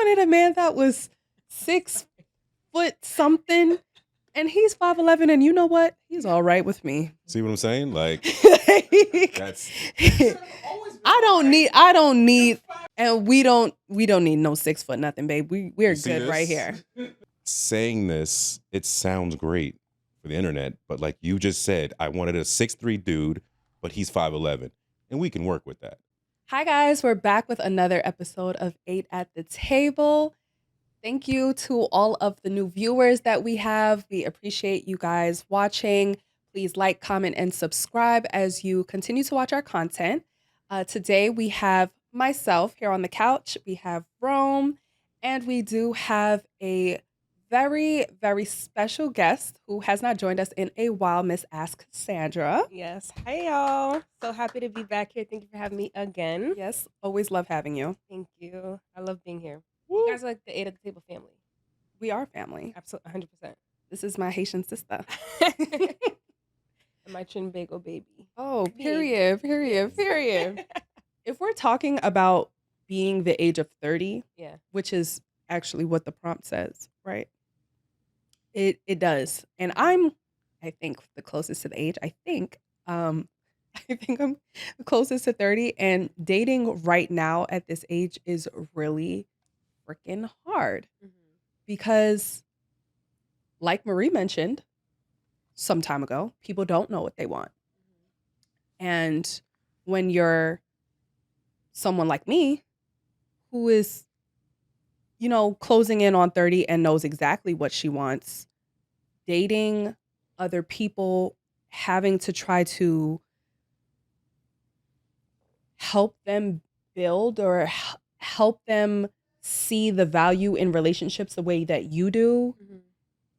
wanted a man that was 6 foot something, and he's 5'11", and you know what? He's all right with me. See what I'm saying? Like, that's I don't need, and we don't need no 6 foot nothing, babe. We're good right here. Saying this, it sounds great for the internet, but like you just said, I wanted a 6'3" dude, but he's 5'11", and we can work with that. Hi guys, we're back with another episode of 8 at the Table. Thank you to all of the new viewers that we have. We appreciate you guys watching. Please like, comment, and subscribe as you continue to watch our content. Today we have myself here on the couch. We have Rome, and we do have a very, very special guest who has not joined us in a while, Miss Ask Cassandra. Yes. Hey, y'all. So happy to be back here. Thank you for having me again. Yes, always love having you. Thank you. I love being here. Woo. You guys are like the 8 at the Table family. We are family. Absolutely, 100%. This is my Haitian sister. And my Trinbago baby. Oh, period. If we're talking about being the age of 30, Yeah. which is actually what the prompt says, right? It does. And I think the closest to the age. I think I'm the closest to 30, and dating right now at this age is really freaking hard because, like Marie mentioned some time ago, people don't know what they want. And when you're someone like me who is, closing in on 30 and knows exactly what she wants, dating other people, having to try to help them build or help them see the value in relationships the way that you do.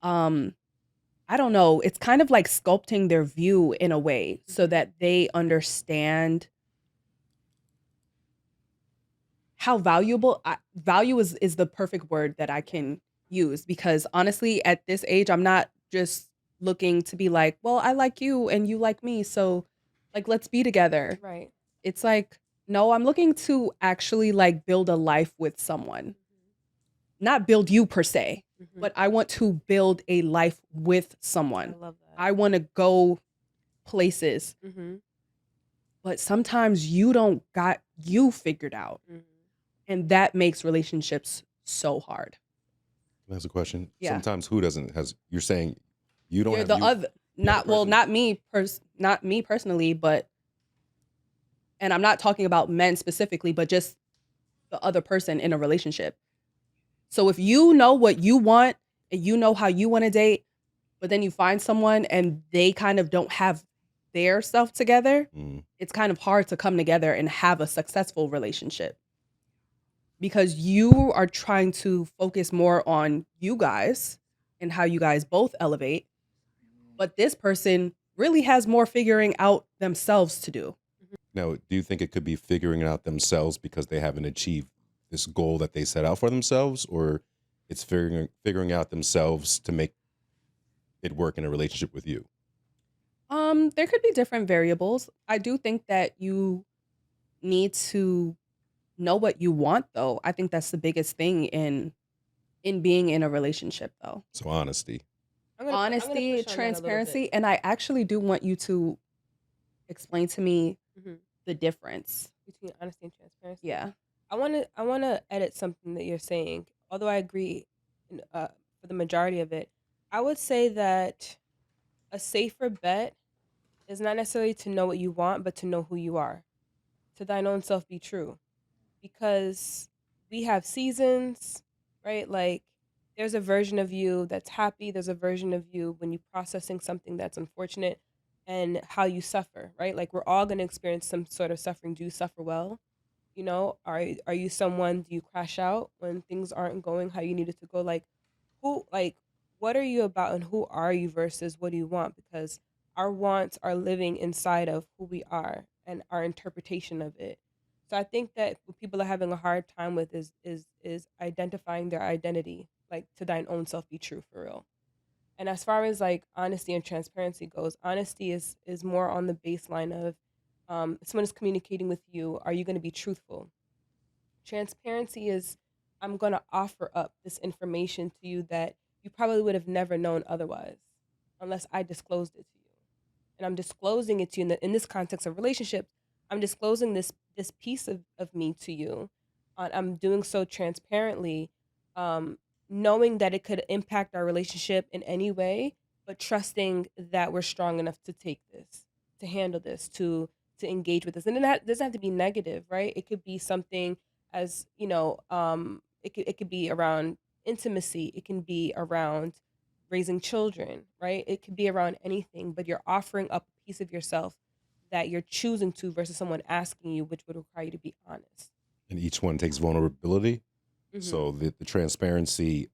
I don't know. It's kind of like sculpting their view in a way so that they understand how valuable value is the perfect word that I can use, because honestly, at this age, I'm not just looking to be like, well, I like you and you like me, so like let's be together. Right. It's like, no, I'm looking to actually like build a life with someone. Not build you per se, but I want to build a life with someone. I love that. I want to go places. But sometimes you don't got you figured out. And that makes relationships so hard. That's a question. Yeah. Sometimes who doesn't has you're saying you don't You're have the you, other not well, not me personally, but, and I'm not talking about men specifically, but just the other person in a relationship. So if you know what you want and you know how you want to date, but then you find someone and they kind of don't have their stuff together, it's kind of hard to come together and have a successful relationship. Because you are trying to focus more on you guys and how you guys both elevate. But this person really has more figuring out themselves to do. Now, do you think it could be figuring it out themselves because they haven't achieved this goal that they set out for themselves, or it's figuring out themselves to make it work in a relationship with you? There could be different variables. I do think that you need to know what you want, though. I think that's the biggest thing in being in a relationship, though. So honesty. Honesty, transparency, and I actually do want you to explain to me the difference between honesty and transparency. Yeah. I want to edit something that you're saying. Although I agree for the majority of it, I would say that a safer bet is not necessarily to know what you want, but to know who you are. To thine own self be true. Because we have seasons, right? Like there's a version of you that's happy. There's a version of you when you're processing something that's unfortunate and how you suffer, right? Like we're all going to experience some sort of suffering. Do you suffer well? Are you someone, do you crash out when things aren't going how you need it to go? Like what are you about and who are you versus what do you want? Because our wants are living inside of who we are and our interpretation of it. So I think that what people are having a hard time with is identifying their identity, like to thine own self be true for real. And as far as like honesty and transparency goes, honesty is more on the baseline of someone is communicating with you, are you going to be truthful? Transparency is I'm going to offer up this information to you that you probably would have never known otherwise unless I disclosed it to you. And I'm disclosing it to you in this context of relationships. I'm disclosing this piece of me to you. I'm doing so transparently, um, knowing that it could impact our relationship in any way, but trusting that we're strong enough to take this, to handle this, to engage with this. And then that doesn't have to be negative, right? It could be something as, it could be around intimacy, it can be around raising children, right? It could be around anything, but you're offering up a piece of yourself that you're choosing to versus someone asking you, which would require you to be honest. And each one takes vulnerability. Hmm. So the transparency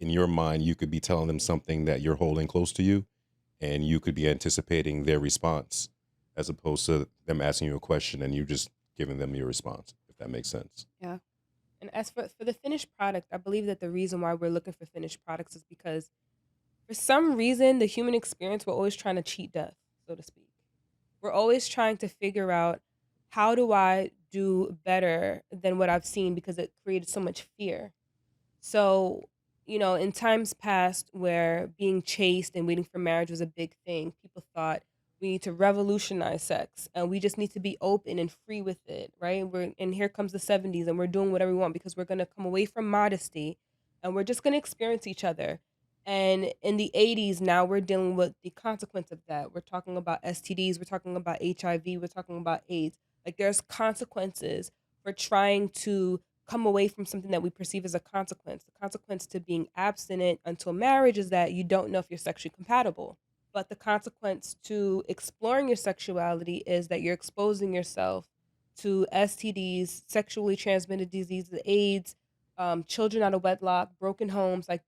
in your mind, you could be telling them something that you're holding close to you, and you could be anticipating their response as opposed to them asking you a question and you just giving them your response, if that makes sense. Yeah. And as for the finished product, I believe that the reason why we're looking for finished products is because for some reason, the human experience, we're always trying to cheat death, so to speak. We're always trying to figure out, how do I do better than what I've seen, because it created so much fear. So, in times past where being chaste and waiting for marriage was a big thing, people thought we need to revolutionize sex and we just need to be open and free with it, right? And here comes the 70s and we're doing whatever we want because we're going to come away from modesty and we're just going to experience each other. And in the 80s, now we're dealing with the consequence of that. We're talking about STDs, we're talking about HIV, we're talking about AIDS. Like, there's consequences for trying to come away from something that we perceive as a consequence. The consequence to being abstinent until marriage is that you don't know if you're sexually compatible. But the consequence to exploring your sexuality is that you're exposing yourself to STDs, sexually transmitted diseases, AIDS, children out of wedlock, broken homes. Like,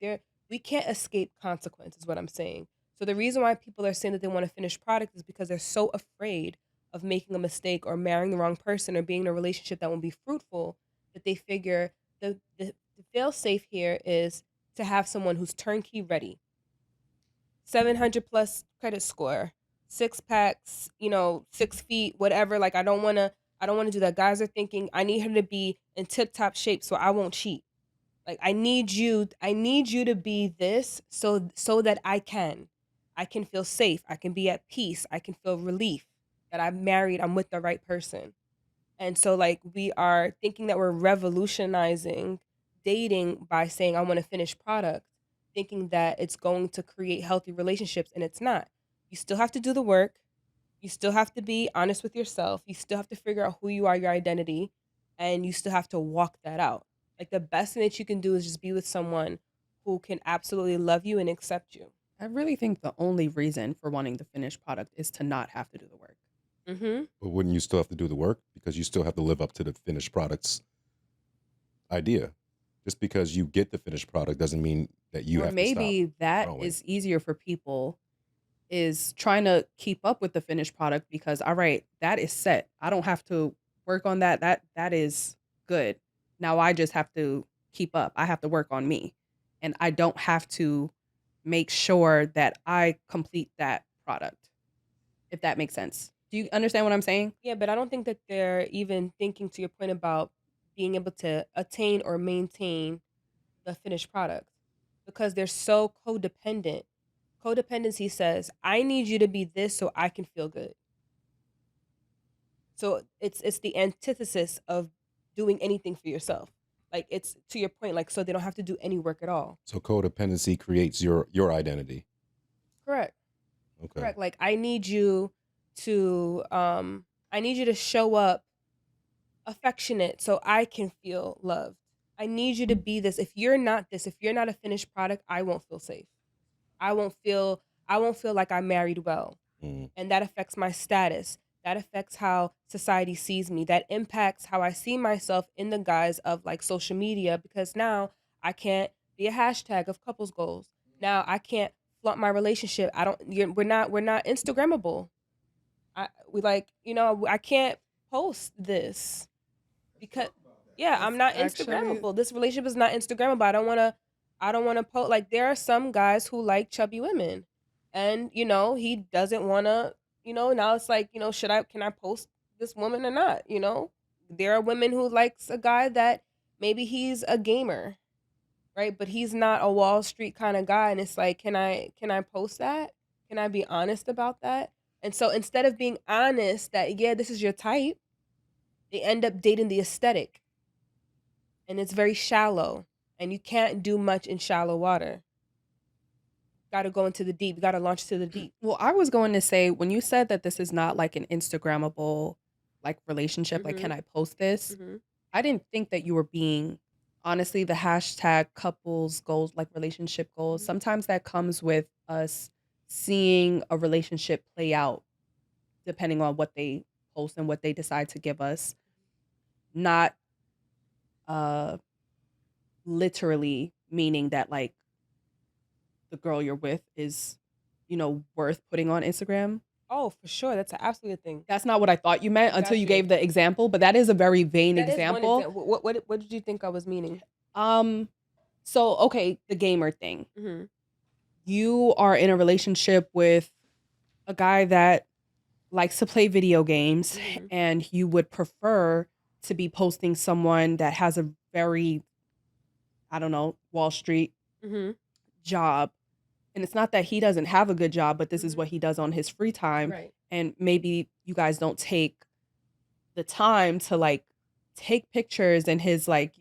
we can't escape consequence, is what I'm saying. So the reason why people are saying that they want a finished product is because they're so afraid of making a mistake or marrying the wrong person or being in a relationship that won't be fruitful, that they figure the fail safe here is to have someone who's turnkey ready, 700 plus credit score, six packs, 6 feet, whatever. Like, I don't want to do that. Guys are thinking I need her to be in tip top shape so I won't cheat. Like, I need you to be this so that I can feel safe, I can be at peace, I can feel relief that I'm married, I'm with the right person. And so, like, we are thinking that we're revolutionizing dating by saying, I want a finished product, thinking that it's going to create healthy relationships, and it's not. You still have to do the work. You still have to be honest with yourself. You still have to figure out who you are, your identity, and you still have to walk that out. Like, the best thing that you can do is just be with someone who can absolutely love you and accept you. I really think the only reason for wanting the finished product is to not have to do the work. Mm-hmm. But wouldn't you still have to do the work because you still have to live up to the finished product's idea? Just because you get the finished product doesn't mean that you Or have to stop maybe that growing. is easier for people, is trying to keep up with the finished product because, all right, that is set. I don't have to work on that. That is good. Now I just have to keep up. I have to work on me. And I don't have to make sure that I complete that product, if that makes sense. Do you understand what I'm saying? Yeah, but I don't think that they're even thinking, to your point about being able to attain or maintain the finished product, because they're so codependent. Codependency says, I need you to be this so I can feel good. So it's the antithesis of doing anything for yourself. Like, it's to your point, like, so they don't have to do any work at all. So codependency creates your identity. Correct. Okay. Correct. Like, I need you to show up affectionate so I can feel loved. I need you to be this. If you're not this, if you're not a finished product, I won't feel safe. I won't feel I won't feel like I married well. Mm. And that affects my status. That affects how society sees me. That impacts how I see myself in the guise of, like, social media, because now I can't be a hashtag of couples goals. Now I can't flaunt my relationship. I don't we're not Instagrammable. I can't post this because, yeah, I'm That's not actually Instagrammable. This relationship is not Instagrammable. I don't want to post. Like, there are some guys who like chubby women, and he doesn't want to. Now it's like, can I post this woman or not? There are women who likes a guy that Maybe he's a gamer, right? But he's not a Wall Street kind of guy, and it's like, can I post that? Can I be honest about that? And so instead of being honest that yeah, this is your type, they end up dating the aesthetic, and it's very shallow, and you can't do much in shallow water. Got to go into the deep. Got to launch to the deep. Well, I was going to say, when you said that this is not like an Instagrammable like relationship, like, can I post this? I didn't think that you were being, honestly, the hashtag couples goals, like relationship goals. Sometimes that comes with us seeing a relationship play out depending on what they post and what they decide to give us. Not literally meaning that like the girl you're with is, worth putting on Instagram. Oh, for sure. That's an absolute thing. That's not what I thought you meant until Got you you. gave the example, but that is a very vain That is one example. example. What did you think I was meaning? So okay, the gamer thing. You are in a relationship with a guy that likes to play video games, and you would prefer to be posting someone that has a very, I don't know, Wall Street job. And it's not that he doesn't have a good job, but this is what he does on his free time. Right. And maybe you guys don't take the time to like take pictures in his like,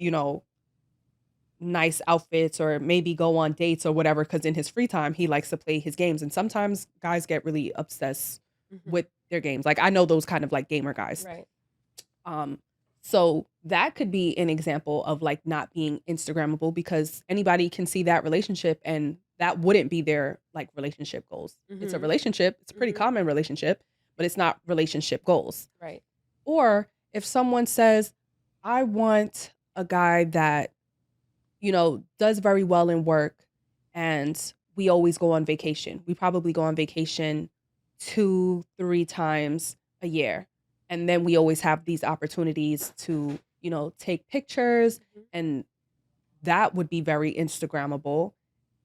nice outfits, or maybe go on dates or whatever, because in his free time he likes to play his games. And sometimes guys get really obsessed with their games. Like, I know those kind of like gamer guys. Right. So that could be an example of like not being Instagrammable, because anybody can see that relationship and that wouldn't be their like relationship goals. It's a relationship. It's a pretty common relationship, but it's not relationship goals. Right. Or if someone says, I want a guy that, does very well in work, and we always go on vacation. We probably go on vacation 2-3 times a year. And then we always have these opportunities to, take pictures, and that would be very Instagrammable.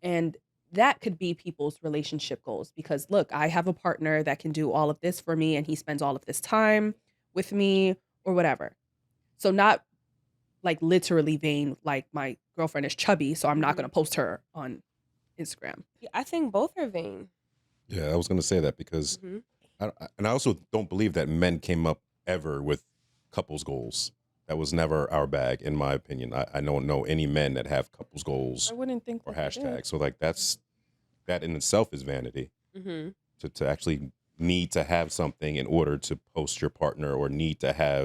And that could be people's relationship goals, because look, I have a partner that can do all of this for me, and he spends all of this time with me or whatever. So not like literally vain, like my girlfriend is chubby, so I'm not going to post her on Instagram. Yeah, I think both are vain. Yeah, I was going to say that because, and I also don't believe that men came up ever with couples goals. That was never our bag, in my opinion. I don't know any men that have couples goals I wouldn't think or that they did. hashtags. So like that in itself is vanity. To actually need to have something in order to post your partner, or need to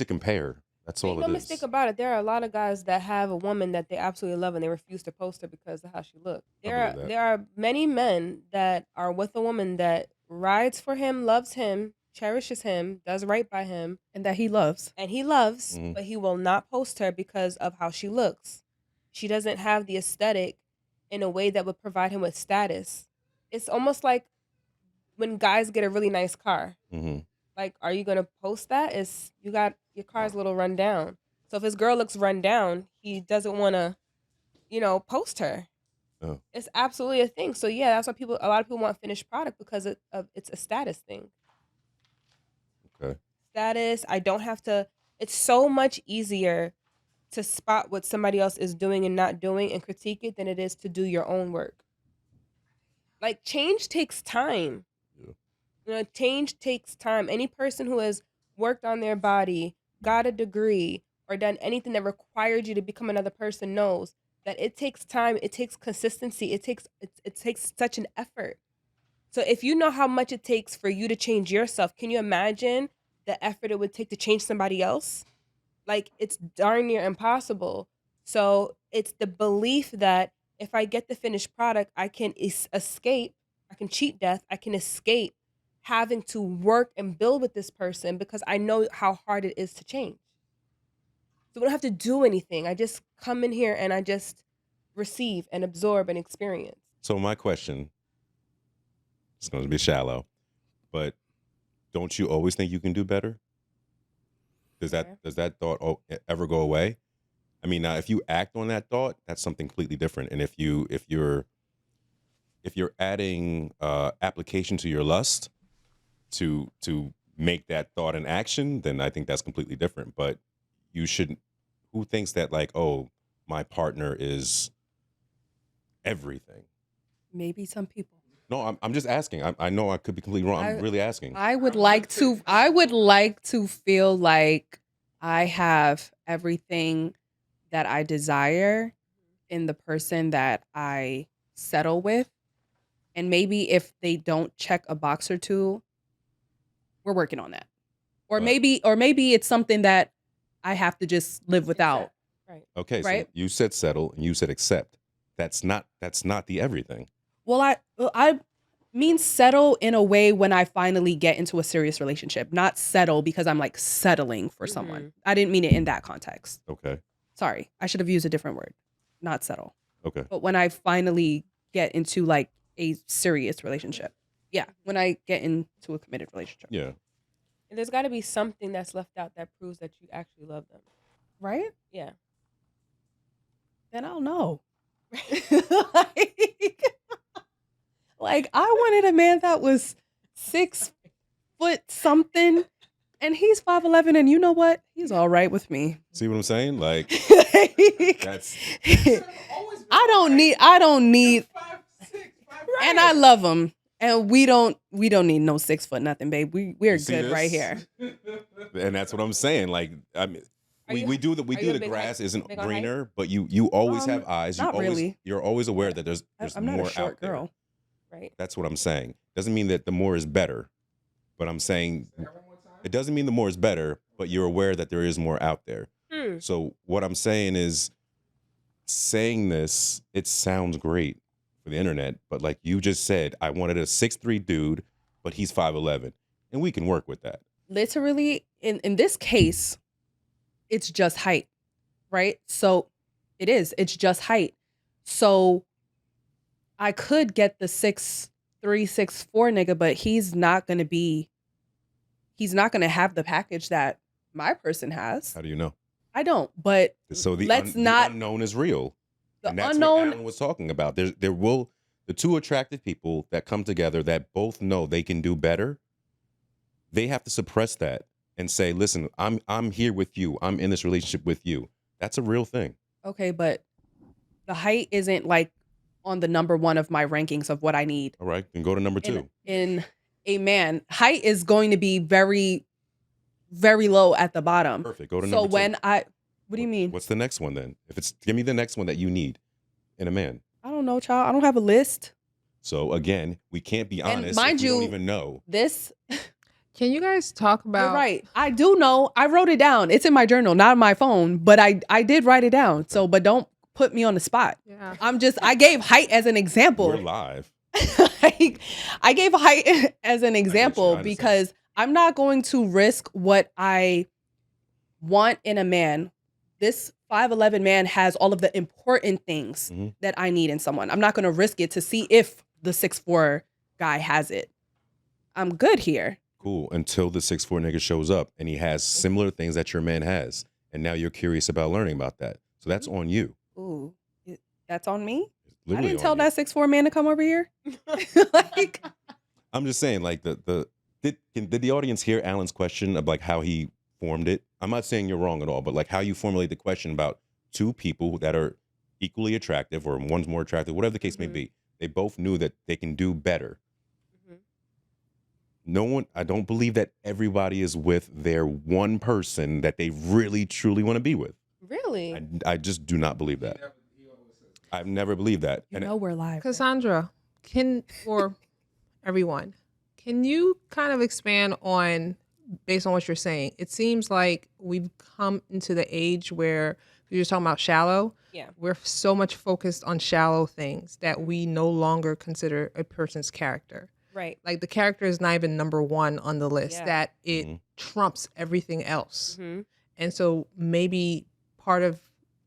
compare. That's all Make it no is. mistake about it. There are a lot of guys that have a woman that they absolutely love, and they refuse to post her because of how she looks. There are many men that are with a woman that rides for him, loves him, cherishes him, does right by him, And that he loves. but he will not post her because of how she looks. She doesn't have the aesthetic in a way that would provide him with status. It's almost like when guys get a really nice car. Like, are you gonna post that? Your car's a little run down. So if his girl looks run down, he doesn't want to, post her. Oh. It's absolutely a thing. So yeah, that's why a lot of people want finished product, because it's a status thing. Okay. Status. I don't have to. It's so much easier to spot what somebody else is doing and not doing and critique it than it is to do your own work. Like, change takes time. Change takes time. Any person who has worked on their body, got a degree, or done anything that required you to become another person knows that it takes time, it takes consistency, it takes such an effort. So if you know how much it takes for you to change yourself, can you imagine the effort it would take to change somebody else? Like, it's darn near impossible. So it's the belief that if I get the finished product, I can escape, I can cheat death, I can escape having to work and build with this person, because I know how hard it is to change. So we don't have to do anything. I just come in here and I just receive and absorb and experience. So my question, it's going to be shallow, but don't you always think you can do better? Does that thought ever go away? I mean, now if you act on that thought, that's something completely different. And if you're adding application to your lust to make that thought an action, then I think that's completely different. But you shouldn't. who thinks that like, oh, my partner is everything? Maybe some people. No, I'm just asking. I know I could be completely wrong. I'm really asking. I would like to feel like I have everything that I desire in the person that I settle with. And maybe if they don't check a box or two, we're working on that. Or But- maybe it's something that I have to just live without. Right. Okay, so Right? you said settle and you said accept. That's not the everything. Well, I mean settle in a way when I finally get into a serious relationship, not settle because I'm like settling for someone. I didn't mean it in that context. Okay. Sorry, I should have used a different word, not settle. Okay. But when I finally get into like a serious relationship, yeah, when I get into a committed relationship, Yeah. And there's got to be something that's left out that proves that you actually love them. right? Yeah. Then I'll know. like I wanted a man that was 6 foot something, and he's 5'11", and you know what? He's all right with me. See what I'm saying? Like Like, that's I don't need, and I love him, and we don't need no 6 foot nothing, babe. We're You see good right here. And that's what I'm saying. Like I mean, Are you- we do the are you a big grass height- isn't big on height? greener, but you always have eyes. not really. You're always aware that there's I'm not more a short out there. girl. Right. That's what I'm saying. Doesn't mean that the more is better, but I'm saying it doesn't mean the more is better, but you're aware that there is more out there. So what I'm saying is, saying this, it sounds great for the internet, but like you just said, I wanted a 6'3" dude, but he's 5'11", and we can work with that. Literally, in this case, it's just height, right? So it's just height. So I could get the 6'3", 6'4" nigga, but he's not gonna have the package that my person has. How do you know? I don't, but So the not unknown is real. the And that's unknown. what Alan was talking about. There will the two attractive people that come together that both know they can do better. They have to suppress that and say, "Listen, I'm here with you. I'm in this relationship with you." That's a real thing. Okay, but the height isn't like on the number one of my rankings of what I need All right, then go to number two. in a man. Height is going to be very, very low at the bottom. Perfect. Go to So number two. when what do you mean? What's the next one then? Give me the next one that you need in a man. I don't know, child. I don't have a list. So again, we can't be And honest. mind if we don't you, even know. This, Can you guys talk about? you're right. I do know. I wrote it down. It's in my journal, not on my phone, but I did write it down. So, but don't put me on the spot. Yeah. I gave height as an example. We're live. I gave height as an I example understand. because I'm not going to risk what I want in a man. This 5'11" man has all of the important things Mhm. that I need in someone. I'm not going to risk it to see if the 6'4" guy has it. I'm good here. Cool. Until the 6'4" nigga shows up and he has similar things that your man has. And now you're curious about learning about that. So that's on you. Ooh, that's on me? It's I literally didn't on tell you. that 6'4" man to come over here. Like, I'm just saying, like, did the audience hear Alan's question of like how he formed it? I'm not saying you're wrong at all, but like how you formulate the question about two people that are equally attractive or one's more attractive, whatever the case may Mhm. be. They both knew that they can do better. Mhm. No one, I don't believe that everybody is with their one person that they really truly want to be with. Really? I just do not believe that. I've never believed that. you know we're live. Cassandra, or everyone, can you kind of expand on, based on what you're saying? It seems like we've come into the age where you're talking about shallow. Yeah. We're so much focused on shallow things that we no longer consider a person's character. Right. Like the character is not even number one on the list, Yeah. that it Mhm. trumps everything else. Mm-hmm. And so maybe part of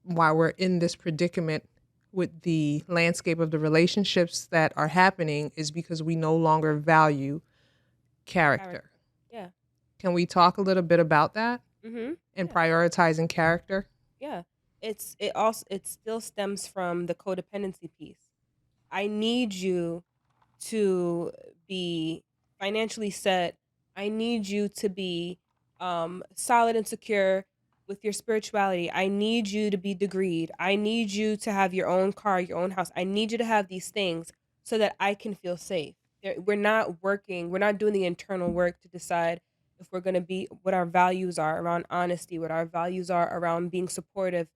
why we're in this predicament with the landscape of the relationships that are happening is because we no longer value character. Yeah. Can we talk a little bit about that Mm-hmm. and prioritizing character? Yeah. It still stems from the codependency piece. I need you to be financially set. I need you to be solid and secure. with your spirituality. I need you to be degreed. I need you to have your own car, your own house. I need you to have these things so that I can feel safe. We're not working, we're not doing the internal work to decide if we're going to be, what our values are around honesty, what our values are around being supportive,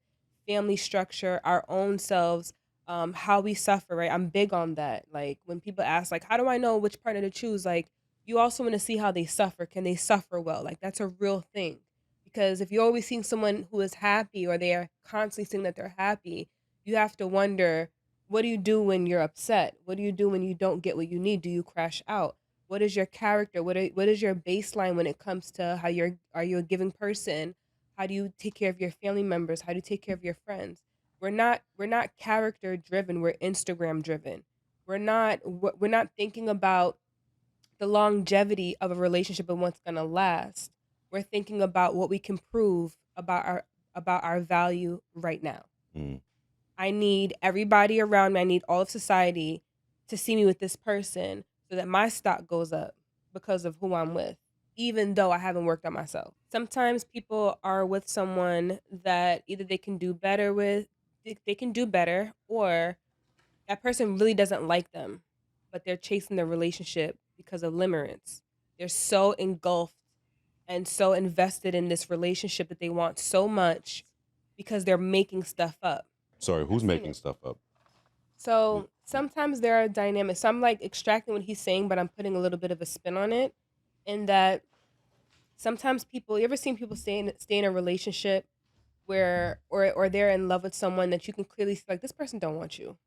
family structure, our own selves, how we suffer, right? I'm big on that. Like when people ask, like, how do I know which partner to choose? Like, you also want to see how they suffer. Can they suffer well? Like, that's a real thing. Because if you're always seeing someone who is happy or they are constantly saying that they're happy, you have to wonder, what do you do when you're upset? What do you do when you don't get what you need? Do you crash out? What is your character? What is your baseline when it comes to how are you a giving person? How do you take care of your family members? How do you take care of your friends? We're not character driven. We're Instagram driven. We're not thinking about the longevity of a relationship and what's going to last. We're thinking about what we can prove about our value right now. Mm. I need everybody around me, I need all of society to see me with this person so that my stock goes up because of who I'm with, even though I haven't worked on myself. Sometimes people are with someone that either they can do better with, they can do better, or that person really doesn't like them, but they're chasing the relationship because of limerence. They're so engulfed and so invested in this relationship that they want so much because they're making stuff up. Sorry, who's I've seen making it. stuff up? So sometimes there are dynamics. So I'm like extracting what he's saying, but I'm putting a little bit of a spin on it. In that sometimes people, you ever seen people stay in a relationship where or they're in love with someone that you can clearly see, like, this person don't want you.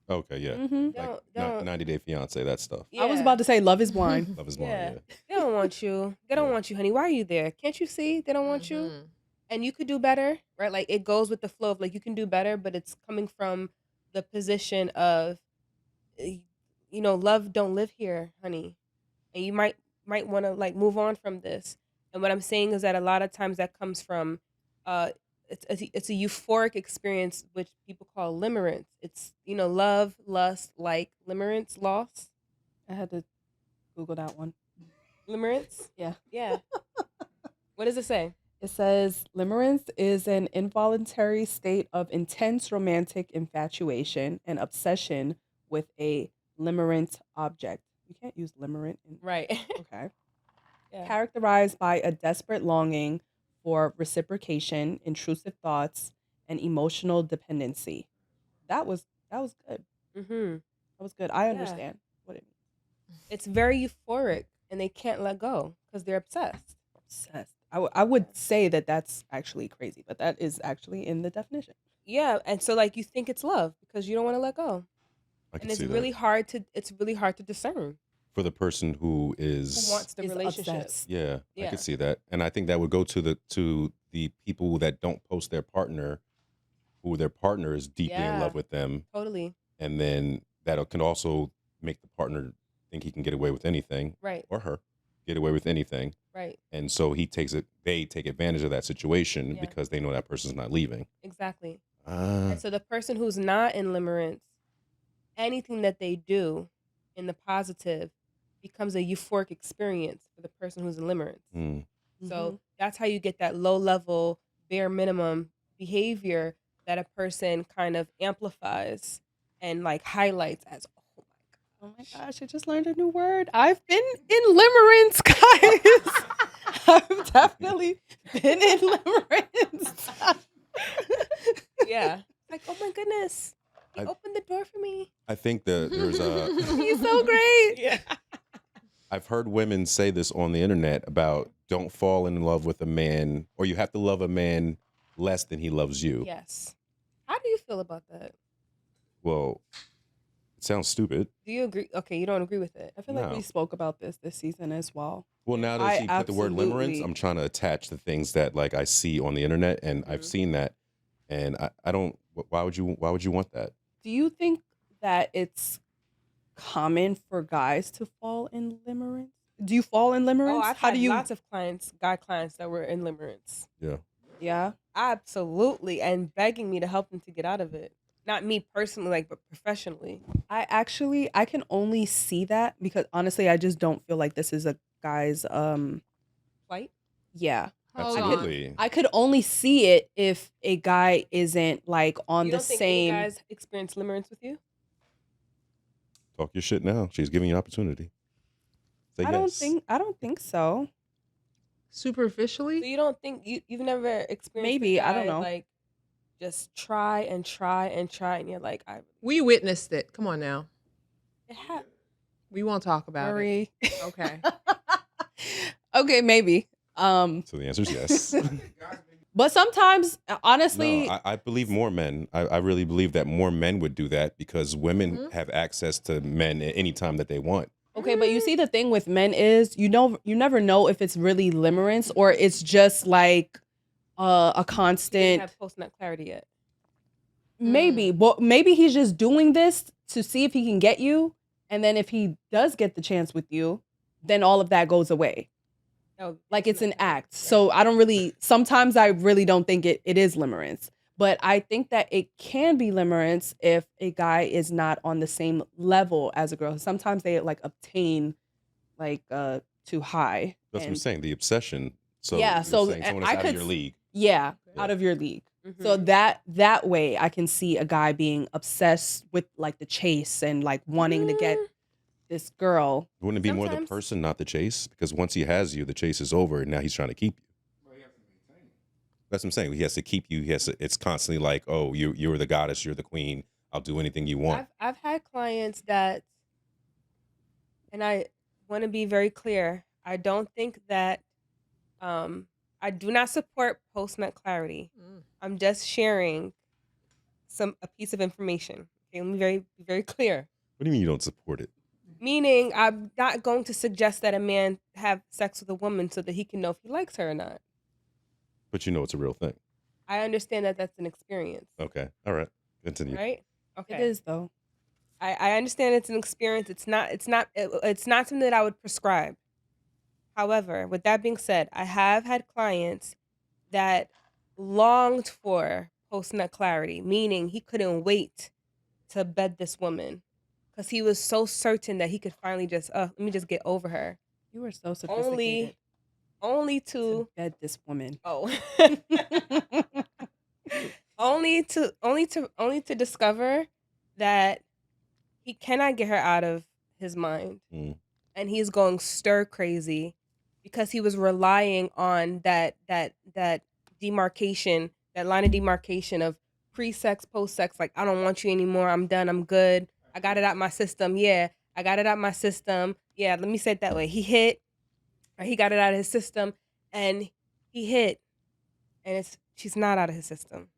Okay, yeah. Mm-hmm. They Like don't 90 Day Fiance, that stuff. I was about to say love is blind. Love is blind, Yeah. yeah. They don't want you. They don't Yeah. want you, honey. Why are you there? Can't you see they don't want you? Mhm. And you could do better, right? Like it goes with the flow of like you can do better, but it's coming from the position of love don't live here, honey. And you might want to like move on from this. And what I'm saying is that a lot of times that comes from uh it's a euphoric experience which people call limerence. It's love, lust, like limerence, loss. I had to Google that one. Limerence? Yeah. Yeah. What does it say? It says limerence is an involuntary state of intense romantic infatuation and obsession with a limerent object. You can't use limerent. Right. Okay. Yeah. Characterized by a desperate longing for reciprocation, intrusive thoughts, and emotional dependency. That was good. Mm-hmm. That was good. I Yeah. understand what it means. It's very euphoric and they can't let go because they're obsessed. Obsessed. I would say that that's actually crazy, but that is actually in the definition. Yeah. And so like you think it's love because you don't want to let go. I can And it's see really that. hard to discern For the person who who is, wants the Is relationship. obsessed. yeah, I Yeah. could see that. And I think that would go to the people that don't post their partner, who their partner is deeply in Yeah. love with them. Totally. And then that can also make the partner think he can get away with anything, Right. or her get away with anything. Right. And so they take advantage of that situation Yeah. because they know that person's not leaving. Exactly. Ah, And so the person who's not in limerence, anything that they do in the positive becomes a euphoric experience for the person who's in limerence. mm, So that's how you get that low level, bare minimum behavior that a person kind of amplifies and like highlights as, oh Oh my gosh, I just learned a new word. I've been in limerence, guys. I've definitely been in limerence. yeah. Like, oh my goodness. He I- opened the door for me. I think that there's a. He's so great. Yeah. I've heard women say this on the internet about don't fall in love with a man, or you have to love a man less than he loves you. Yes. How do you feel about that? Well, it sounds stupid. Do you agree? Okay, you don't agree with it. I feel like No. we spoke about this season as well. Well, now that I you put the word limerence, absolutely- I'm trying to attach the things that like I see on the internet, and I've Mhm. seen that, and I don't. Why would you want that? Do you think that it's common for guys to fall in limerence? Do you fall in limerence? Oh, I've How had do you? lots of guy clients that were in limerence. Yeah. Yeah. Absolutely. And begging me to help them to get out of it. Not me personally, like, but professionally. I can only see that because honestly, I just don't feel like this is a guy's Flight? yeah. Hold on. Absolutely. I could only see it if a guy isn't like on You the don't think any same. guys experience limerence with you? Talk your shit now. She's giving you an opportunity. Say I don't think so. Superficially? So you don't think you've never experienced Maybe, a I don't guy, know. like just try and try and try, and you're like, We witnessed it. Come on now. it ha- We won't talk about it. Marie. Okay. Okay, maybe. So the answer is yes. But sometimes, honestly, No, I believe more men. I really believe that more men would do that because women have access to men at any time that they want. okay, but you see, the thing with men is, you never know if it's really limerence or it's just like a you didn't constant. have post nut clarity yet. Maybe, but maybe he's just doing this to see if he can get you, and then if he does get the chance with you, then all of that goes away. Oh, Like it's an act. So I don't really. Sometimes I really don't think it is limerence, but I think that it can be limerence if a guy is not on the same level as a girl. Sometimes they like obtain like too high. That's what I'm and- saying. The obsession. So Yeah, you're so saying someone I that's out of could your league. Yeah, Yeah. out of your league. Mhm. So that way I can see a guy being obsessed with like the chase and like wanting to get this girl. Wouldn't it be more the Sometimes- person, not the chase? Because once he has you, the chase is over, and now he's trying to keep you. That's what I'm saying. He has to keep you. He has to. It's constantly like, oh, you're the goddess, you're the queen. I'll do anything you want. I've had clients that, and I want to be very clear. I don't think that, I do not support post nut clarity. I'm just sharing a piece of information. Okay, let me be very clear. What do you mean you don't support it? Meaning, I'm not going to suggest that a man have sex with a woman so that he can know if he likes her or not. But you know it's a real thing. I understand that that's an experience, Okay. All right. Continue. right? Okay. It is though. I understand it's an experience. It's not something that I would prescribe. However, with that being said, I have had clients that longed for post nut clarity, meaning he couldn't wait to bed this woman because he was so certain that he could finally just let me just get over her. You are so sophisticated. Only To to bed this woman. oh only to discover that he cannot get her out of his mind. Mm. And he's going stir crazy because he was relying on that demarcation, that line of demarcation of pre-sex, post-sex, like, I don't want you anymore, I'm done, I'm good, I got it out my system. Yeah, I got it out my system. Yeah, let me say it that way. He hit, or he got it out of his system, and he hit, and she's not out of his system.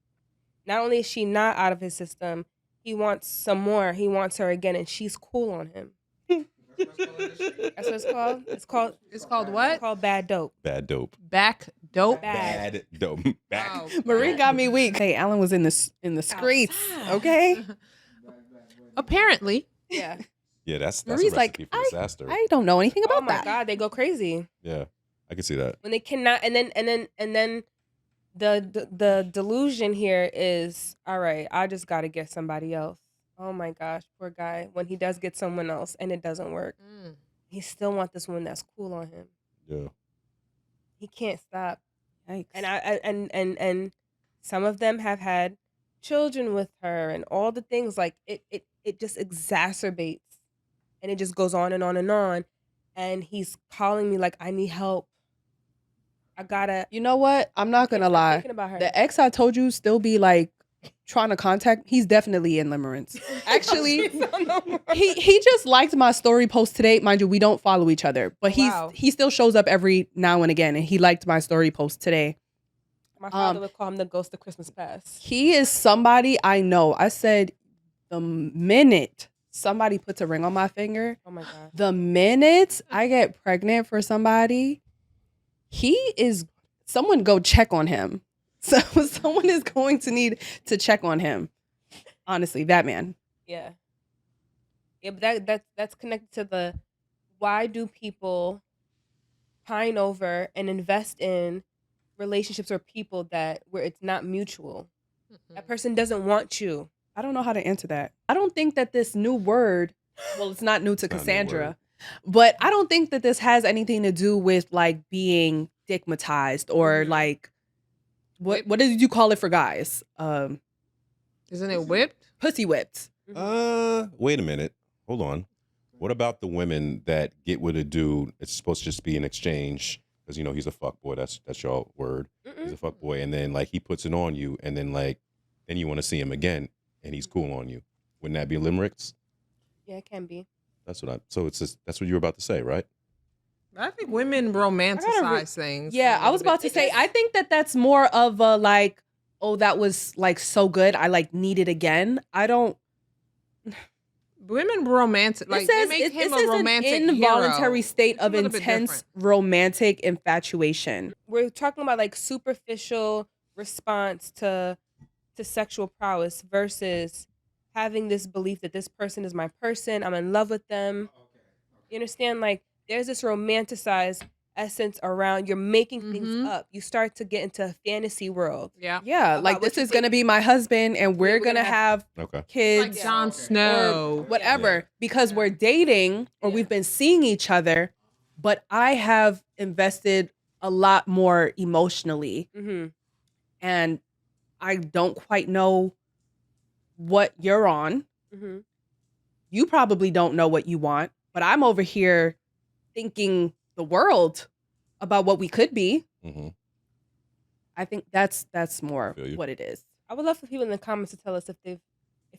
Not only is she not out of his system, he wants some more. He wants her again, and she's cool on him. That's what it's called. It's called what? It's called bad dope. Bad dope. Back dope. Bad. Bad dope. Bad. Wow. Marie got me weak. Hey, Alan was in the streets. Okay. Apparently. Yeah. Yeah, that's Marie's a like, recipe for disaster. I don't know anything about Oh my that. God, they go crazy Yeah, I can see that. when they cannot. And then the delusion here is, all right, I just got to get somebody else. Oh my gosh, poor guy. When he does get someone else and it doesn't work, he still wants this one that's cool on him. Yeah. He can't stop. Yikes. And and some of them have had children with her and all the things, like it just exacerbates, and it just goes on and on and on. And he's calling me like, I need help. I gotta. You know what? I'm not gonna Stop lie. thinking about her. The ex I told you still be like trying to contact. He's definitely in limerence. Actually, he just liked my story post today. Mind you, we don't follow each other, but Wow. he still shows up every now and again, and he liked my story post today. My father would call him the ghost of Christmas past. He is somebody I know. I said the minute somebody puts a ring on my finger, Oh my God. the minute I get pregnant for somebody, someone go check on him. So someone is going to need to check on him. Honestly, that man. Yeah. Yeah, but that's connected to the why do people pine over and invest in relationships or people where it's not mutual. That person doesn't want you. I don't know how to answer that. I don't think that this new word, well, it's not new to It's not a new Cassandra, word. but I don't think that this has anything to do with like being stigmatized or Mhm. like Whipped. what did you call it for guys? Isn't it whipped? Pussy whipped. Wait a minute. Hold on. What about the women that get with a dude? It's supposed to just be an exchange because he's a fuck boy. That's your word. He's a fuck boy, and then like he puts it on you, and then then you want to see him again, and he's cool on you. Wouldn't that be limericks? Yeah, it can be. So it's just that's what you were about to say, right? I think women romanticize things. Yeah, I was about to say. I think that's more of a like, oh, that was like so good. I like need it again. I don't. Women romantic, like they make him a romantic an involuntary hero. state It's a of little bit intense different. romantic infatuation. We're talking about like superficial response to sexual prowess versus having this belief that this person is my person. I'm in love with them. You understand? Like there's this romanticized essence around you're making things up. You start to get into a fantasy world. Yeah. Yeah, About like what this you is gonna be my husband, and we're gonna have Okay. kids, Like Jon or Snow. whatever, because we're dating or we've been seeing each other. But I have invested a lot more emotionally, Mm-hmm. and I don't quite know what you're on. Mm-hmm. You probably don't know what you want, but I'm over here thinking the world about what we could be. Mm-hmm. I think that's more Feel you. what it is. I would love for people in the comments to tell us if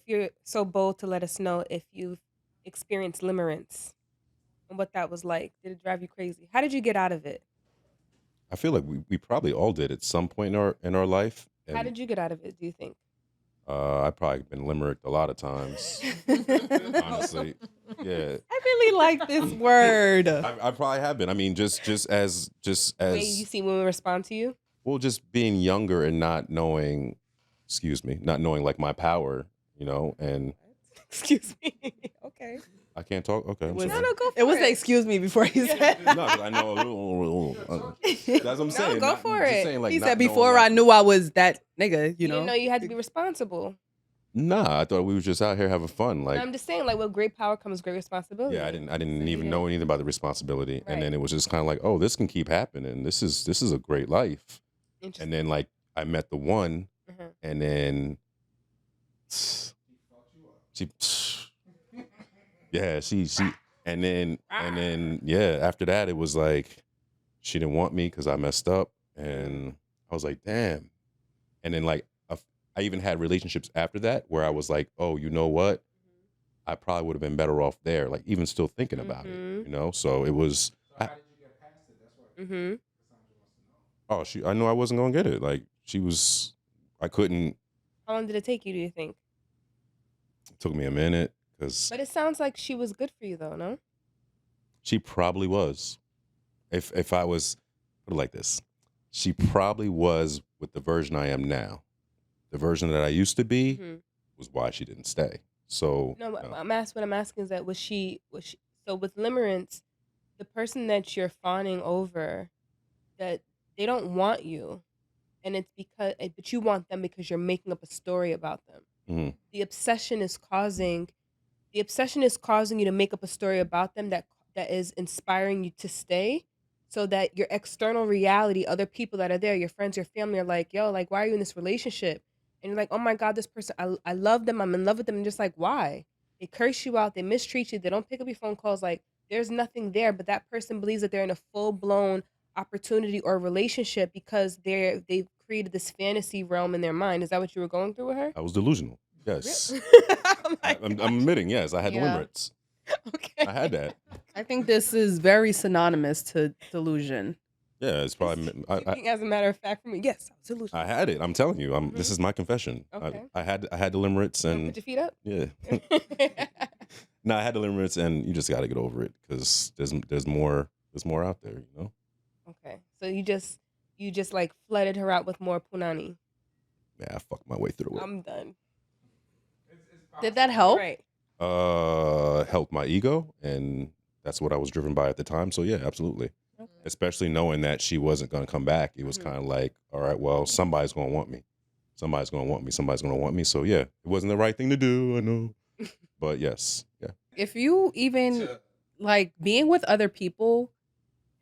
you're so bold to let us know if you've experienced limerence and what that was like. Did it drive you crazy? How did you get out of it? I feel like we probably all did at some point in our life. How did you get out of it, do you think? I've probably been limericked a lot of times. Honestly, yeah. I really like this word. I probably have been. I mean, just as Way you see women respond to you? well, just being younger and not knowing, not knowing like my power, and Excuse me. Okay. I can't talk. Okay, I'm sorry. No, go for It was it. the excuse me before he said. No, 'cause I know. That's what I'm saying. go Not- for just it. saying, like, He not said knowing, before like- I knew I was that nigga, You didn't know you had to be responsible. Nah, I thought we was just out here having fun. Like, I'm just saying, like, with great power comes great responsibility. yeah, I didn't So even know anything about the responsibility, Right. and then it was just kind of like, oh, this can keep happening. This is a great life. Interesting. And then like I met the one, Mhm. and then she, yeah, she, and then yeah, after that it was like she didn't want me because I messed up, and I was like, damn. And then like I even had relationships after that where I was like, oh, you know what? I probably would have been better off there, like even still thinking about it, So it was. Mm-hmm. Oh, I knew I wasn't gonna get it. Like I couldn't. How long did it take you, do you think? It took me a minute because But it sounds like she was good for you, though, no? she probably was. If I was put it like this, she probably was with the version I am now. The version that I used to be was why she didn't stay. So No, what I'm asking is that was she so with limerence, the person that you're fawning over, that they don't want you, and it's but you want them because you're making up a story about them. Mhm. The obsession is causing you to make up a story about them that is inspiring you to stay, so that your external reality, other people that are there, your friends, your family, are like, yo, like, why are you in this relationship? And you're like, oh my God, this person, I love them, I'm in love with them. And just like, why? They curse you out, they mistreat you, they don't pick up your phone calls. Like, there's nothing there, but that person believes that they're in a full-blown opportunity or relationship because they've created this fantasy realm in their mind. Is that what you were going through with her? I was delusional. Yes, Oh my I'm admitting. Yes, I had Yeah. limerence. Okay. I had that. I think this is very synonymous to delusion. Yeah, it's probably. Speaking as a matter of fact, for me, yes, I was delusional. I had it. I'm telling you. This is my confession. Okay. I had the limerence, Put and your feet up. yeah. No, I had the limerence, and you just got to get over it because there's more out there. Okay, so you just like flooded her out with more punani. Yeah, I fucked my way through it. I'm done. Did that help? Right. Helped my ego, and that's what I was driven by at the time. So yeah, absolutely. Okay. Especially knowing that she wasn't going to come back, it was kind of like, all right, well, somebody's going to want me. Somebody's going to want me. Somebody's going to want me. So yeah, it wasn't the right thing to do, I know, but yes, yeah. If you even like being with other people,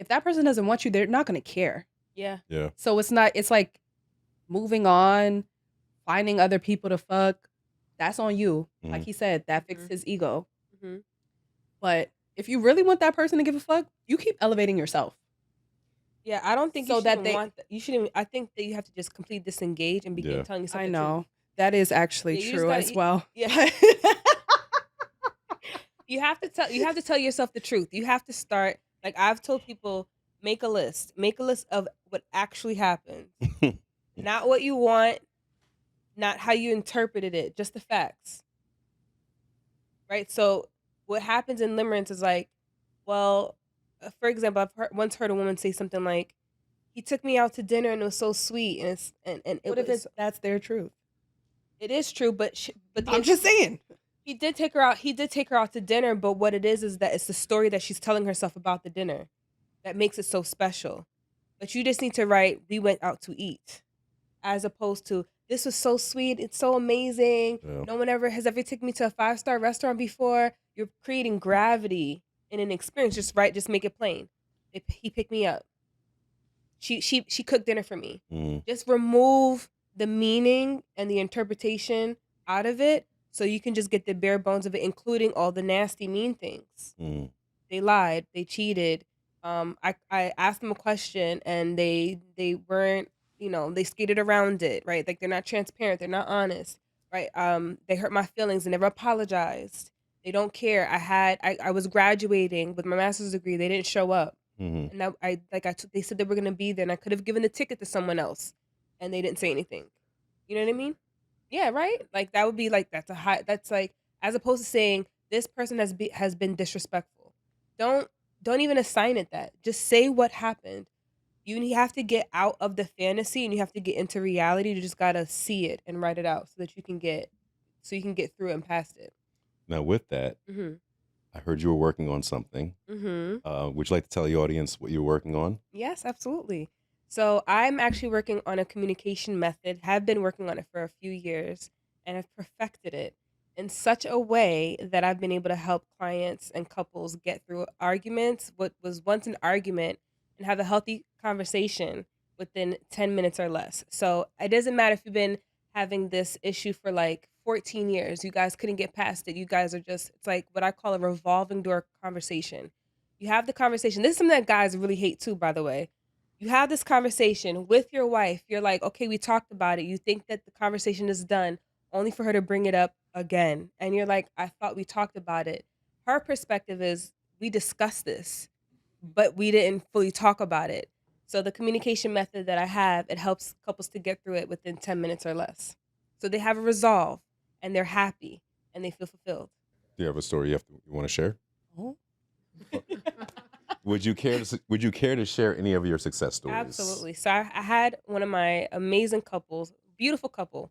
if that person doesn't want you, they're not going to care. Yeah. Yeah. So it's like moving on, finding other people to fuck. That's on you. Like Mhm. he said, that fixed Mhm. his ego. hmm But if you really want that person to give a fuck, you keep elevating yourself Yeah, I don't think you so should that even they. want. You shouldn't. I think that you have to just completely disengage and begin Yeah. telling yourself I the truth. know that is actually Yeah, you just true gotta. as well. Yeah, you have to tell. You have to tell yourself the truth. You have to start. Like I've told people, make a list. Make a list of what actually happened, not what you want, not how you interpreted it, just the facts. Right. So what happens in limerence is like, well, for example, once heard a woman say something like, "He took me out to dinner and it was so sweet," and it What if was. that's their truth? It is true, but I'm just saying. he did take her out. He did take her out to dinner, but what it is that it's the story that she's telling herself about the dinner that makes it so special. But you just need to write, "We went out to eat," as opposed to, "This was so sweet. It's so amazing. Yeah. No one ever has ever taken me to a 5-star restaurant before." You're creating gravity in an experience. Just write. Just make it plain. He picked me up. She cooked dinner for me. Mhm. Just remove the meaning and the interpretation out of it so you can just get the bare bones of it, including all the nasty mean things. Mhm. They lied, they cheated. I asked them a question and they weren't, they skated around it, right? Like they're not transparent, they're not honest, right? They hurt my feelings, they never apologized. They don't care. I was graduating with my master's degree, they didn't show up. Mhm. And they said they were gonna be there, and I could have given the ticket to someone else, and they didn't say anything. You know what I mean? Yeah, right. Like that would be like that's a high. That's like as opposed to saying this person has been disrespectful. Don't don't even assign it that. Just say what happened. You have to get out of the fantasy and you have to get into reality. You just gotta see it and write it out so that you can get through it and past it. Now, with that, Mhm. I heard you were working on something. Mhm. Would you like to tell the audience what you're working on? Yes, absolutely. So I'm actually working on a communication method, have been working on it for a few years, and have perfected it in such a way that I've been able to help clients and couples get through arguments, what was once an argument, and have a healthy conversation within 10 minutes or less. So it doesn't matter if you've been having this issue for like 14 years, you guys couldn't get past it. You guys are just, it's like what I call a revolving door conversation. You have the conversation. This is something that guys really hate too, by the way. You have this conversation with your wife. You're like, okay, we talked about it. You think that the conversation is done, only for her to bring it up again. And you're like, I thought we talked about it. Her perspective is, we discussed this, but we didn't fully talk about it. So the communication method that I have, it helps couples to get through it within 10 minutes or less. So they have a resolve and they're happy and they feel fulfilled. Do you have a story you want to share? Oh. Would you care to share any of your success stories? Absolutely. So I had one of my amazing couples, beautiful couple.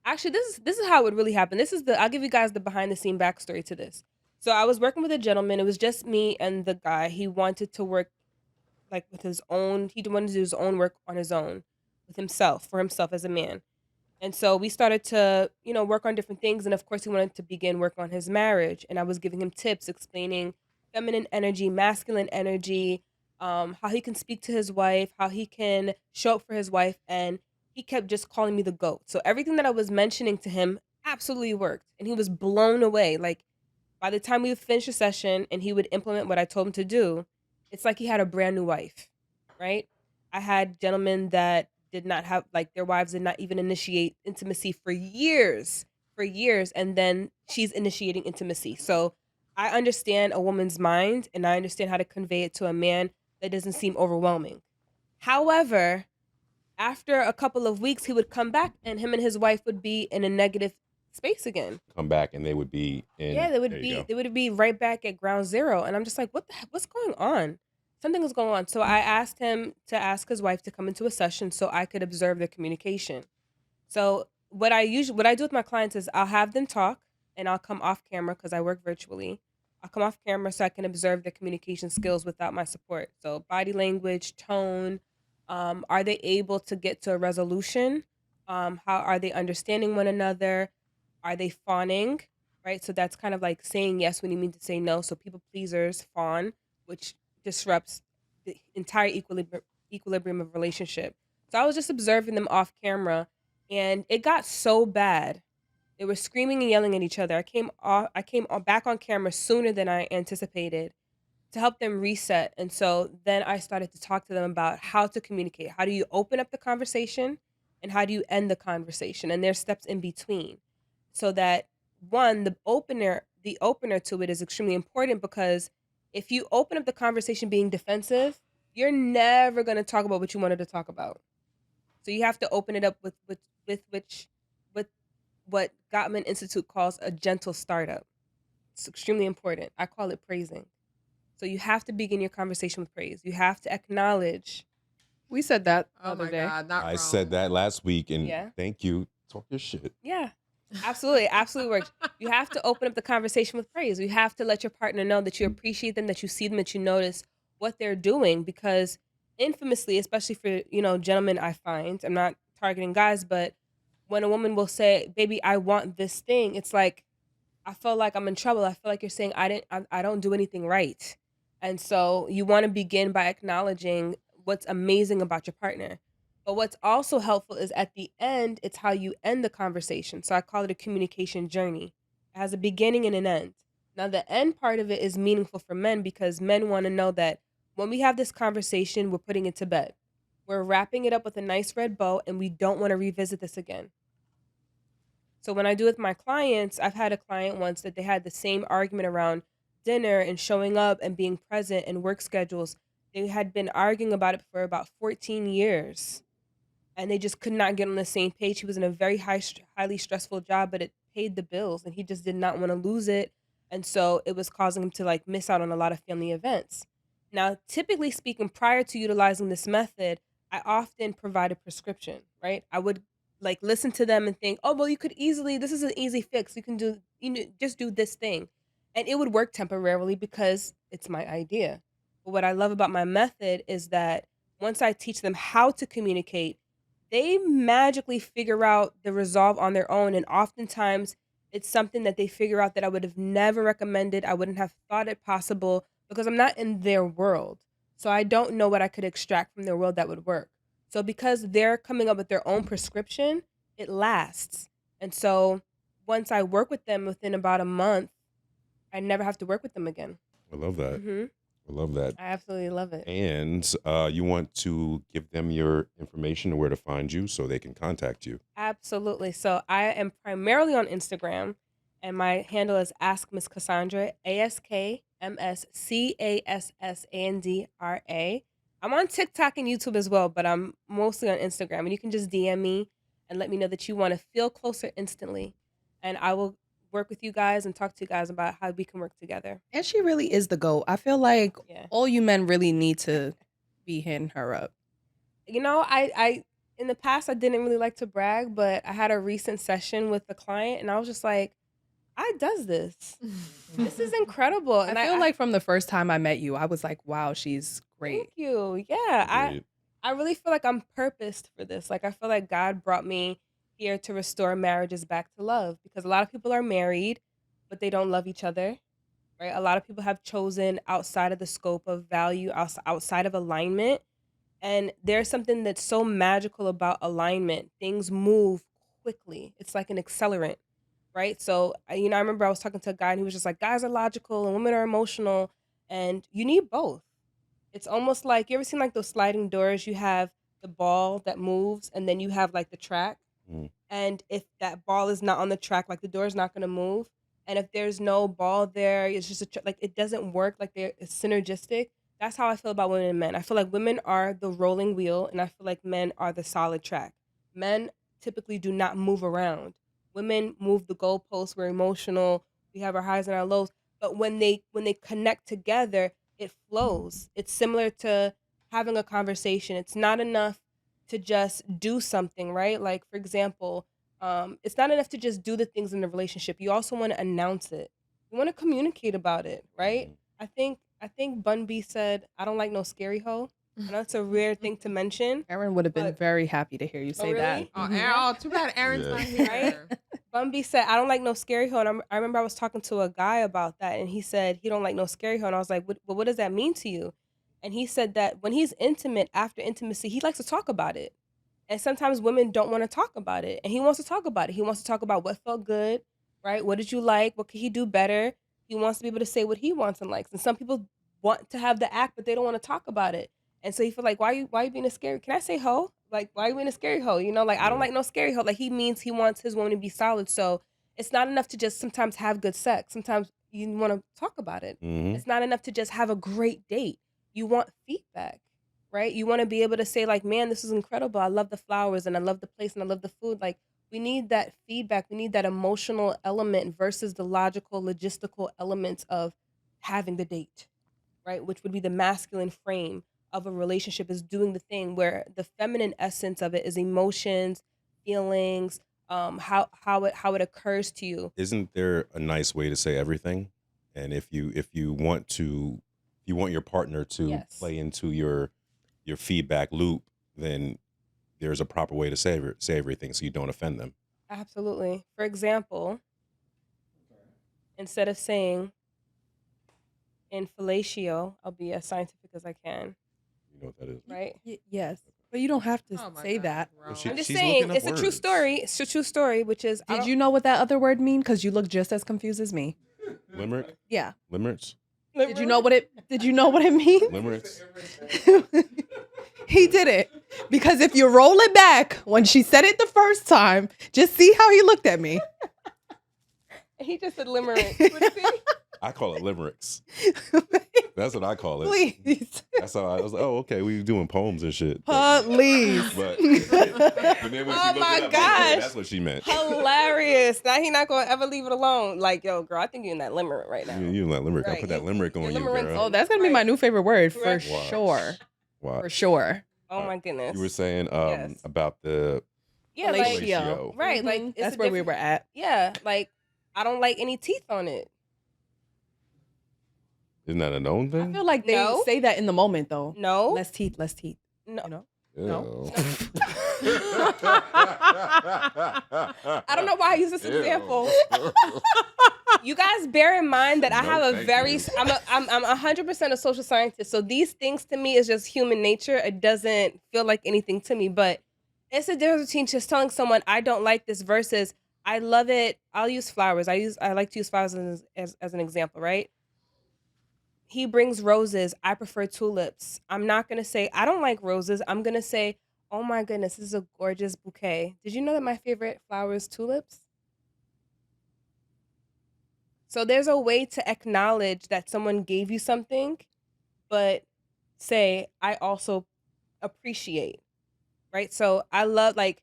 Actually, this is how it would really happen. I'll give you guys the behind the scene backstory to this. So I was working with a gentleman. It was just me and the guy. He wanted to work like with his own. He wanted to do his own work on his own, with himself, for himself as a man. And so we started to, work on different things. And of course, he wanted to begin work on his marriage. And I was giving him tips, explaining feminine energy, masculine energy, how he can speak to his wife, how he can show up for his wife. And he kept just calling me the GOAT. So everything that I was mentioning to him absolutely worked. And he was blown away. Like by the time we would finish a session and he would implement what I told him to do, it's like he had a brand new wife, right? I had gentlemen that did not have, like, their wives did not even initiate intimacy for years, and then she's initiating intimacy. So I understand a woman's mind and I understand how to convey it to a man that doesn't seem overwhelming. However, after a couple of weeks, he would come back and him and his wife would be in a negative space again. Come back and they would be in. Yeah, There you go. they would be right back at ground zero. And I'm just like, what's going on? Something was going on. So I asked him to ask his wife to come into a session so I could observe their communication. So what I do with my clients is I'll have them talk and I'll come off camera because I work virtually. I'll come off camera so I can observe their communication skills without my support. So body language, tone, are they able to get to a resolution? How are they understanding one another? Are they fawning? Right? So that's kind of like saying yes when you mean to say no. So people pleasers fawn, which disrupts the entire equilibrium of relationship. So I was just observing them off camera, and it got so bad. They were screaming and yelling at each other. Back on camera sooner than I anticipated to help them reset. And so then I started to talk to them about how to communicate. How do you open up the conversation and how do you end the conversation? And there's steps in between. So that one, the opener to it is extremely important, because if you open up the conversation being defensive, you're never going to talk about what you wanted to talk about. So you have to open it up with what Gottman Institute calls a gentle startup. It's extremely important. I call it praising. So you have to begin your conversation with praise. You have to acknowledge. We said that the Oh other my day. God, not I wrong. said that last week, and Yeah. thank you. Talk your shit. Yeah, absolutely. Absolutely works. You have to open up the conversation with praise. You have to let your partner know that you appreciate them, that you see them, that you notice what they're doing, because infamously, especially for, gentlemen, I find, I'm not targeting guys, but when a woman will say, baby, I want this thing, it's like, I feel like I'm in trouble. I feel like you're saying I don't do anything right. And so you want to begin by acknowledging what's amazing about your partner. But what's also helpful is at the end, it's how you end the conversation. So I call it a communication journey. It has a beginning and an end. Now, the end part of it is meaningful for men, because men want to know that when we have this conversation, we're putting it to bed. We're wrapping it up with a nice red bow, and we don't want to revisit this again. So when I do with my clients, I've had a client once that they had the same argument around dinner and showing up and being present and work schedules. They had been arguing about it for about 14 years, and they just could not get on the same page. He was in a very highly stressful job, but it paid the bills, and he just did not want to lose it. And so it was causing him to like miss out on a lot of family events. Now, typically speaking, prior to utilizing this method, I often provide a prescription, right? I would like listen to them and think, oh, well, this is an easy fix. You can just do this thing. And it would work temporarily because it's my idea. But what I love about my method is that once I teach them how to communicate, they magically figure out the resolve on their own. And oftentimes it's something that they figure out that I would have never recommended. I wouldn't have thought it possible because I'm not in their world. So I don't know what I could extract from their world that would work. So because they're coming up with their own prescription, it lasts. And so once I work with them within about a month, I never have to work with them again. I love that. Hmm I love that. I absolutely love it. And you want to give them your information and where to find you so they can contact you. Absolutely. So I am primarily on Instagram, and my handle is Ask Miss Cassandra, AskMsCassandra. I'm on TikTok and YouTube as well, but I'm mostly on Instagram. And you can just DM me and let me know that you want to feel closer instantly. And I will work with you guys and talk to you guys about how we can work together. And she really is the GOAT. I feel like Yeah. all you men really need to be hitting her up. I in the past, I didn't really like to brag, but I had a recent session with a client, and I was just like, I does this. This is incredible. And I feel like from the first time I met you, I was like, wow, she's great. Thank you. Yeah, Great. I really feel like I'm purposed for this. Like, I feel like God brought me here to restore marriages back to love, because a lot of people are married, but they don't love each other, right? A lot of people have chosen outside of the scope of value, outside of alignment. And there's something that's so magical about alignment. Things move quickly. It's like an accelerant, right? So, I remember I was talking to a guy, and he was just like, guys are logical and women are emotional, and you need both. It's almost like, you ever seen like those sliding doors? You have the ball that moves, and then you have like the track. Mm. And if that ball is not on the track, like the door is not going to move. And if there's no ball there, it's just like it doesn't work. Like it's synergistic. That's how I feel about women and men. I feel like women are the rolling wheel, and I feel like men are the solid track. Men typically do not move around. Women move the goalposts. We're emotional. We have our highs and our lows. But when they connect together, it flows. It's similar to having a conversation. It's not enough to just do something, right? Like, for example, it's not enough to just do the things in the relationship. You also want to announce it. You want to communicate about it, right? I think Bun B said, "I don't like no scary hoe." I know it's a rare thing to mention. Aaron would have been But- very happy to hear you say that. really? Oh, Mhm. Aaron, oh, too bad Aaron's Yeah. not here. Right? Bun B said, "I don't like no scary hoe." And I remember I was talking to a guy about that, and he said he don't like no scary hoe, and I was like, "What does that mean to you?" And he said that when he's intimate, after intimacy, he likes to talk about it. And sometimes women don't want to talk about it. And he wants to talk about it. He wants to talk about what felt good, right? What did you like? What could he do better? He wants to be able to say what he wants and likes. And some people want to have the act, but they don't want to talk about it. And so he feel like, why you being a scary? Can I say hoe? Like, why are you being a scary hoe? You know, like, I don't like no scary hoe. Like, he means he wants his woman to be solid. So it's not enough to just sometimes have good sex. Sometimes you want to talk about it. Mhm. It's not enough to just have a great date. You want feedback, right? You want to be able to say, like, man, this is incredible. I love the flowers and I love the place and I love the food. Like, we need that feedback. We need that emotional element versus the logical, logistical elements of having the date, right? Which would be the masculine frame of a relationship, is doing the thing, where the feminine essence of it is emotions, feelings, how it occurs to you. Isn't there a nice way to say everything? And if you want your partner to Yes. play into your feedback loop, then there's a proper way to say everything so you don't offend them. Absolutely. For example, instead of saying in fellatio, I'll be as scientific as I can, You know what that is? right? Yes, but you don't have to Oh my say God, that. bro. Well, she- I'm just she's saying, looking up it's a true words. story. It's a true story, which is, Did you know what that other word mean? Because you look just as confused as me. Limerick? Yeah. Limerence? Did you know what it means? Limerence? He did it. Because if you roll it back when she said it the first time, just see how he looked at me. He just said limerence. What is he? I call it limericks. That's what I call it. Please. That's how I was like, oh, okay, we doing poems and shit. Please. But then when she Oh looked my it up, gosh. that's what she meant. Hilarious. Now he not gonna ever leave it alone. Like, yo, girl, I think you're in that limerick right now. You that limerick. I Right, put that you- limerick on you're you, limerence. girl. Oh, that's going to be my new favorite word for Correct. Wow. sure. Wow. For sure. Oh my goodness. You were saying Yes. about the Yeah, like, Fellatio. right, like, Mhm. it's That's a where we different- were at. Yeah, like, I don't like any teeth on it. isn't that a known I thing? feel like they No. say that in the moment, though. No. Less teeth. No. You know? Ew. I don't know why I use this Ew. example. You guys bear in mind that I No, have a thank very you. I'm 100% a social scientist. So these things to me is just human nature. It doesn't feel like anything to me, but it's a difference between just telling someone I don't like this versus I love it. I'll use flowers. I like to use flowers as an example, right? He brings roses. I prefer tulips. I'm not going to say I don't like roses. I'm going to say, "Oh my goodness, this is a gorgeous bouquet." Did you know that my favorite flower is tulips? So there's a way to acknowledge that someone gave you something, but say, I also appreciate, right? So I love, like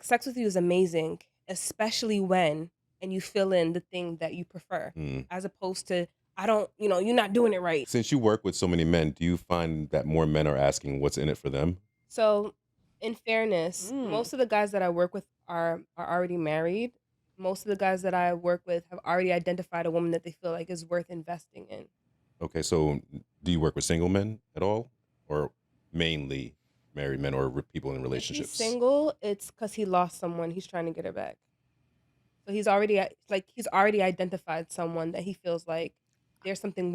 sex with you is amazing, especially when, and you fill in the thing that you prefer, Mm. as opposed to, I don't, you're not doing it right. Since you work with so many men, do you find that more men are asking what's in it for them? So in fairness, Mm. most of the guys that I work with are already married. Most of the guys that I work with have already identified a woman that they feel like is worth investing in. Okay, so do you work with single men at all, or mainly married men or people in If relationships? he's single, it's because he lost someone. He's trying to get her back. So he's already identified someone that he feels like there's something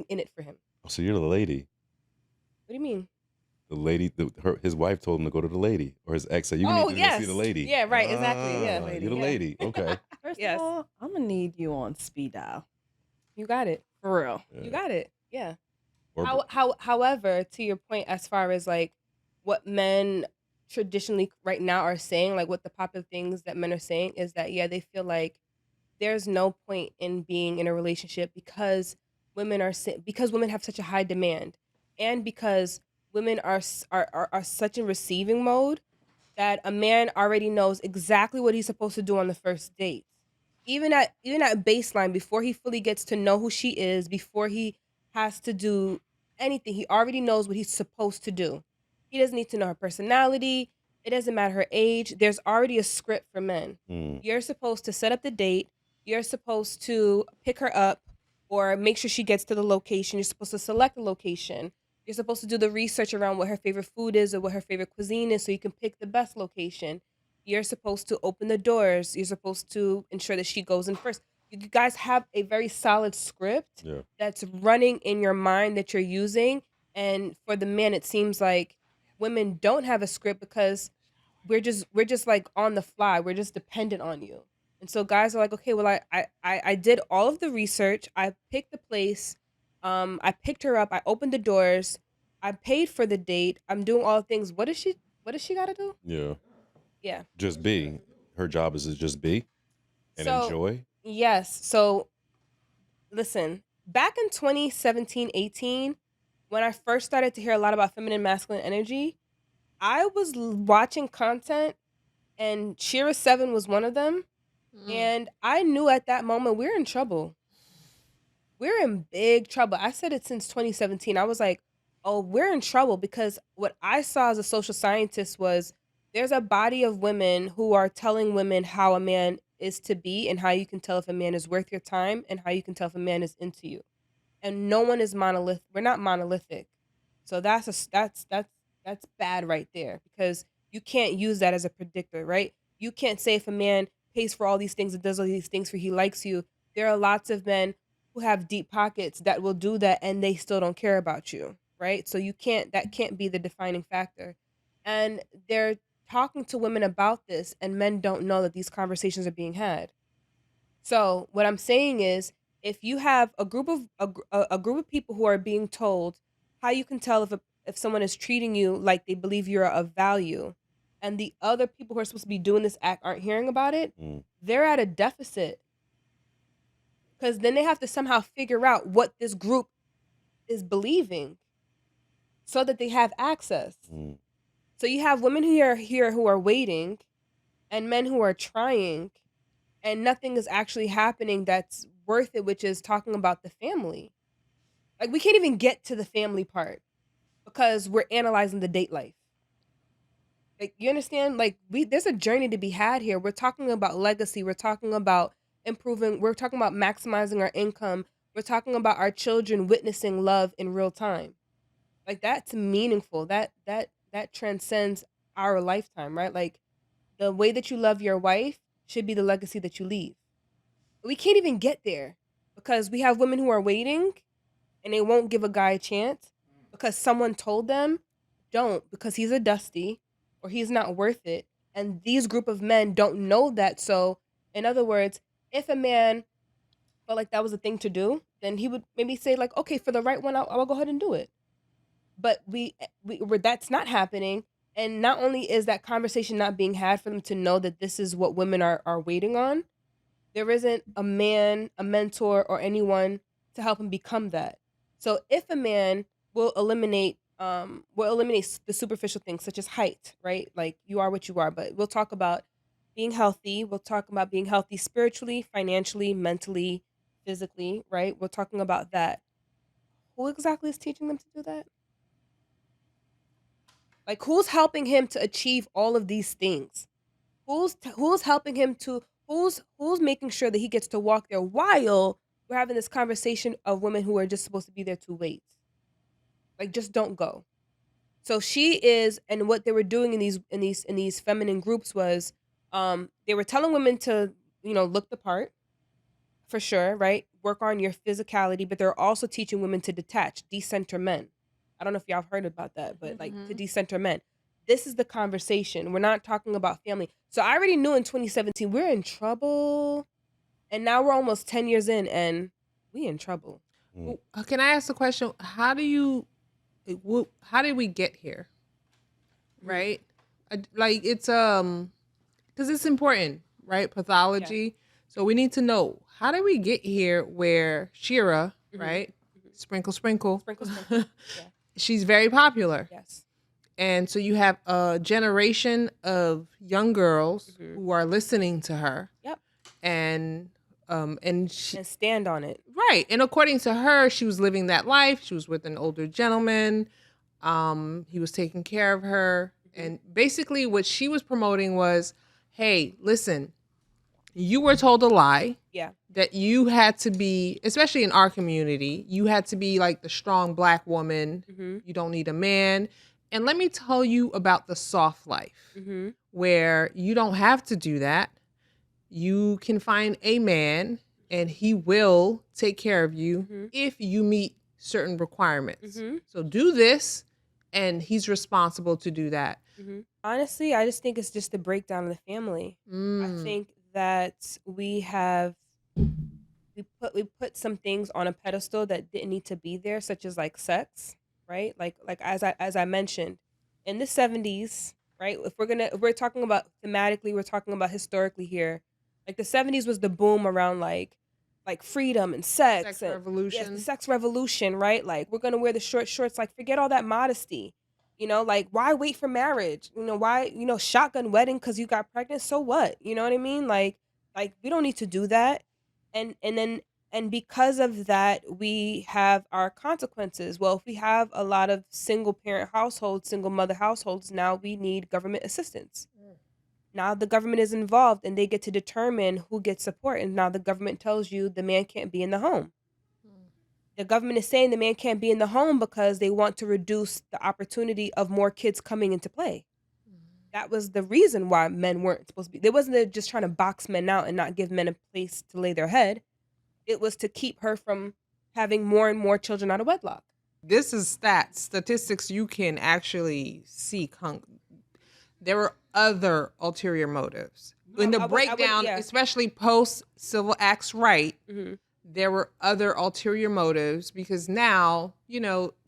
in it for him. Oh, so you're the lady. What do you mean? The lady, his wife told him to go to the lady, or his ex said, "You need to go see the lady." Yeah, right, exactly. Yeah, Ah, you're the yeah. lady. Okay. First Yes. of all, I'm going to need you on speed dial. You got it. For real. You got it. Yeah. Or- However, to your point, as far as like what men traditionally right now are saying, like what the popular things that men are saying is that, yeah, they feel like there's no point in being in a relationship because women have such a high demand, and because women are such in receiving mode that a man already knows exactly what he's supposed to do on the first date. Even at baseline, before he fully gets to know who she is, before he has to do anything, he already knows what he's supposed to do. He doesn't need to know her personality. It doesn't matter her age. There's already a script for men. Mm. You're supposed to set up the date. You're supposed to pick her up or make sure she gets to the location. You're supposed to select the location. You're supposed to do the research around what her favorite food is or what her favorite cuisine is so you can pick the best location. You're supposed to open the doors. You're supposed to ensure that she goes in first. You guys have a very solid script Yeah. that's running in your mind that you're using, And for the man, it seems like women don't have a script because we're just like on the fly. We're just dependent on you. And so guys are like, okay, well, I did all of the research. I picked the place. I picked her up. I opened the doors. I paid for the date. I'm doing all the things. What does she got to do? Yeah. Yeah. Just be. Her job is to just be and So enjoy. yes. So listen, back in 2017, 18, when I first started to hear a lot about feminine masculine energy, I was watching content and Shira 7 was one of them. And I knew at that moment we're in trouble. We're in big trouble. I said it since 2017. I was like, oh, we're in trouble because what I saw as a social scientist was there's a body of women who are telling women how a man is to be and how you can tell if a man is worth your time and how you can tell if a man is into you. And no one is monolithic. We're not monolithic. So that's bad right there because you can't use that as a predictor, right? You can't say if a man pays for all these things and does all these things for he likes you. There are lots of men who have deep pockets that will do that and they still don't care about you, right? So that can't be the defining factor. And they're talking to women about this and men don't know that these conversations are being had. So what I'm saying is, if you have a group of people who are being told how you can tell if someone is treating you like they believe you're of value, and the other people who are supposed to be doing this act aren't hearing about it, they're at a deficit because then they have to somehow figure out what this group is believing so that they have access. So you have women who are here who are waiting, and men who are trying and nothing is actually happening that's worth it, which is talking about the family. Like we can't even get to the family part because we're analyzing the date life. Like you understand? Like there's a journey to be had here. We're talking about legacy, we're talking about improving, we're talking about maximizing our income, we're talking about our children witnessing love in real time. Like that's meaningful. That transcends our lifetime, right? Like the way that you love your wife should be the legacy that you leave. We can't even get there because we have women who are waiting and they won't give a guy a chance because someone told them don't because he's a dusty or he's not worth it. And these group of men don't know that. So, in other words, if a man felt like that was a thing to do, then he would maybe say like, okay, for the right one, I'll go ahead and do it. But that's not happening. And not only is that conversation not being had for them to know that this is what women are waiting on, there isn't a man, a mentor, or anyone to help him become that. So if a man will eliminate the superficial things such as height, right? Like you are what you are, but we'll talk about being healthy. We'll talk about being healthy spiritually, financially, mentally, physically, right? We're talking about that. Who exactly is teaching them to do that? Like who's helping him to achieve all of these things? Who's helping him to who's making sure that he gets to walk there while we're having this conversation of women who are just supposed to be there to wait. Like just don't go. So she is, and what they were doing in these feminine groups was they were telling women to, look the part for sure, right? Work on your physicality, but they're also teaching women to detach, decenter men. I don't know if y'all have heard about that, but like to decenter men. This is the conversation. We're not talking about family. So I already knew in 2017 we're in trouble. And now we're almost 10 years in and we in trouble. Can I ask the question? How did we get here? Right? Like it's because it's important, right? Pathology. So we need to know, how did we get here where Shira, right? Sprinkle, sprinkle. Sprinkle, sprinkle. Yeah. She's very popular. Yes. And so you have a generation of young girls who are listening to her. Yep. And And stand on it. right. And according to her, she was living that life. She was with an older gentleman. He was taking care of her. And basically what she was promoting was, hey, listen, you were told a lie. Yeah. That you had to be, especially in our community, you had to be like the strong Black woman. You don't need a man. And let me tell you about the soft life, where you don't have to do that. You can find a man and he will take care of you if you meet certain requirements. Mhm. So do this, and he's responsible to do that. Honestly, I just think it's just the breakdown of the family. I think that we put some things on a pedestal that didn't need to be there, such as like sex, right? Like as I mentioned, in the 70s, right? If we're talking about thematically, we're talking about historically here. Like the 70s was the boom around like freedom and sex Sex and yes, the revolution. sex revolution, right? Like we're gonna wear the short shorts, like forget all that modesty. Like why wait for marriage? Why, shotgun wedding because you got pregnant? So what? You know what I mean? Like we don't need to do that. And because of that, we have our consequences. Well, if we have a lot of single parent households, single mother households, now we need government assistance. Now the government is involved and they get to determine who gets support. And now the government tells you the man can't be in the home. The government is saying the man can't be in the home because they want to reduce the opportunity of more kids coming into play. That was the reason why men weren't supposed to be. They wasn't just trying to box men out and not give men a place to lay their head. It was to keep her from having more and more children out of wedlock. This is statistics you can actually see. There were other ulterior motives. In the breakdown, yeah. especially post Civil Acts right, Mm-hmm. there were other ulterior motives because now,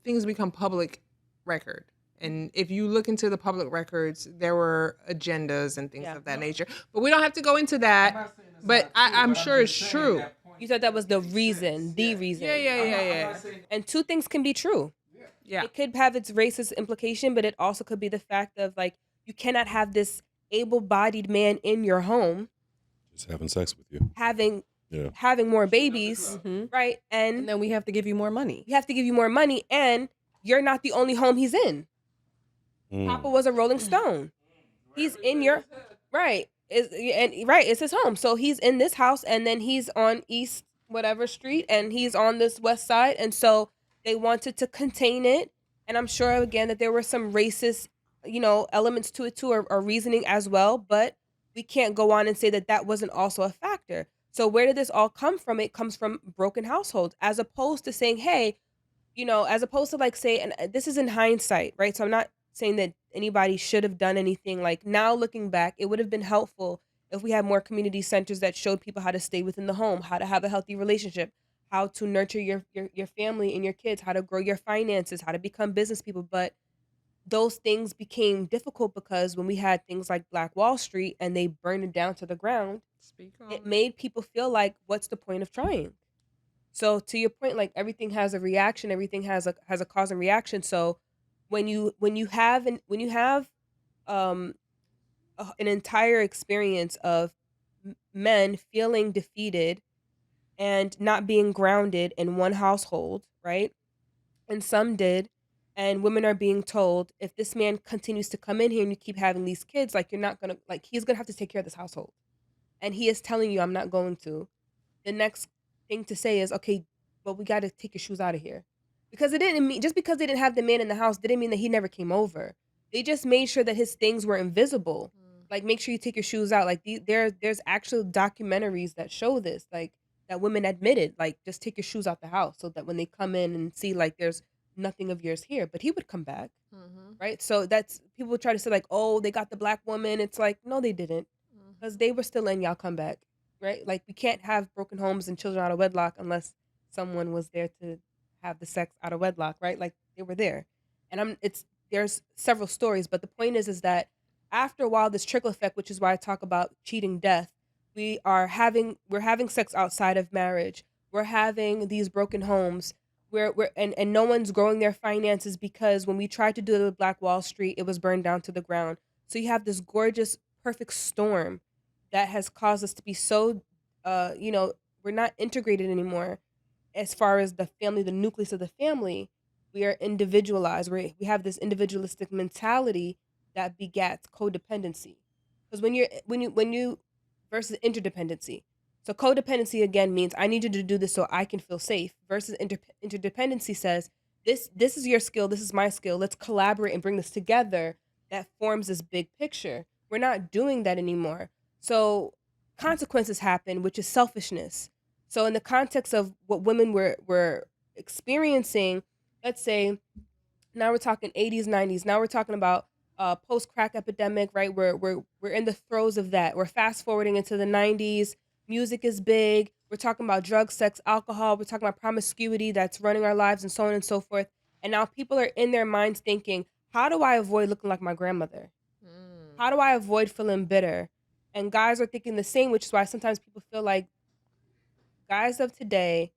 things become public record. And if you look into the public records, there were agendas and things of that nature. But we don't have to go into that. But I'm sure it's true. You said that was the reason, the reason. Yeah. And two things can be true. Yeah. It could have its racist implication, but it also could be the fact of like, you cannot have this able-bodied man in your home Just having sex with you. having more babies, right? And then we have to give you more money. We have to give you more money, and you're not the only home he's in. Papa was a Rolling Stone. He's in your right. It's his home. So he's in this house, and then he's on East whatever street, and he's on this west side, and so they wanted to contain it. And I'm sure again that there were some racist, elements to it too, or reasoning as well. But we can't go on and say that that wasn't also a factor. So where did this all come from? It comes from broken households, as opposed to saying, hey, as opposed to like say, and this is in hindsight, right? So I'm not saying that anybody should have done anything. Like now looking back, it would have been helpful if we had more community centers that showed people how to stay within the home, how to have a healthy relationship, how to nurture your family and your kids, how to grow your finances, how to become business people. But those things became difficult because when we had things like Black Wall Street and they burned it down to the ground, it made people feel like, what's the point of trying? So to your point, like everything has a reaction, everything has a cause and reaction. So when you have um an entire experience of men feeling defeated and not being grounded in one household, right? And some did, and women are being told, if this man continues to come in here and you keep having these kids, like you're not gonna, like he's gonna have to take care of this household, and he is telling you, I'm not going to. The next thing to say is, okay, but we got to take your shoes out of here, because it didn't mean, just because they didn't have the man in the house didn't mean that he never came over. They just made sure that his things were invisible. Like, make sure you take your shoes out. Like there's actual documentaries that show this, like that women admitted, like just take your shoes out the house so that when they come in and see like there's nothing of yours here, but he would come back, right? So that's, people try to say like, oh, they got the Black woman. It's like, no, they didn't, because they were still in, y'all come back. Right? Like we can't have broken homes and children out of wedlock unless someone was there to have the sex out of wedlock, right? Like they were there. And there's several stories, but the point is that after a while, this trickle effect, which is why I talk about cheating death, we're having sex outside of marriage. We're having these broken homes and no one's growing their finances, because when we tried to do the Black Wall Street, it was burned down to the ground. So you have this gorgeous, perfect storm that has caused us to be so, we're not integrated anymore as far as the family, the nucleus of the family. We are individualized. We have this individualistic mentality that begats codependency. Because when you versus interdependency. So codependency again means I need you to do this so I can feel safe. Versus interdependency says this is your skill, this is my skill. Let's collaborate and bring this together. That forms this big picture. We're not doing that anymore. So consequences happen, which is selfishness. So in the context of what women were experiencing, let's say, now we're talking 80s, 90s. Now we're talking about post crack epidemic, right? We're in the throes of that. We're fast forwarding into the 90s. Music is big. We're talking about drugs, sex, alcohol. We're talking about promiscuity that's running our lives and so on and so forth. And now people are in their minds thinking, how do I avoid looking like my grandmother? How do I avoid feeling bitter? And guys are thinking the same, which is why sometimes people feel like guys of today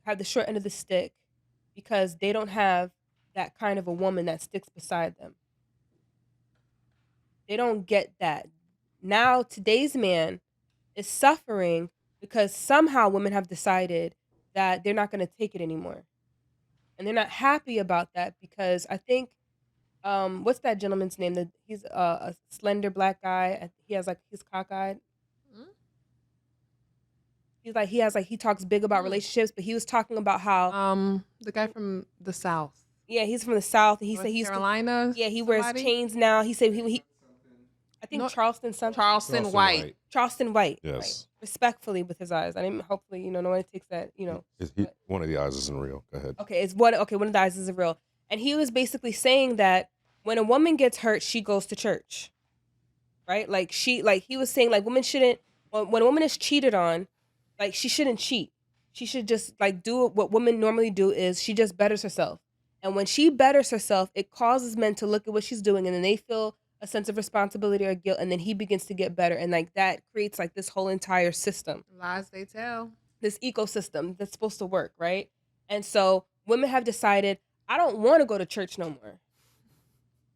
have the short end of the stick because they don't have that kind of a woman that sticks beside them. They don't get that. Now, today's man is suffering because somehow women have decided that they're not going to take it anymore. And they're not happy about that because I think, what's that gentleman's name? He's a slender black guy. He has like, he's cockeyed. He talks big about relationships, but he was talking about how The guy from the South. yeah, he's from the South. And he said North he used to, Carolina. yeah, he wears somebody? chains now. He said he I think No, Charleston something. Charleston White. Charleston White. Yes. Right. Respectfully with his eyes. I didn't hopefully, no one takes that, One of the eyes isn't real. Go ahead. Okay, one of the eyes is real. And he was basically saying that when a woman gets hurt, she goes to church. Right? Like he was saying like women shouldn't when a woman is cheated on, like she shouldn't cheat. She should just like do what women normally do is she just betters herself. And when she betters herself, it causes men to look at what she's doing and then they feel a sense of responsibility or guilt and then he begins to get better and like that creates like this whole entire system. Lies they tell. This ecosystem that's supposed to work, right? And so women have decided, I don't want to go to church no more.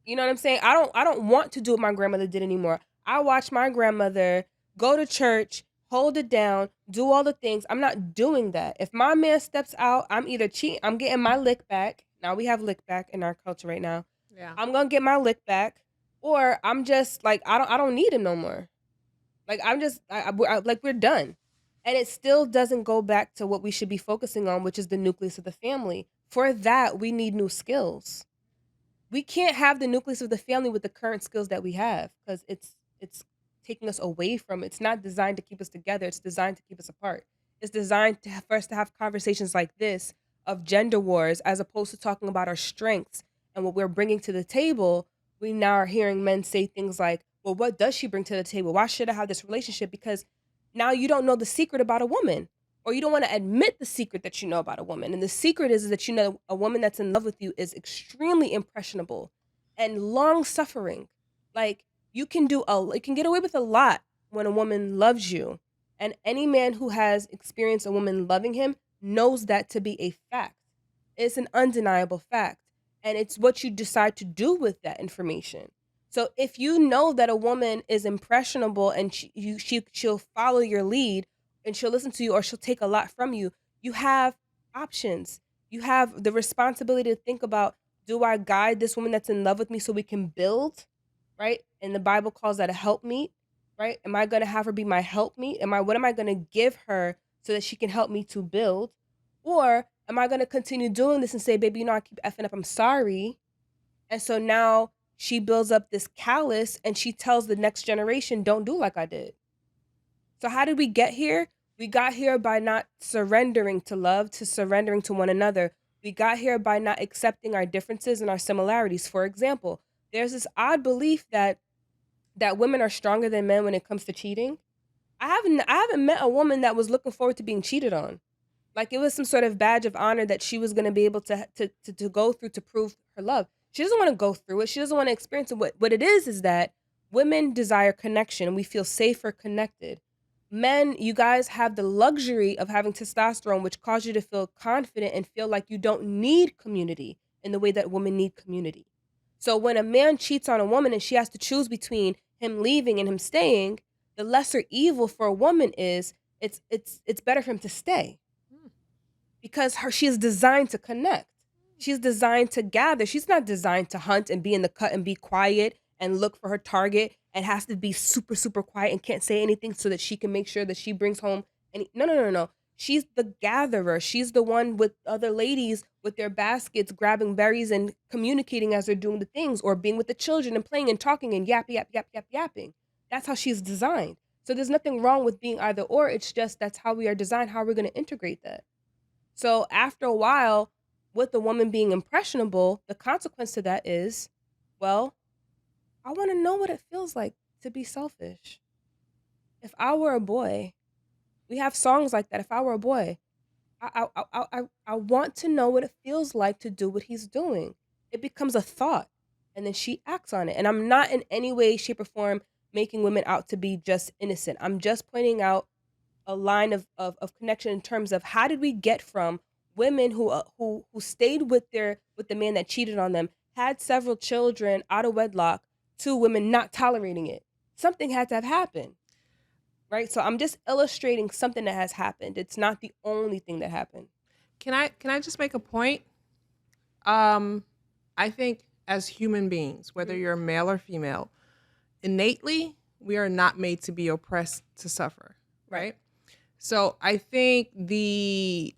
You know what I'm saying? I don't want to do what my grandmother did anymore. I watched my grandmother go to church, hold it down, do all the things. I'm not doing that. If my man steps out, I'm either cheating, I'm getting my lick back. Now we have lick back in our culture right now. Yeah. I'm gonna get my lick back, or I'm just like I don't need him no more. Like I'm just like we're done. And it still doesn't go back to what we should be focusing on, which is the nucleus of the family. For that, we need new skills. We can't have the nucleus of the family with the current skills that we have because it's taking us away from it. It's not designed to keep us together. It's designed to keep us apart. It's designed for us to have conversations like this of gender wars as opposed to talking about our strengths and what we're bringing to the table. We now are hearing men say things like, well, what does she bring to the table? Why should I have this relationship? Because now you don't know the secret about a woman or you don't want to admit the secret that you know about a woman. And the secret is that you know a woman that's in love with you is extremely impressionable and long suffering. Like you can get away with a lot when a woman loves you. And any man who has experienced a woman loving him knows that to be a fact. It's an undeniable fact. And it's what you decide to do with that information. So if you know that a woman is impressionable and she'll follow your lead and she'll listen to you or she'll take a lot from you, you have options. You have the responsibility to think about, do I guide this woman that's in love with me so we can build, right? And the Bible calls that a helpmeet, right? Am I going to have her be my helpmeet? What am I going to give her so that she can help me to build? Or am I going to continue doing this and say, baby, I keep effing up, I'm sorry. And so now she builds up this callus and she tells the next generation, don't do like I did. So how did we get here? We got here by not surrendering to love, to surrendering to one another. We got here by not accepting our differences and our similarities. For example, there's this odd belief that women are stronger than men when it comes to cheating. I haven't met a woman that was looking forward to being cheated on. Like it was some sort of badge of honor that she was going to be able to go through to prove her love. She doesn't want to go through it. She doesn't want to experience it. What it is that women desire connection and we feel safer connected. Men, you guys have the luxury of having testosterone, which causes you to feel confident and feel like you don't need community in the way that women need community. So when a man cheats on a woman and she has to choose between him leaving and him staying, the lesser evil for a woman is it's better for him to stay. Because she is designed to connect. She's designed to gather. She's not designed to hunt and be in the cut and be quiet and look for her target and has to be super, super quiet and can't say anything so that she can make sure that she brings home any. No. She's the gatherer. She's the one with other ladies with their baskets, grabbing berries and communicating as they're doing the things or being with the children and playing and talking and yapping. That's how she's designed. So there's nothing wrong with being either or. It's just that's how we are designed. How are we going to integrate that? So after a while, with the woman being impressionable, the consequence to that is, well, I want to know what it feels like to be selfish. If I were a boy, we have songs like that. If I were a boy, I want to know what it feels like to do what he's doing. It becomes a thought, and then she acts on it. And I'm not in any way, shape, or form making women out to be just innocent. I'm just pointing out a line of connection in terms of how did we get from women who stayed with the man that cheated on them, had several children out of wedlock, to women not tolerating it. Something had to have happened, right? So I'm just illustrating something that has happened. It's not the only thing that happened. Can I just make a point? I think as human beings, whether you're male or female, innately we are not made to be oppressed to suffer, right? So I think the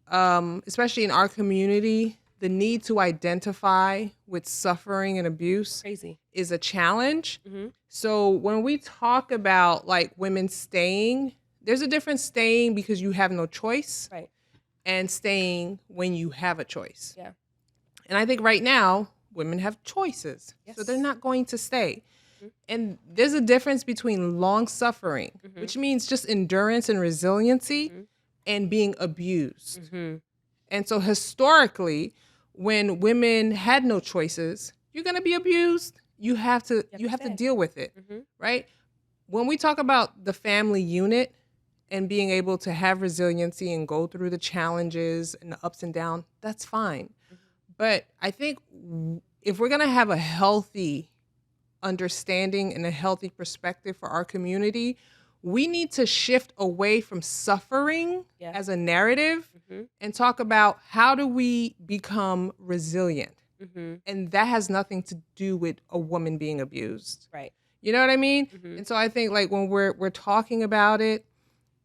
especially in our community, the need to identify with suffering and abuse Crazy. is a challenge. So when we talk about like women staying, there's a difference staying because you have no choice, Right. and staying when you have a choice. Yeah. And I think right now women have choices, so Yes. they're not going to stay. And there's a difference between long suffering, which means just endurance and resiliency, and being abused. And so historically, when women had no choices, you're going to be abused. You have to stay. deal with it, right? When we talk about the family unit and being able to have resiliency and go through the challenges and the ups and downs, that's fine. But I think if we're going to have a healthy understanding and a healthy perspective for our community, we need to shift away from suffering as a narrative and talk about how do we become resilient. And that has nothing to do with a woman being abused. Right. You know what I mean? And so I think like when we're talking about it,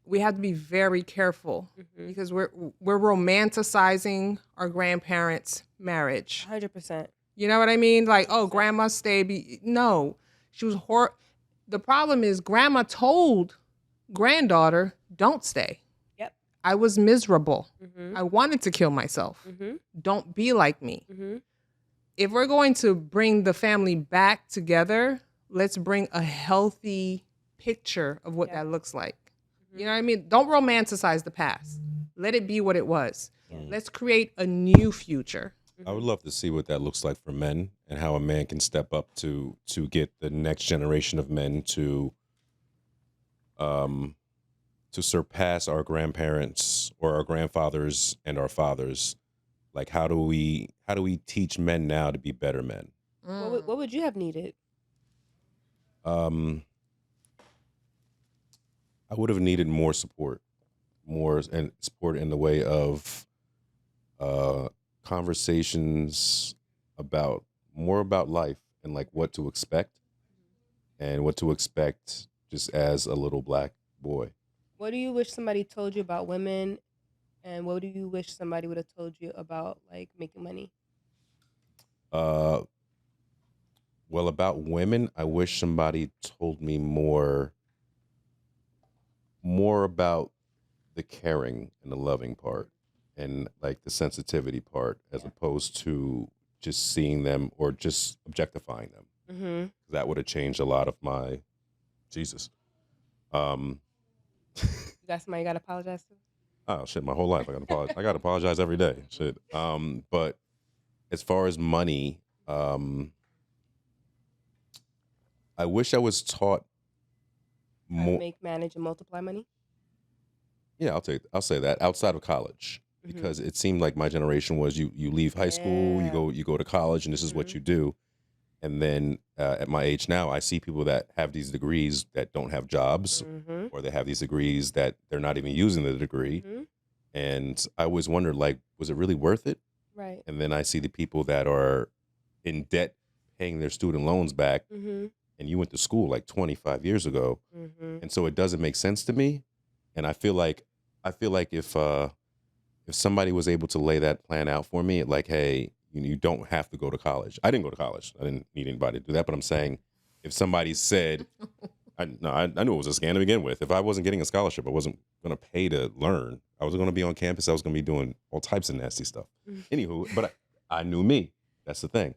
we have to be very careful because we're romanticizing our grandparents' marriage. 100%. You know what I mean? Like, oh, grandma stayed. No, she was The problem is grandma told granddaughter, don't stay. Yep. I was miserable. I wanted to kill myself. Don't be like me. If we're going to bring the family back together, let's bring a healthy picture of what that looks like. You know what I mean? Don't romanticize the past. Let it be what it was. Let's create a new future. I would love to see what that looks like for men and how a man can step up to get the next generation of men to surpass our grandparents or our grandfathers and our fathers. Like how do we teach men now to be better men? What would you have needed? I would have needed more support in the way of conversations about life and like what to expect just as a little black boy. What do you wish somebody told you about women, and what do you wish somebody would have told you about like making money? Well, about women, I wish somebody told me more about the caring and the loving part and like the sensitivity part as opposed to just seeing them or just objectifying them. That would have changed a lot of my Jesus. You got somebody you got to apologize to? Oh shit, my whole life I got to apologize. I got to apologize every day. Shit. But as far as money, I wish I was taught more. Make, manage, and multiply money. Yeah, I'll say that outside of college because it seemed like my generation was you leave high school, you go to college, and this is what you do. And then at my age now, I see people that have these degrees that don't have jobs, or they have these degrees that they're not even using the degree. And I always wondered, like, was it really worth it? Right. And then I see the people that are in debt paying their student loans back, and you went to school like 25 years ago. And so it doesn't make sense to me. And I feel like if somebody was able to lay that plan out for me, like, hey, you don't have to go to college. I didn't go to college. I didn't need anybody to do that. But I'm saying if somebody said, I knew it was a scam to begin with. If I wasn't getting a scholarship, I wasn't going to pay to learn. I was going to be on campus. I was going to be doing all types of nasty stuff. Anywho, but I knew me. That's the thing.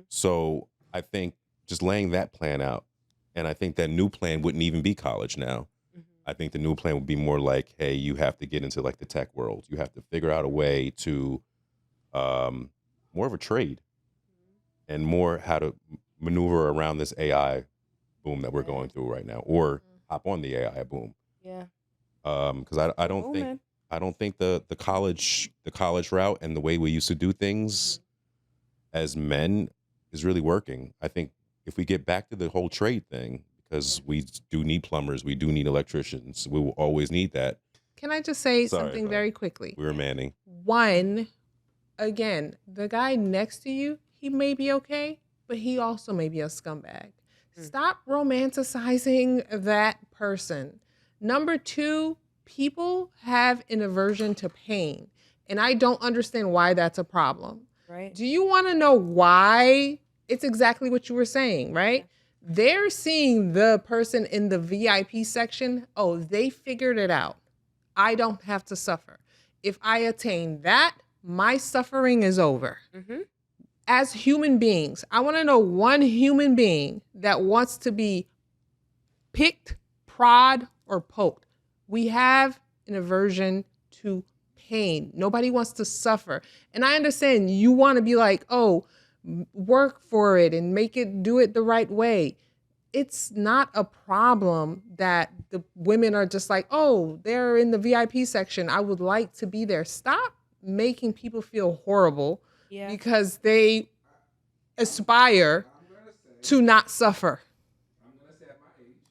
So I think just laying that plan out, and I think that new plan wouldn't even be college now. I think the new plan would be more like, hey, you have to get into like the tech world. You have to figure out a way to more of a trade and more how to maneuver around this AI boom that we're going through right now, or hop on the AI boom. Yeah. Because I don't think the college route and the way we used to do things as men is really working. I think if we get back to the whole trade thing, because we do need plumbers, we do need electricians, we will always need that. Can I just say Sorry, something bud. very quickly? We're manning. One, again, the guy next to you, he may be okay, but he also may be a scumbag. Stop romanticizing that person. Number two, people have an aversion to pain, and I don't understand why that's a problem. Right. Do you want to know why? It's exactly what you were saying, right? They're seeing the person in the VIP section. Oh, they figured it out. I don't have to suffer. If I attain that, my suffering is over. As human beings, I want to know one human being that wants to be picked, prod, or poked. We have an aversion to pain. Nobody wants to suffer. And I understand you want to be like, oh, work for it and do it the right way. It's not a problem that the women are just like, oh, they're in the VIP section. I would like to be there. Stop making people feel horrible because they aspire to not suffer.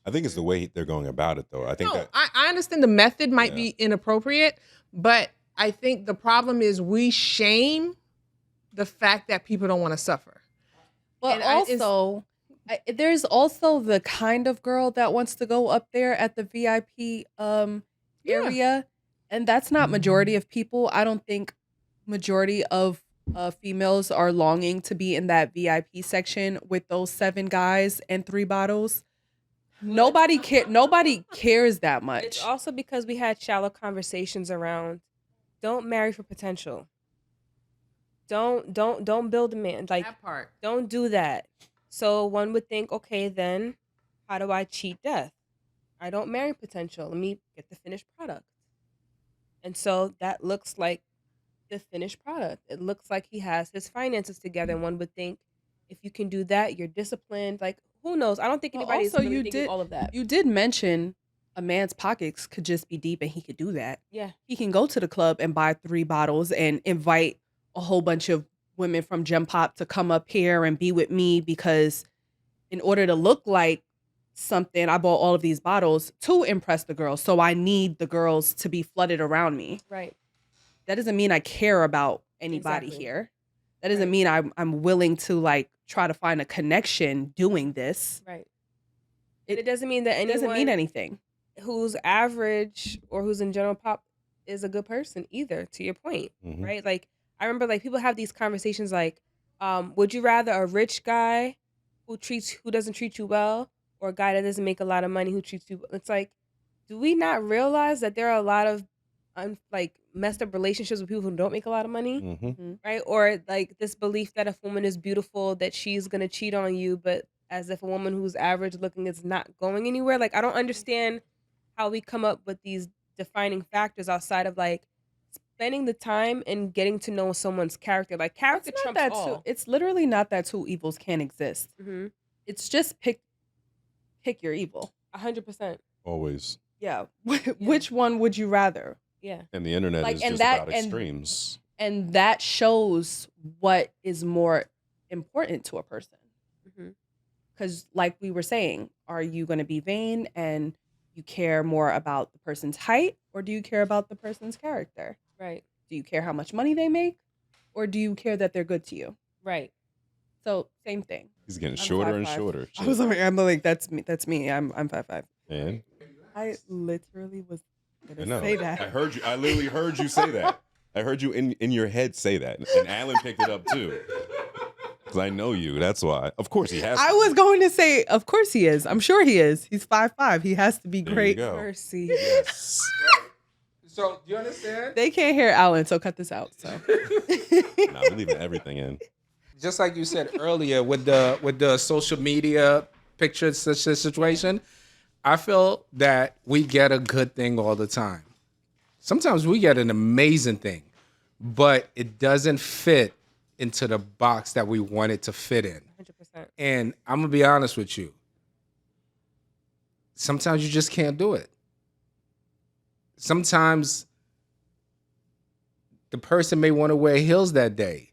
I think it's the way they're going about it, though. I think I understand the method might be inappropriate, but I think the problem is we shame the fact that people don't want to suffer. But there's also the kind of girl that wants to go up there at the VIP area, and that's not majority of people. I don't think majority of females are longing to be in that VIP section with those 7 guys and 3 bottles. Nobody cares that much. It's also because we had shallow conversations around don't marry for potential. Don't build a man. Like That part. Don't do that. So one would think, okay, then how do I cheat death? I don't marry potential. Let me get the finished product. And so that looks like the finished product. It looks like he has his finances together. And one would think if you can do that, you're disciplined. Like, who knows? I don't think anybody's really thinking all of that. You did mention a man's pockets could just be deep and he could do that. Yeah. He can go to the club and buy 3 bottles and invite a whole bunch of women from Gem Pop to come up here and be with me because in order to look like something, I bought all of these bottles to impress the girls. So I need the girls to be flooded around me. Right. That doesn't mean I care about anybody here. That doesn't mean I'm willing to like try to find a connection doing this. Right. It doesn't mean that anyone doesn't mean anything who's average or who's in general pop is a good person either, to your point. Right? Like I remember like people have these conversations like, would you rather a rich guy who doesn't treat you well or a guy that doesn't make a lot of money who treats you? It's like, do we not realize that there are a lot of like messed up relationships with people who don't make a lot of money, right? Or like this belief that if a woman is beautiful, that she's gonna cheat on you, but as if a woman who's average looking is not going anywhere. Like I don't understand how we come up with these defining factors outside of like spending the time and getting to know someone's character. Like character trumps all. It's literally not that 2 evils can't exist. It's just pick your evil. 100%. Always. Yeah. Which one would you rather? Yeah. And the internet is just about extremes. And that shows what is more important to a person. Because like we were saying, are you going to be vain and you care more about the person's height or do you care about the person's character? Right. Do you care how much money they make or do you care that they're good to you? Right. So same thing. He's getting shorter and shorter. I'm like, that's me. I'm 5'5". And I literally was I gonna know. say that. I heard you. I literally heard you say that. I heard you in your head say that, and Alan picked it up too. Because I know you. That's why. Of course he has. I was going to say, of course he is. I'm sure he is. He's 5'5". He has to be There great. you go. Mercy. Yes. So do you understand? They can't hear Alan, so cut this out. So Nah, we're leaving everything in. Just like you said earlier with the social media picture situation, I feel that we get a good thing all the time. Sometimes we get an amazing thing, but it doesn't fit into the box that we want it to fit in. 100%. And I'm gonna be honest with you. Sometimes you just can't do it. Sometimes the person may want to wear heels that day,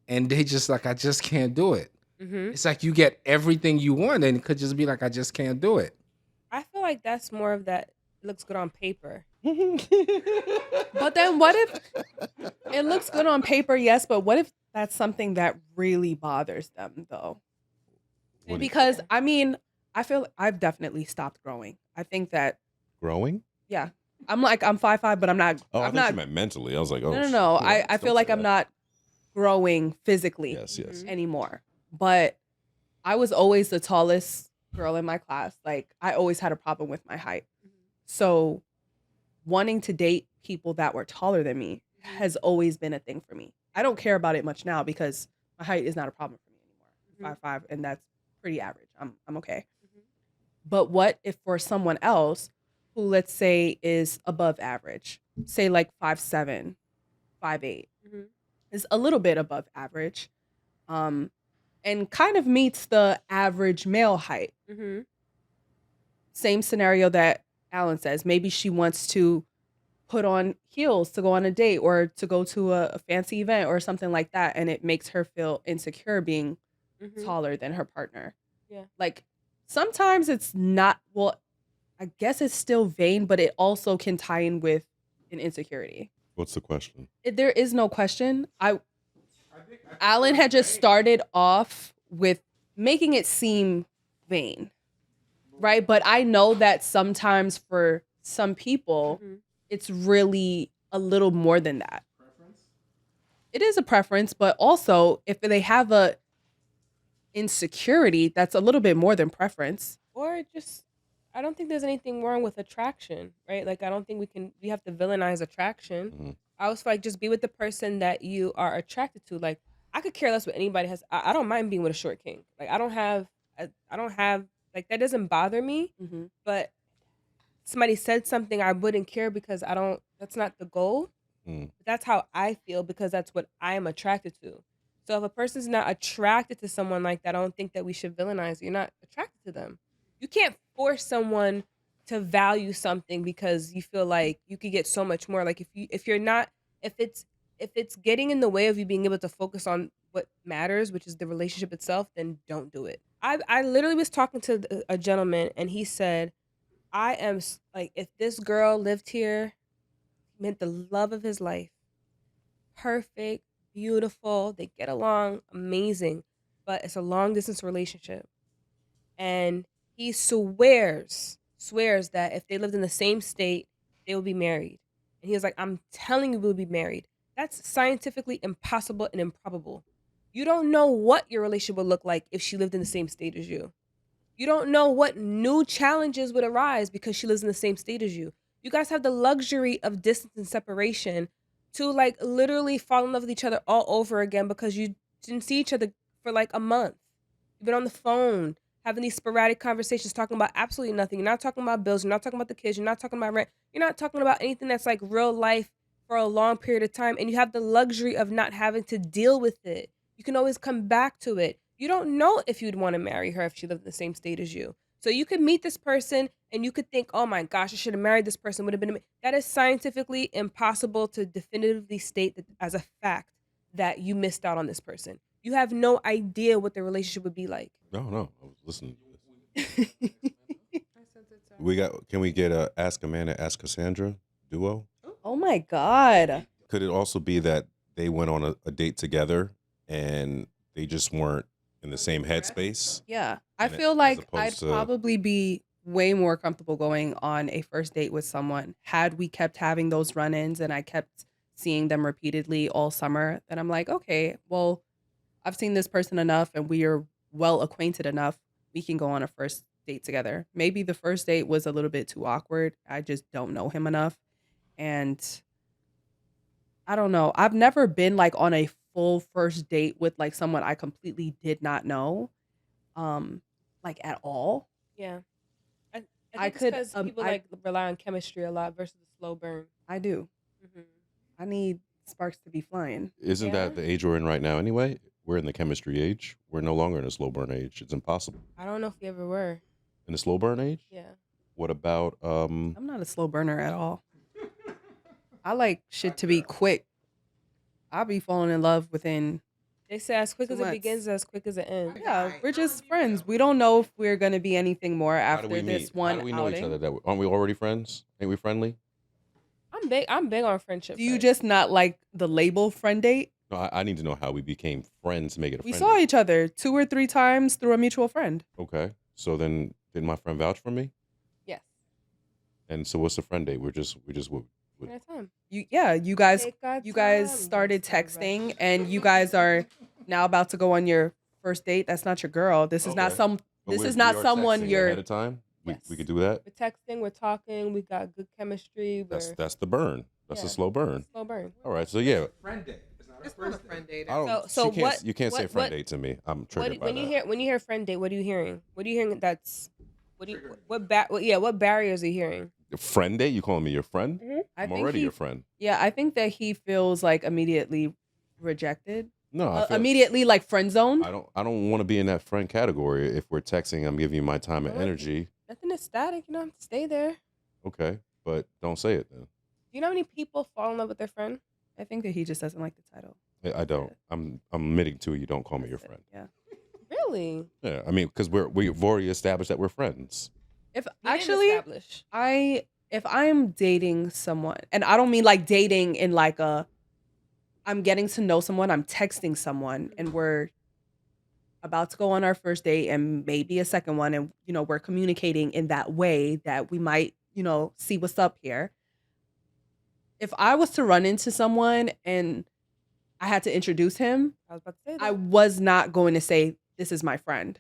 and they just like, I just can't do it. Mm-hmm. It's like you get everything you want, and it could just be like, I just can't do it. I feel like that's more of that. It looks good on paper. but then what if it looks good on paper? Yes, but what if that's something that really bothers them though? What do you- Because I mean, I feel I've definitely stopped growing. I think that growing? yeah. I'm 5'5", but I'm not. Oh, I I'm thought not. you meant mentally. I was like, oh, No. shit. I feel Don't like say I'm that. not growing physically Yes, yes. anymore. But I was always the tallest girl in my class. Like I always had a problem with my height. So wanting to date people that were taller than me has always been a thing for me. I don't care about it much now because my height is not a problem for me anymore. 5'5", and that's pretty average. I'm okay. But what if for someone else who, let's say, is above average, say like 5'7", 5'8", is a little bit above average, and kind of meets the average male height. Mm-hmm. Same scenario that Alan says. Maybe she wants to put on heels to go on a date or to go to a fancy event or something like that, and it makes her feel insecure being taller than her partner. Yeah. Like sometimes it's not, well, I guess it's still vain, but it also can tie in with an insecurity. What's the question? There is no question. Alan had just started off with making it seem vain, right? But I know that sometimes for some people, it's really a little more than that. It is a preference, but also if they have a insecurity, that's a little bit more than preference. Or just, I don't think there's anything wrong with attraction, right? Like I don't think we have to villainize attraction. Mm-hmm. I always feel like just be with the person that you are attracted to. Like I could care less what anybody has. I don't mind being with a short king. Like I don't have like that doesn't bother me. But somebody said something, I wouldn't care because that's not the goal. That's how I feel because that's what I am attracted to. So if a person's not attracted to someone like that, I don't think that we should villainize. You're not attracted to them. You can't force someone to value something because you feel like you could get so much more. Like if it's getting in the way of you being able to focus on what matters, which is the relationship itself, then don't do it. I literally was talking to a gentleman and he said, I am like, if this girl lived here, meant the love of his life, perfect, beautiful, they get along, amazing, but it's a long distance relationship. And he swears that if they lived in the same state, they would be married. And he was like, I'm telling you, we'll be married. That's scientifically impossible and improbable. You don't know what your relationship would look like if she lived in the same state as you. You don't know what new challenges would arise because she lives in the same state as you. You guys have the luxury of distance and separation to like literally fall in love with each other all over again because you didn't see each other for like a month. You've been on the phone, having these sporadic conversations, talking about absolutely nothing. You're not talking about bills. You're not talking about the kids. You're not talking about rent. You're not talking about anything that's like real life for a long period of time. And you have the luxury of not having to deal with it. You can always come back to it. You don't know if you'd want to marry her if she lived in the same state as you. So you could meet this person and you could think, oh my gosh, I should have married this person. Would have been. That is scientifically impossible to definitively state that as a fact that you missed out on this person. You have no idea what the relationship would be like. No. I was listening to this. Can we get a Ask Amanda, Ask Cassandra duo? Oh my God. Could it also be that they went on a date together and they just weren't in the same headspace? Yeah. I And feel as like opposed I'd to- probably be way more comfortable going on a first date with someone had we kept having those run-ins and I kept seeing them repeatedly all summer. Then I'm like, okay, well, I've seen this person enough and we are well acquainted enough. We can go on a first date together. Maybe the first date was a little bit too awkward. I just don't know him enough. And I don't know. I've never been like on a full first date with like someone I completely did not know, like at all. Yeah. I, I I think it's could, because people I like rely on chemistry a lot versus a slow burn. I do. Hmm. I need sparks to be flying. Isn't Yeah. that the age we're in right now anyway? We're in the chemistry age. We're no longer in a slow burn age. It's impossible. I don't know if we ever were. In the slow burn age? Yeah. What about I'm not a slow burner at all. I like shit to be quick. I'll be falling in love within. They say as quick 2 as it months. begins, as quick as it ends. Yeah, we're just friends. We don't know if we're gonna be anything more how do after we this meet? one How do we know outing. each other? That aren't we already friends? Ain't we friendly? I'm big on friendship. Do you first. just not like the label friend date? No, I need to know how we became friends to make it a We friend saw date. each other 2 or 3 times through a mutual friend. Okay. So then did my friend vouch for me? Yes. And so what's the friend date? We're just what Take our time. You guys Take our you guys time, started let's not texting rush. and you guys are now about to go on your first date. That's not your girl. This is not Okay. some But this we is not are someone texting you're ahead of time. We Yes. could do that. We're texting, we're talking, we got good chemistry. That's the burn. That's Yeah. a slow burn. Slow burn. All right. So yeah, Friend date. It's not a It's not a first date. friend date. I don't. So you can't, what- you can't say what- friend what- date to me. I'm What, triggered by when that. you hear friend date, what are you hearing? What are you hearing? That's what do you what barriers are you hearing? Friend date? You calling me your friend? I I'm think already he, your friend. Yeah, I think that he feels like immediately rejected. No, I feel, Immediately like friend zoned. I don't want to be in that friend category. If we're texting, I'm giving you my time and Well, energy. Nothing is static. You don't have to stay there. Okay, but don't say it then. Do you know how many people fall in love with their friend? I think that he just doesn't like the title. I don't. I'm admitting to you. Don't call me your That's it, friend. Yeah. Really? Yeah, I mean, because we've already established that we're friends. If We didn't actually establish. if I'm dating someone, and I don't mean like dating in like I'm getting to know someone, I'm texting someone, and we're about to go on our first date and maybe a second one, and we're communicating in that way that we might, see what's up here. If I was to run into someone and I had to introduce him, I was about to say that. I was not going to say this is my friend.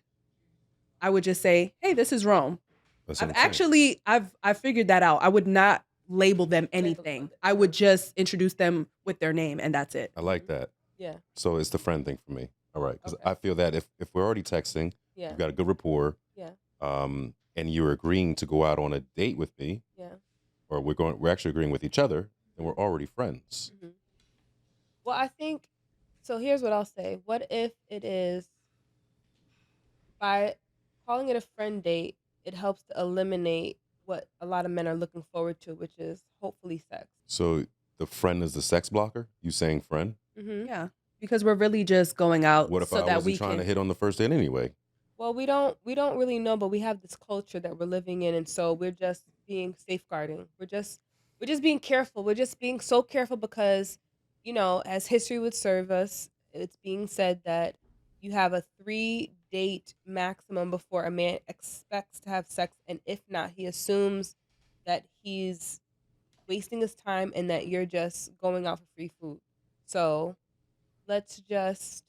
I would just say, "Hey, this is Rome." That's what I've I'm saying. actually I've figured that out. I would not label them anything. I would just introduce them with their name and that's it. I like that. Yeah. So it's the friend thing for me. All right, because Okay. I feel that if we're already texting, Yeah. we've got a good rapport. Yeah. And you're agreeing to go out on a date with me, Yeah. or we're actually agreeing with each other, then we're already friends. Hmm. Well, I think so. Here's what I'll say. What if it is by calling it a friend date, it helps to eliminate what a lot of men are looking forward to, which is hopefully sex. So the friend is the sex blocker. You saying friend? Mm-hmm. Yeah. Because we're really just going out What if so I that wasn't we trying can to hit on the first date anyway? Well, we don't really know, but we have this culture that we're living in, and so we're just being safeguarding. We're just being careful. We're just being so careful because, as history would serve us, it's being said that you have a 3-date maximum before a man expects to have sex, and if not, he assumes that he's wasting his time and that you're just going out for free food. So let's just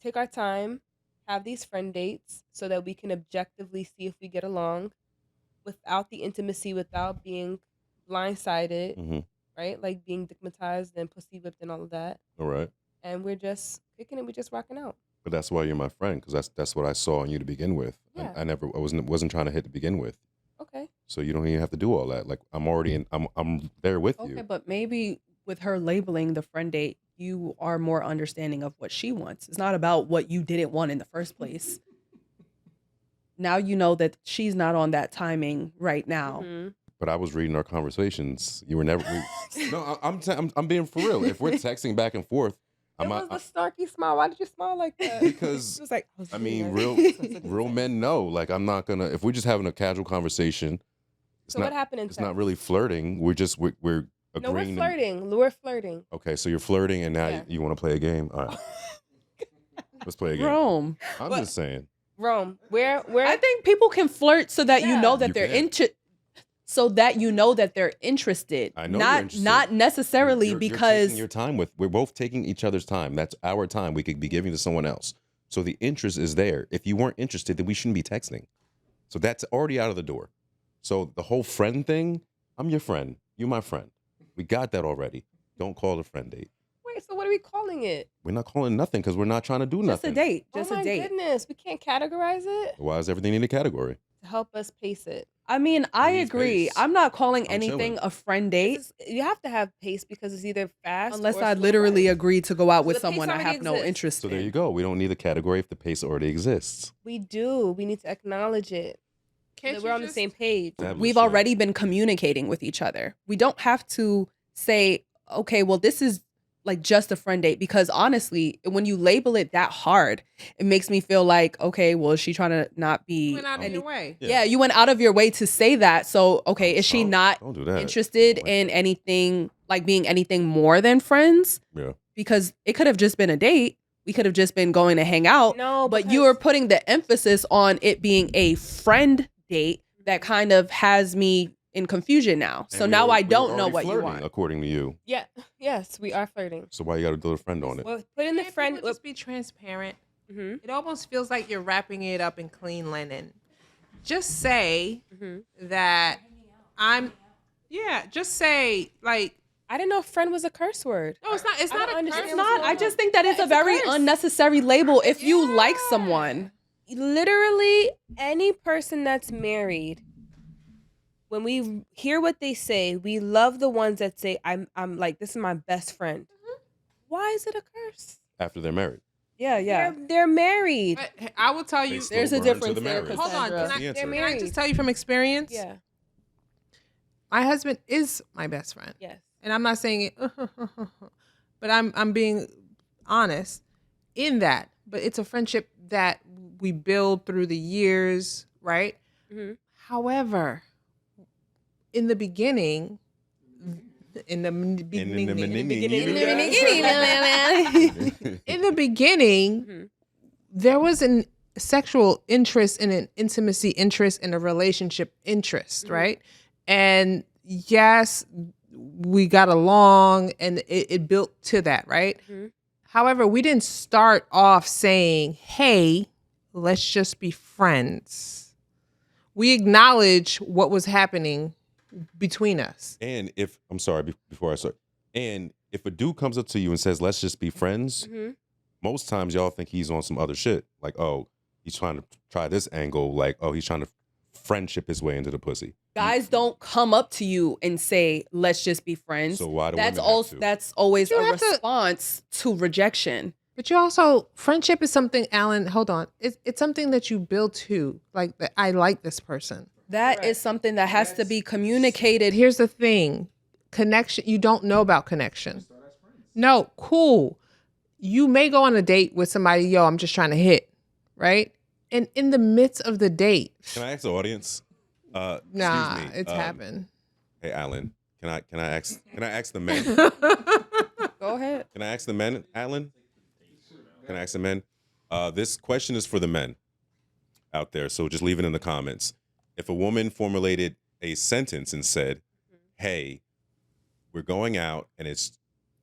take our time, have these friend dates so that we can objectively see if we get along without the intimacy, without being blindsided, Mm-hmm. right? Like being stigmatized and pussy whipped and all of that. All right, And we're just kicking it, we're just rocking out. but that's why you're my friend, because that's what I saw in you to begin with. Yeah. I wasn't trying to hit to begin with. Okay. So you don't even have to do all that. Like I'm already in. I'm there with Okay, you. but maybe with her labeling the friend date, you are more understanding of what she wants. It's not about what you didn't want in the first place. Now you know that she's not on that timing right now. Mhm. But I was reading our conversations. You were never. No, I'm being for real. If we're texting back and forth, It was the snarky smile. Why did you smile like that? Because It was like, I mean, real men know. Like I'm not gonna. If we're just having a casual conversation, it's So not. what happened in It's text? not really flirting. We're No, we're agreeing. flirting. We're flirting. Okay, so you're flirting, and now Yeah. you want to play a game. All right, let's play a game. Rome. I'm What? just saying. Rome, where I think people can flirt so that you Yeah. know that You they're can. so that you know that they're interested. I know not you're interested. not necessarily You're because taking your time with. We're both taking each other's time. That's our time. We could be giving to someone else. So the interest is there. If you weren't interested, then we shouldn't be texting. So that's already out of the door. So the whole friend thing. I'm your friend. You my friend. We got that already. Don't call it a friend date. Wait, so what are we calling it? We're not calling it nothing because we're not trying to do Just nothing. a date. Just oh a my date. goodness, we can't categorize it Why is everything in a category? to help us pace it. I mean, I needs agree. pace? I'm not calling I'm anything chilling. a friend date You have to have pace because it's either fast unless or I slow literally rise. agree to go out with The pace someone I already have no exists. interest So in. there you go. We don't need a category if the pace already exists. We do. We need to acknowledge it. So Can't that you we're on the just- same page. Establish We've it. already been communicating with each other. We don't have to say, okay, well, this is like just a friend date, because honestly, when you label it that hard, it makes me feel like, okay, well, is she trying to not be Went out of any- your way. Yeah, you went out of your way to say that. So, okay, is she Don't- not don't do that. interested Like in that. anything, like being anything more than friends? Yeah. Because it could have just been a date. We could have just been going to hang out. No, but you because- are putting the emphasis on it being a friend date that kind of has me in confusion now. So And now I we're don't know already what you flirting, want. according to you. Yeah. Yes, we are flirting. So why you got to do a friend on it? Well, put in the Can't friend. people just be transparent. Mhm. It almost feels like you're wrapping it up in clean linen. Just say that I'm. Yeah, just say like. I didn't know friend was a curse word. No, it's not. It's I not don't a understand curse. what's Not. going I on. just think that it's a It's a very curse. unnecessary label if you like someone. Literally, any person that's married, when we hear what they say, we love the ones that say, "I'm like this is my best friend." Why is it a curse? After they're married. Yeah, yeah. They're married. But I will tell you. They There's a still burn to difference the there, marriage. Hold on. Cassandra. Can That's I, the answer. They're can I married. just tell you from experience? Yeah. My husband is my best friend. Yes. And I'm not saying it, but I'm being honest in that. But it's a friendship that we build through the years, right? Mhm. However, in the beginning, in the beginning, Mhm. there was an sexual interest and an intimacy interest and a relationship interest, right? And yes, we got along and it built to that, right? Mhm. However, we didn't start off saying, hey, let's just be friends. We acknowledge what was happening between us. And if I'm sorry, before I start, and if a dude comes up to you and says, "Let's just be friends," Mhm. most times y'all think he's on some other shit. Like, oh, he's trying to try this angle. Like, oh, he's trying to friendship his way into the pussy. Guys don't come up to you and say, "Let's just be friends." So why do that's women have also to? that's always You a have to- response to rejection. But you also, friendship is something, Alan, hold on. It's something that you build to. Like, that I like this person. That Correct. is something that has to be communicated. Here's the thing. Connection, you don't know about connection. No, cool. You may go on a date with somebody, yo, I'm just trying to hit, right? And in the midst of the date, Can I ask the audience? nah, Excuse me. it's happened. Hey, Alan. Can I ask the men? Go ahead. Can I ask the men, Alan? Can I ask the men? This question is for the men out there, so just leave it in the comments. If a woman formulated a sentence and said, "Hey, we're going out and it's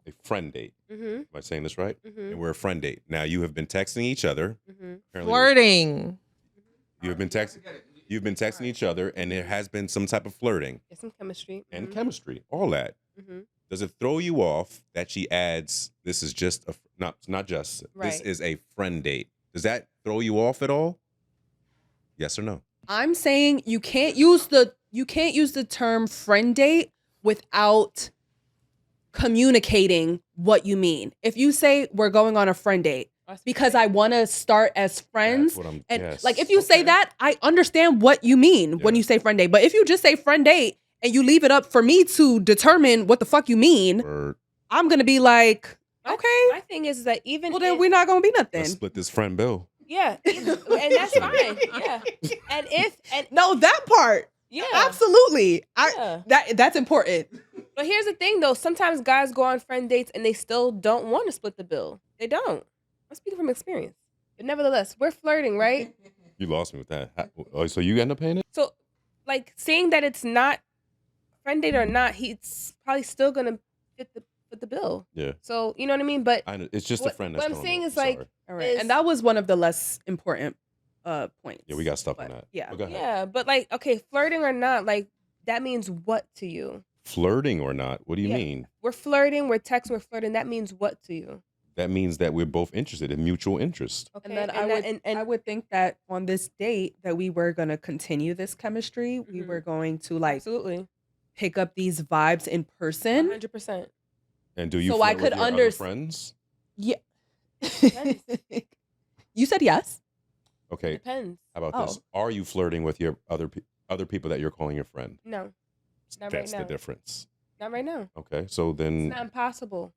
a friend date." Mhm. Am I saying this right? Mhm. And we're a friend date. Now you have been texting each other. Mhm. Apparently Flirting. You've been texting each other, and there has been some type of flirting Get some chemistry. and Mhm. chemistry, all that. Mhm. Does it throw you off that she adds, "This is just a not just this Right. is a friend date"? Does that throw you off at all? Yes or no? I'm saying you can't use the term friend date without communicating what you mean. If you say we're going on a friend date because I want to start as friends, That's what I'm. and yes. like if you say Okay. that, I understand what you mean when Yeah. you say friend date. But if you just say friend date and you leave it up for me to determine what the fuck you mean, Or I'm gonna be like, My- okay, My thing is that even well then if- we're not gonna be nothing. let's split this friend bill. yeah, and that's fine. Yeah, and No, that part, yeah, absolutely. Yeah. That's important. But here's the thing, though. Sometimes guys go on friend dates and they still don't want to split the bill. They don't. I'm speaking from experience. But nevertheless, we're flirting, right? You lost me with that. Oh, so you end up paying it? So, like, saying that it's not friend date or not, he's probably still gonna fit the bill. Yeah. So you know what I mean. But I know. It's just a What- friend. what That's I'm going saying on. is, like, Sorry. All right, is- and that was one of the less important points. Yeah, we got stuck on But, that. Yeah. But go ahead. yeah, but like, okay, flirting or not, like that means what to you? Flirting or not? What do you Yeah. mean? We're flirting, we're texting, we're flirting. That means what to you? That means that we're both interested in mutual interest. Okay. And then and I would think that on this date that we were gonna continue this chemistry. We Mhm. were going to like absolutely pick up these vibes in person. 100%. And do you So flirt I with could your other unders- friends? Yeah. Depends. You said yes. Okay. Depends. How about this? Are you flirting with your other people that you're calling your friend? No, not right That's now. the difference. Not right now. Okay. So It's then, not impossible.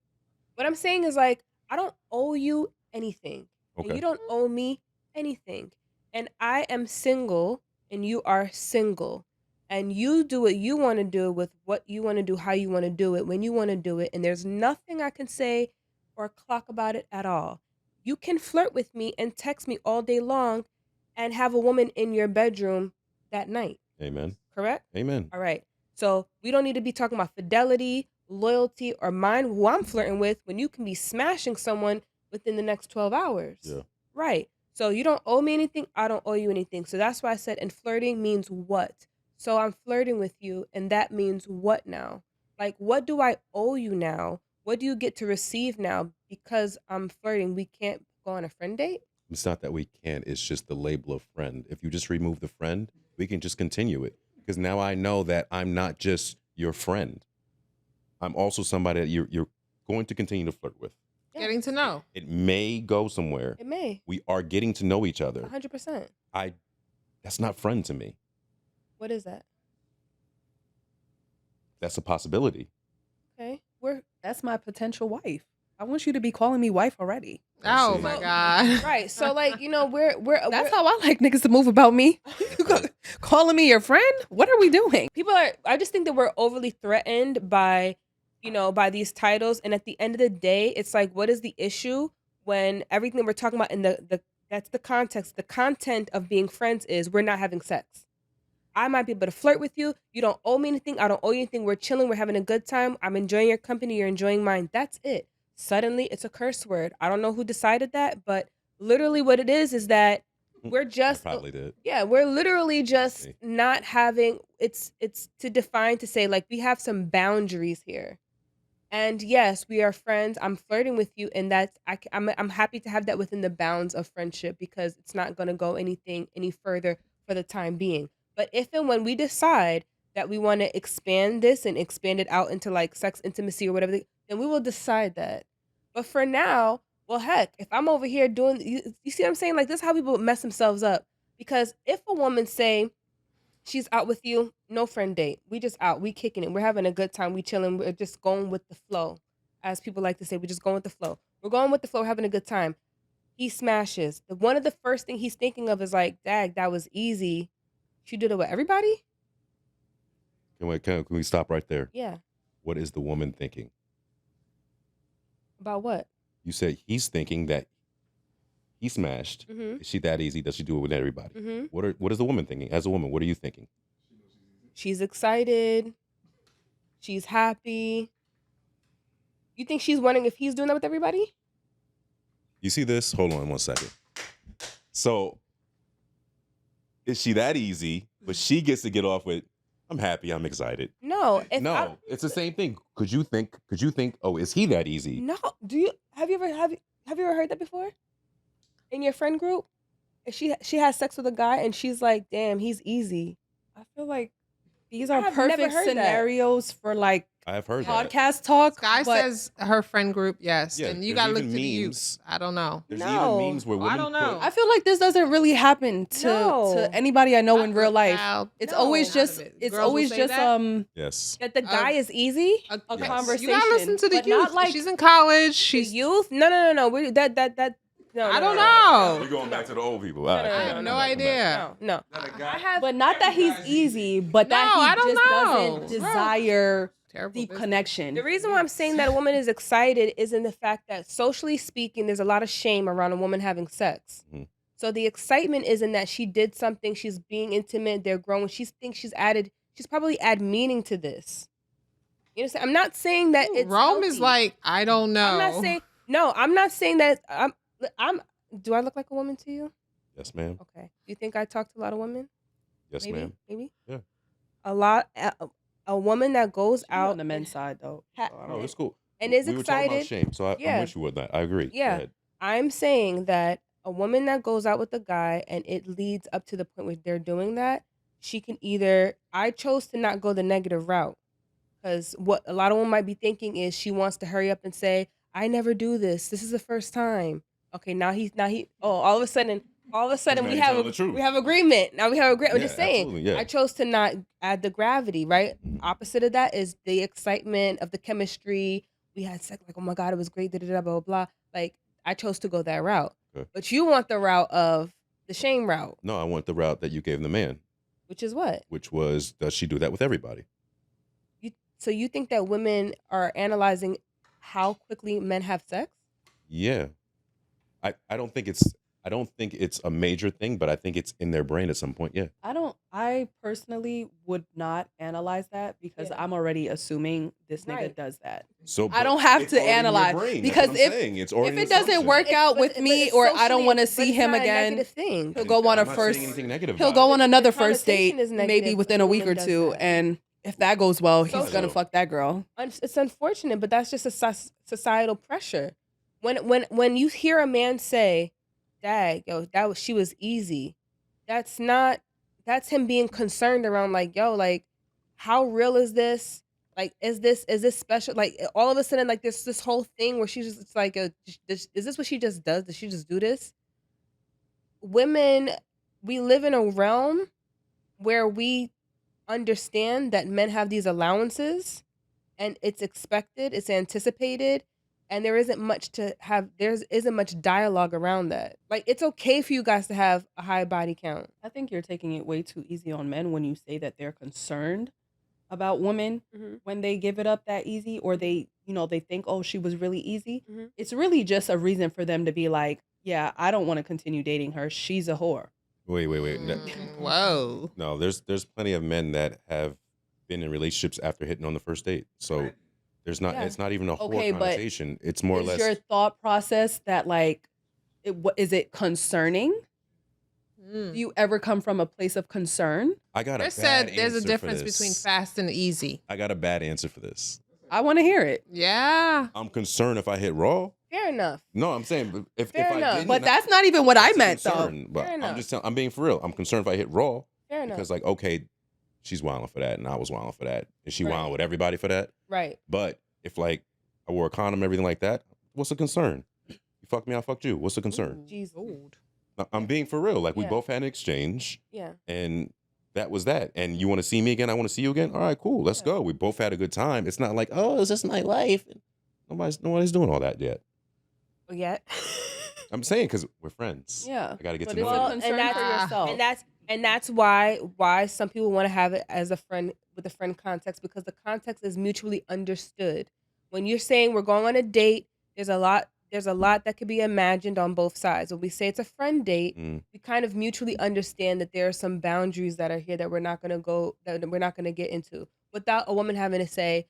What I'm saying is like I don't owe you anything. And okay. you don't owe me anything. And I am single and you are single. And you do what you want to do with what you want to do, how you want to do it, when you want to do it. And there's nothing I can say or clock about it at all. You can flirt with me and text me all day long and have a woman in your bedroom that night. Amen. Correct? Amen. All right. So we don't need to be talking about fidelity, loyalty, or mind who I'm flirting with when you can be smashing someone within the next 12 hours. Yeah. Right. So you don't owe me anything. I don't owe you anything. So that's why I said, and flirting means what? So I'm flirting with you, and that means what now? Like, what do I owe you now? What do you get to receive now? Because I'm flirting, we can't go on a friend date? It's not that we can't. It's just the label of friend. If you just remove the friend, we can just continue it. Because now I know that I'm not just your friend. I'm also somebody that you're going to continue to flirt with. Yeah. Getting to know. It may go somewhere. It may. We are getting to know each other. 100%. That's not friend to me. What is that? That's a possibility. Okay. That's my potential wife. I want you to be calling me wife already. Oh see. my So- God. Right. So like, you know, we're That's how I like niggas to move about me. Calling me your friend? What are we doing? people are I just think that we're overly threatened by, you know, by these titles, and at the end of the day, it's like, what is the issue when everything that we're talking about in the that's the context, the content of being friends is we're not having sex. I might be able to flirt with you. You don't owe me anything. I don't owe you anything. We're chilling. We're having a good time. I'm enjoying your company. You're enjoying mine. That's it. Suddenly, it's a curse word. I don't know who decided that, but literally what it is that we're I just probably did. yeah, we're literally just See. not having it's to define to say like we have some boundaries here. And yes, we are friends. I'm flirting with you, and that's I'm happy to have that within the bounds of friendship because it's not going to go any further for the time being. But if and when we decide that we want to expand this and expand it out into like sex intimacy or whatever, then we will decide that. But for now, well, heck, if I'm over here doing, you see what I'm saying? Like this is how people mess themselves up. Because if a woman say she's out with you, no friend date, we just out, we kicking it, we're having a good time, we chilling, we're just going with the flow, as people like to say, we're just going with the flow. We're going with the flow, having a good time. He smashes. One of the first thing he's thinking of is like, dag, that was easy. She did it with everybody? Can we stop right there? Yeah. What is the woman thinking? About what? You said he's thinking that he smashed. Mm-hmm. Is she that easy? Does she do it with everybody? Mm-hmm. What is the woman thinking? As a woman, what are you thinking? She's excited. She's happy. You think she's wondering if he's doing that with everybody? You see this? Hold on 1 second. So, is she that easy? But she gets to get off with, I'm happy, I'm excited. No. No, it's the same thing. Could you think, oh, is he that easy? No. Have you ever heard that before? In your friend group? If she has sex with a guy and she's like, damn, he's easy. I feel like these I are have never perfect heard that. scenarios for like I have heard that. podcast talk. Sky but says her friend group, yes. Yeah, and you there's got to look to even the youth. memes. I don't know. There's No. even memes where I women don't know. I feel like this doesn't really happen to No. anybody I know in I- real life. child, It's No. always Out just of it. it's Girls will always say just that? Yes. That the guy is easy? a Yes. conversation. You got to listen to the but youth. not like She's in college. The She's. youth? No. No. I don't no. know. We're going back to the old people. No, All right, no, come I back, have come no back, come back. idea. No. I have but not that he's easy, but that No, he I don't just know. doesn't desire Terrible deep business. connection. The reason why I'm saying that a woman is excited is in the fact that socially speaking, there's a lot of shame around a woman having sex. Mhm. So the excitement is in that she did something, she's being intimate, they're growing. She thinks she's probably add meaning to this. You understand? I'm not saying that it's Rome is healthy. like, I don't know. I'm not saying that do I look like a woman to you? Yes, ma'am. Okay. You think I talk to a lot of women? Yes, Maybe. ma'am. Maybe. Yeah. A lot. a woman that goes She's on out the men's side though. ha- So I No, don't. it's cool. and is We were talking about excited, shame, so I'm yeah, with you with that. I agree. Go yeah. ahead. I'm saying that a woman that goes out with a guy and it leads up to the point where they're doing that, she can either. I chose to not go the negative route because what a lot of women might be thinking is she wants to hurry up and say, "I never do this. This is the first time." Okay, now he. Oh, all of a sudden Now we you're have telling the truth. we have agreement. Now we have agreement. I'm Yeah, just saying. absolutely. Yeah. I chose to not add the gravity. Right. Opposite of that is the excitement of the chemistry. We had sex. Like, oh my god, it was great. Da da da blah blah blah. Like, I chose to go that route. Okay. But you want the route of the shame route, No, I want the route that you gave the man, which is what? which was, does she do that with everybody? So you think that women are analyzing how quickly men have sex? Yeah. I don't think it's a major thing, but I think it's in their brain at some point. Yeah. I personally would not analyze that because Yeah. I'm already assuming this nigga Right. does that. So I don't have it's to already in your analyze brain. That's because what I'm saying. It's already if an it doesn't assumption. work out But- with but me it's or I don't socially- want to but see it's him not a again, negative thing. he'll go on a I'm not first. saying anything negative He'll about go it. on another The first date, connotation is maybe negative within when a a week or woman does two, that. and if that goes well, he's Social. gonna fuck that girl. It's unfortunate, but that's just a societal pressure. When you hear a man say, "Dag, yo, she was easy," that's him being concerned around like, yo, like, how real is this? Like, is this special? Like, all of a sudden, like, there's this whole thing where she's just it's like, is this what she just does? Does she just do this? Women, we live in a realm where we understand that men have these allowances and it's expected, it's anticipated, and there isn't much dialogue around that. Like, it's okay for you guys to have a high body count. I think you're taking it way too easy on men when you say that they're concerned about women Mhm. when they give it up that easy or they think, oh, she was really easy. Mhm. It's really just a reason for them to be like, yeah, I don't want to continue dating her. She's a whore. Wait. Whoa. No, there's plenty of men that have been in relationships after hitting on the first date. So there's not. Yeah. It's not even a whore Okay, but connotation. It's more or Is less. your thought process that like, is it concerning? Do you ever come from a place of concern? I got a Chris bad said there's a answer difference for this. between fast and easy. I got a bad answer for this. I want to hear it. Yeah. I'm concerned if I hit raw. Fair enough. No, I'm saying if Fair I enough. didn't, But that's not even what I that's a meant, though. concern. But Fair enough. I'm being for real. I'm concerned if I hit raw Fair enough. because like, okay, she's wilding for that and I was wilding for that. Is she Right. wilding with everybody for that? Right. But if like I wore a condom, everything like that, what's the concern? You fucked me, I fucked you. What's the concern? Jesus. I'm being for real. Like we Yeah. both had an exchange Yeah. and that was that. And you want to see me again? I want to see you again? All right, cool. Let's go. We both had a good time. It's not like, oh, is this nightlife? Nobody's doing all that yet. Yeah. I'm saying because we're friends. Yeah. I got to get But to it's know a you. concern and for that's- yourself. And that's why some people want to have it as a friend with a friend context, because the context is mutually understood. When you're saying we're going on a date, there's a lot that could be imagined on both sides. When we say it's a friend date, we kind of mutually understand that there are some boundaries that are here that we're not going to get into without a woman having to say,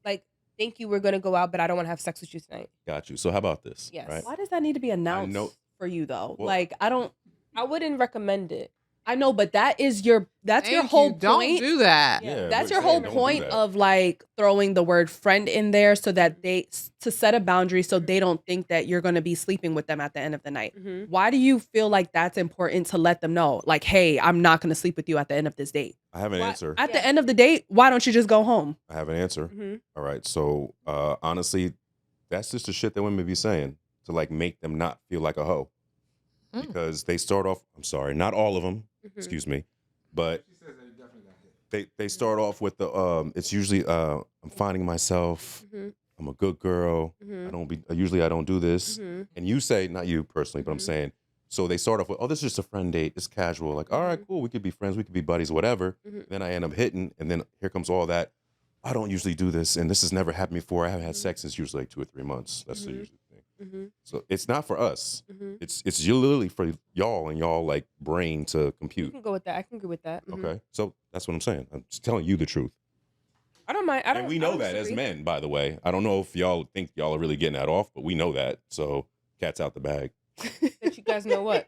like, thank you, we're going to go out, but I don't want to have sex with you tonight. Got you. So how about this? Yes. Right? Why does that need to be announced know- for you though? Well- Like I wouldn't recommend it. I know, but that's your Thank whole you. Don't point. do that. Yeah, That's we're your whole saying don't do point that. of like throwing the word friend in there so that to set a boundary so they don't think that you're going to be sleeping with them at the end of the night. Mhm. Why do you feel like that's important to let them know? Like, hey, I'm not going to sleep with you at the end of this date. I have an Why- answer. At Yeah. the end of the date, why don't you just go home? I have an answer. Mhm. All right. So honestly, that's just the shit that women be saying to like make them not feel like a hoe. Mm. Because they start off, I'm sorry, not all of them, Mhm. excuse me, but they start off with the it's usually I'm finding myself, Mhm. I'm a good girl. Mhm. Usually I don't do this. Mhm. And you say, not you personally, but I'm Mhm. saying, so they start off with, oh, this is just a friend date. It's casual. Like, all right, cool. We could be friends. We could be buddies, whatever. Mhm. Then I end up hitting. And then here comes all that. I don't usually do this. And this has never happened before. I haven't had Mhm. sex since usually like 2 or 3 months. That's the Mhm. usual thing. Mhm. So it's not for us. Mhm. It's literally for y'all and y'all like brain to You compute. can go with that. I can agree with that. Mhm. Okay. So that's what I'm saying. I'm just telling you the truth. I don't mind. I don't. And we I know don't that as disagree. men, by the way. I don't know if y'all think y'all are really getting that off, but we know that. So cat's out the bag. That you guys know what.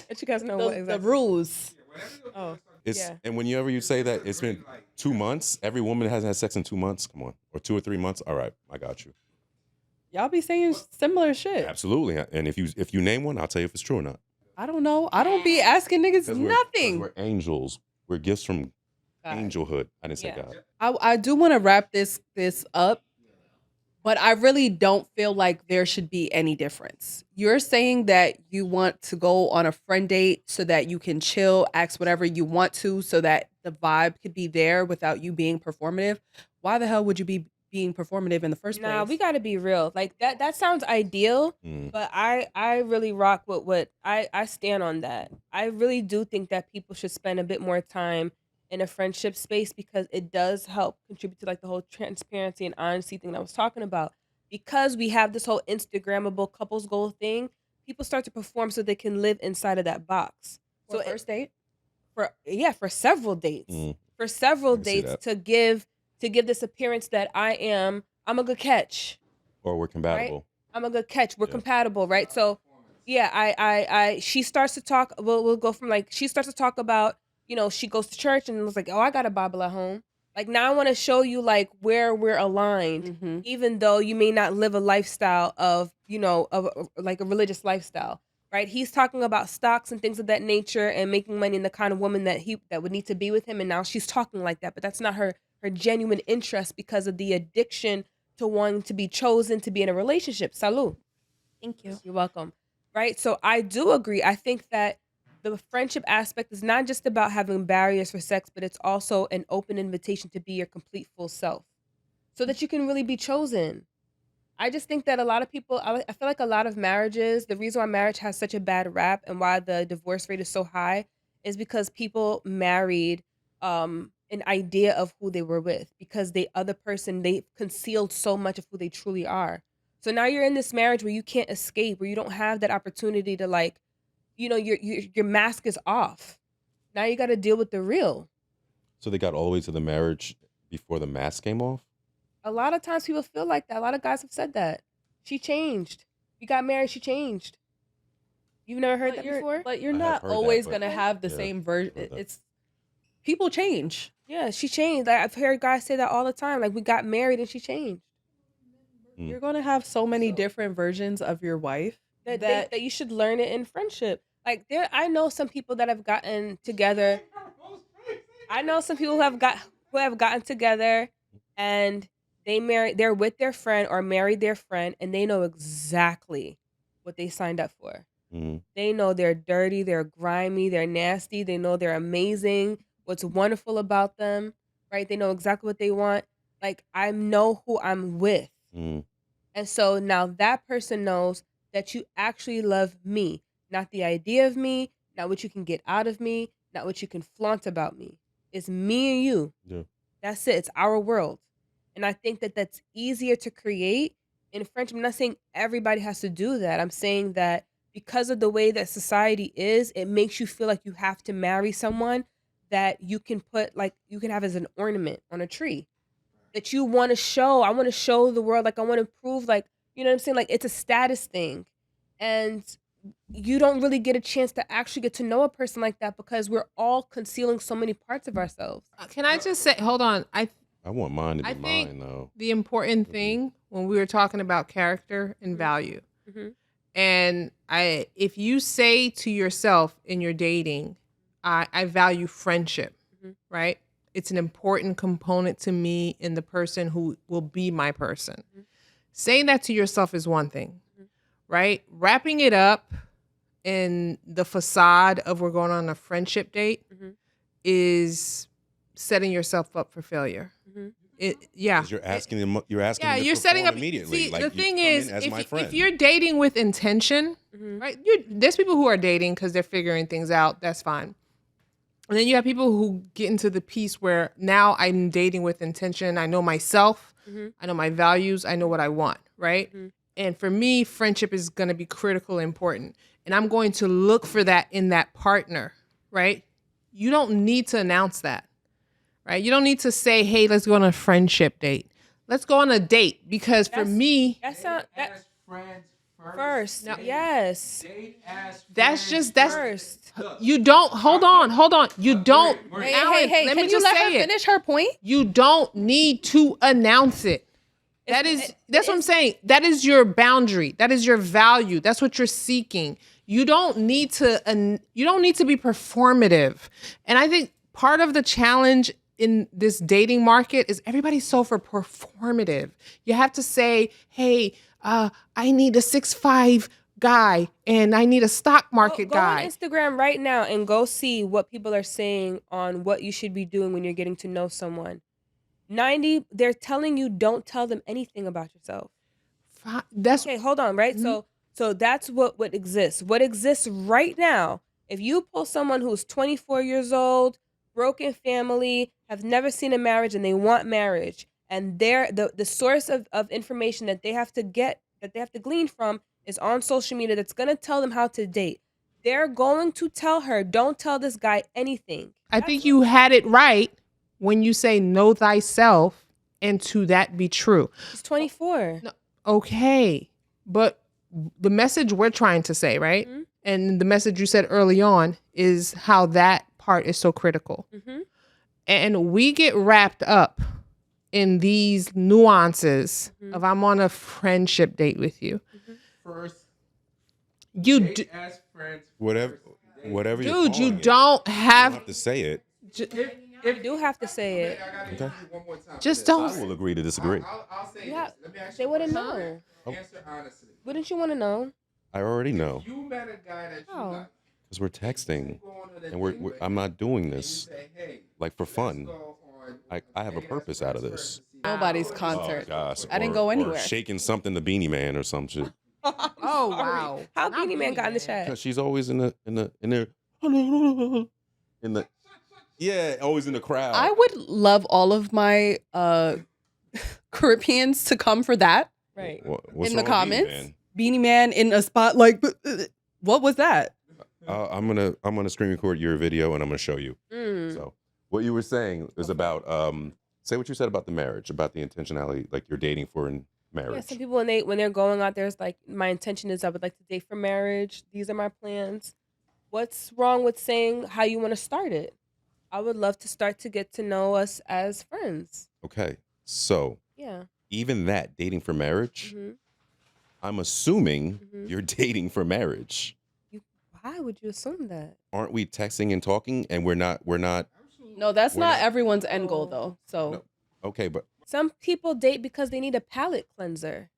That you guys know what The exactly. rules. Oh, It's yeah. and whenever you say that it's been 2 months, every woman hasn't had sex in 2 months. Come on, or 2 or 3 months. All right, I got you. Y'all be saying similar shit. Absolutely. And if you name one, I'll tell you if it's true or not. I don't know. I don't be asking niggas 'Cause nothing. we're angels. We're gifts from God. angelhood. I didn't say Yeah. God. I do want to wrap this up, but I really don't feel like there should be any difference. You're saying that you want to go on a friend date so that you can chill, ask whatever you want to, so that the vibe could be there without you being performative. Why the hell would you be being performative in the first Nah, place? we got to be real. Like that sounds ideal, but I really rock with what I stand on that. I really do think that people should spend a bit more time in a friendship space because it does help contribute to like the whole transparency and honesty thing that I was talking about. Because we have this whole Instagrammable couples goal thing, people start to perform so they can live inside of that box. For So a first date? for several dates. For I several can see dates that. to give this appearance that I'm a good catch. Or we're compatible. I'm a good catch. We're Yeah. compatible, right? So yeah, she starts to talk. We'll go from like she starts to talk about, she goes to church and was like, oh, I got a Bible at home. Like now I want to show you like where we're aligned, Mm-hmm. even though you may not live a lifestyle of, like a religious lifestyle, right? He's talking about stocks and things of that nature and making money and the kind of woman that would need to be with him. And now she's talking like that, but that's not her genuine interest because of the addiction to wanting to be chosen to be in a relationship. Salud. Thank you. You're welcome. Right? So I do agree. I think that the friendship aspect is not just about having barriers for sex, but it's also an open invitation to be your complete full self so that you can really be chosen. I just think that a lot of people, I feel like a lot of marriages, the reason why marriage has such a bad rap and why the divorce rate is so high is because people married an idea of who they were with because the other person, they concealed so much of who they truly are. So now you're in this marriage where you can't escape, where you don't have that opportunity to like, your mask is off. Now you got to deal with the real. So they got all the way to the marriage before the mask came off? A lot of times people feel like that. A lot of guys have said that. She changed. We got married, she changed. You've never heard that before? But you're I have not heard that, always but- gonna have the Yeah, same version. heard that. It's people change. Yeah, she changed. Like, I've heard guys say that all the time. Like we got married and she changed. You're gonna have so many different versions of your wife That you should learn it in friendship. Like I know some people that have gotten together. I know some people who have gotten together and they're with their friend or married their friend and they know exactly what they signed up for. They know they're dirty, they're grimy, they're nasty, they know they're amazing, what's wonderful about them, right? They know exactly what they want. Like I know who I'm with. And so now that person knows that you actually love me, not the idea of me, not what you can get out of me, not what you can flaunt about me. It's me and you. Yeah. That's it. It's our world. And I think that that's easier to create in friendship. I'm not saying everybody has to do that. I'm saying that because of the way that society is, it makes you feel like you have to marry someone that you can have as an ornament on a tree. That you want to show. I want to show the world, like I want to prove, like, you know what I'm saying? Like it's a status thing. And you don't really get a chance to actually get to know a person like that because we're all concealing so many parts of ourselves. Can I just say, hold on. I want mine to be I think mine, though. the important thing when we were talking about character and value, and if you say to yourself in your dating, I value friendship, right? It's an important component to me in the person who will be my person. Saying that to yourself is one thing, right? Wrapping it up in the facade of we're going on a friendship date is setting yourself up for failure. Yeah. 'Cause you're asking them. You're asking. Yeah, them to you're setting perform up immediately. See, like, the you thing come in is, as my friend. if you're dating with intention, right? There's people who are dating because they're figuring things out. That's fine. And then you have people who get into the piece where now I'm dating with intention. I know myself. I know my values. I know what I want, right? And for me, friendship is going to be critical, important. And I'm going to look for that in that partner, right? You don't need to announce that, right? You don't need to say, hey, let's go on a friendship date. Let's go on a date because for me, That's not that. friends, First, No. yes. That's First. you don't hold on. You don't Hey, Alan, hey, let can me you just let say her it. finish her point? You don't need to announce it. That's what I'm saying. That is your boundary. That is your value. That's what you're seeking. You don't need to be performative. And I think part of the challenge in this dating market is everybody's so for performative. You have to say, "Hey, I need a 6'5" guy and I need a stock market Go on guy." Instagram right now and go see what people are saying on what you should be doing when you're getting to know someone. 90, they're telling you don't tell them anything about yourself. That's Okay, hold on, right? So that's what exists. What exists right now, if you pull someone who's 24 years old, broken family, have never seen a marriage and they want marriage, and the source of information that they have to get, that they have to glean from is on social media that's going to tell them how to date. They're going to tell her, don't tell this guy anything. I think you had it right when you say know thyself and to that be true. He's 24. No, okay. But the message we're trying to say, right? Mhm. And the message you said early on is how that part is so critical. Mhm. And we get wrapped up in these nuances of I'm on a friendship date with you. First, You date do, as friends. Whatever you're dude, you calling it, don't you don't have have to say it. You do have to say it. I gotta Okay. use you one more time. just I don't. will agree to disagree. I'll say Yeah, this. Let me ask they you a want to question. know. Answer honestly. Wouldn't you want to know? I already know You met a guy that you Oh. like. because we're texting, Go on a and date with I'm him, not doing and you this say, hey, like for fun. go on I have a date as purpose out of friends this. first to see- Nobody's Oh concert. gosh, I didn't go Or anywhere. shaking something to Beanie Man or some shit. Oh, wow. How Not Beanie Man got in the chat? Because she's always in there, in the always in the crowd. I would love all of my Caribbeans to come for that Right. What's in the wrong with Beanie comments. Man? Beanie Man in a spot like, what was that? I'm gonna screen record your video and I'm gonna show you. Mm. So what you were saying is about say what you said about the marriage, about the intentionality, like you're dating for in marriage. Yeah, some people when they're going out there, it's like my intention is I would like to date for marriage. These are my plans. What's wrong with saying how you want to start it? I would love to start to get to know us as friends. Okay, so Yeah. even that dating for marriage, hmm I'm assuming Mhm. you're dating for marriage. Why would you assume that? Aren't we texting and talking and we're not No, that's We're not not- everyone's end goal though. So No. Okay, but Some people date because they need a palate cleanser.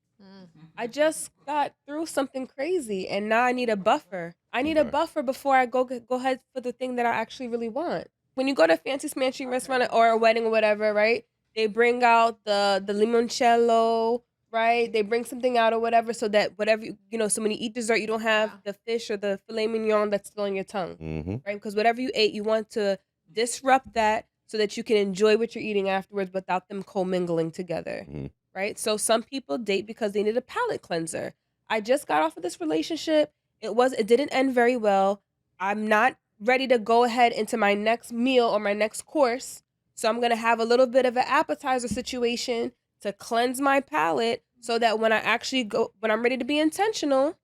I just got through something crazy and now I need a buffer. I need a Okay. buffer before I go ahead for the thing that I actually really want. When you go to a fancy smancy restaurant or a wedding or whatever, right? They bring out the limoncello, right? They bring something out or whatever so that whatever, so when you eat dessert, you don't have the fish or the filet mignon that's still on your tongue, right? Because whatever you ate, you want to disrupt that so that you can enjoy what you're eating afterwards without them commingling together. Mhm. Right? So some people date because they need a palate cleanser. I just got off of this relationship. It didn't end very well. I'm not ready to go ahead into my next meal or my next course. So I'm going to have a little bit of an appetizer situation to cleanse my palate so that when I'm ready to be intentional,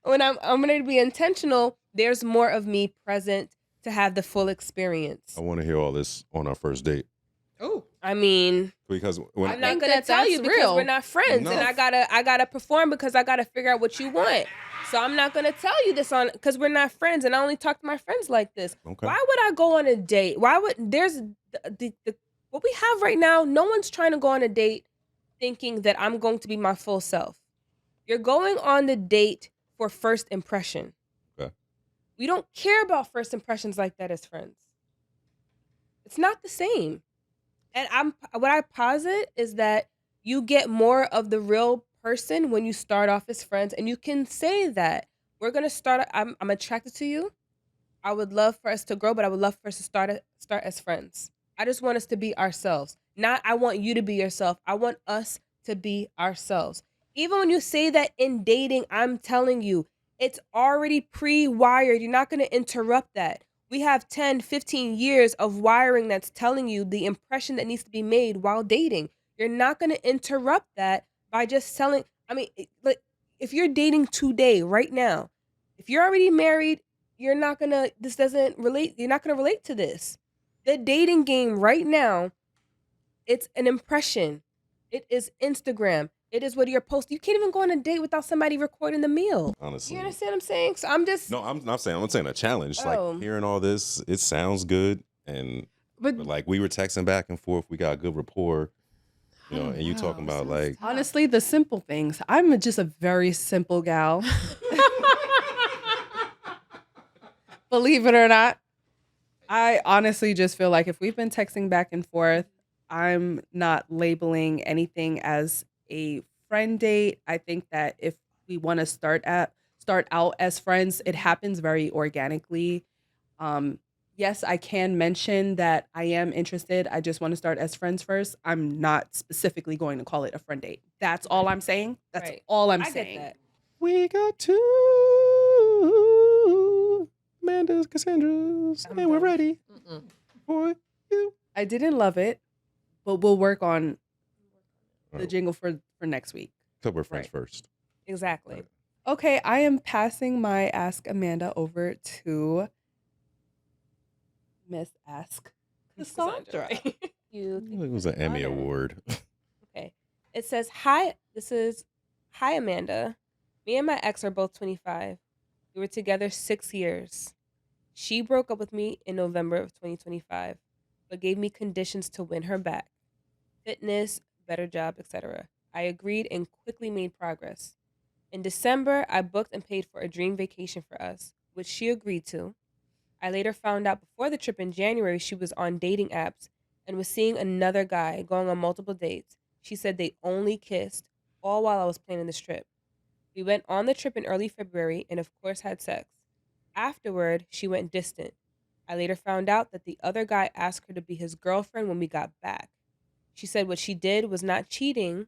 I'm ready to be intentional, there's more of me present to have the full experience. I want to hear all this on our first date Oh, I mean, because when I'm not think gonna that tell you that's because real. we're not friends, and Enough. I gotta perform because I gotta figure out what you want. So I'm not gonna tell you this on because we're not friends, and I only talk to my friends like this. Okay. Why would I go on a date? Why would there's the what we have right now? No one's trying to go on a date thinking that I'm going to be my full self. You're going on the date for first impression. Okay. We don't care about first impressions like that as friends. It's not the same. And what I posit is that you get more of the real person when you start off as friends, and you can say that we're gonna start. I'm attracted to you. I would love for us to grow, but I would love for us to start as friends. I just want us to be ourselves. Not I want you to be yourself. I want us to be ourselves. Even when you say that in dating, I'm telling you, it's already pre-wired. You're not going to interrupt that. We have 10, 15 years of wiring that's telling you the impression that needs to be made while dating. You're not going to interrupt that by just telling, I mean, like if you're dating today, right now, if you're already married, you're not gonna relate to this. The dating game right now, it's an impression. It is Instagram. It is what you're posting. You can't even go on a date without somebody recording the meal. Honestly. You understand what I'm saying? So I'm just No, I'm not saying. I'm saying a challenge. Oh. Like hearing all this, it sounds good, but like we were texting back and forth. We got good rapport, and you talking about like honestly, the simple things. I'm just a very simple gal. Believe it or not. I honestly just feel like if we've been texting back and forth, I'm not labeling anything as a friend date. I think that if we want to start out as friends, it happens very organically. Yes, I can mention that I am interested. I just want to start as friends first. I'm not specifically going to call it a friend date. That's all I'm saying. That's Right. all I'm I saying. get that. we got two Amanda's, Cassandra's, and we're ready for you. I didn't love it, but we'll work on the Oh, jingle for next week. so we're friends Right. first. Exactly. Right. Okay, I am passing my Ask Amanda over to Miss Ask Cassandra. It was an Emmy award. Okay. It says, hi, hi, Amanda. Me and my ex are both 25. We were together 6 years. She broke up with me in November of 2025, but gave me conditions to win her back. Fitness, better job, etc. I agreed and quickly made progress. In December, I booked and paid for a dream vacation for us, which she agreed to. I later found out before the trip in January she was on dating apps and was seeing another guy going on multiple dates. She said they only kissed, all while I was planning this trip. We went on the trip in early February and, of course, had sex. Afterward, she went distant. I later found out that the other guy asked her to be his girlfriend when we got back. She said what she did was not cheating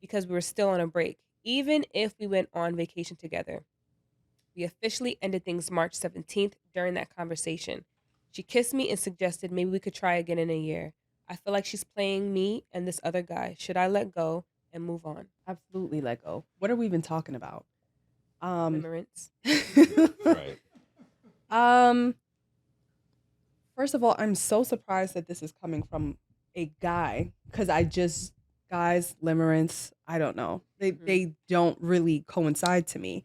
because we were still on a break, even if we went on vacation together. We officially ended things March 17th during that conversation. She kissed me and suggested maybe we could try again in a year. I feel like she's playing me and this other guy. Should I let go and move on? Absolutely let go. What are we even talking about? Limerence. Right. First of all, I'm so surprised that this is coming from a guy because guys, limerence, I don't know. They don't really coincide to me.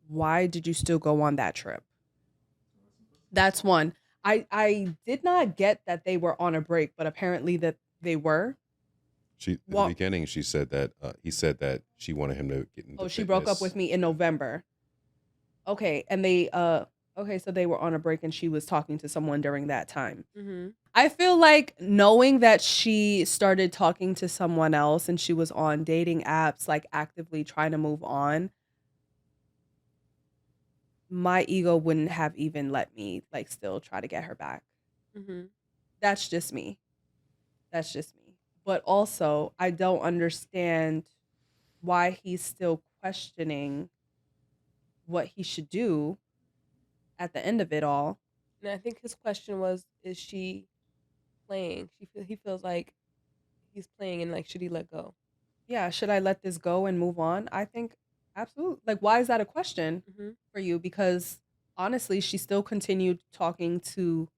Why did you still go on that trip? That's one. I did not get that they were on a break, but apparently that they were. In the beginning, she said that he said that she wanted him to get into she broke up with me in November. Okay, and so they were on a break and she was talking to someone during that time. Mm-hmm. I feel like knowing that she started talking to someone else and she was on dating apps, like actively trying to move on, my ego wouldn't have even let me like still try to get her back. Mm-hmm. That's just me. But also, I don't understand why he's still questioning what he should do at the end of it all. And I think his question was, is she playing? He feels like he's playing and like, should he let go? Yeah, should I let this go and move on? I think absolutely. Like, why is that a question for you? Because honestly, she still continued talking to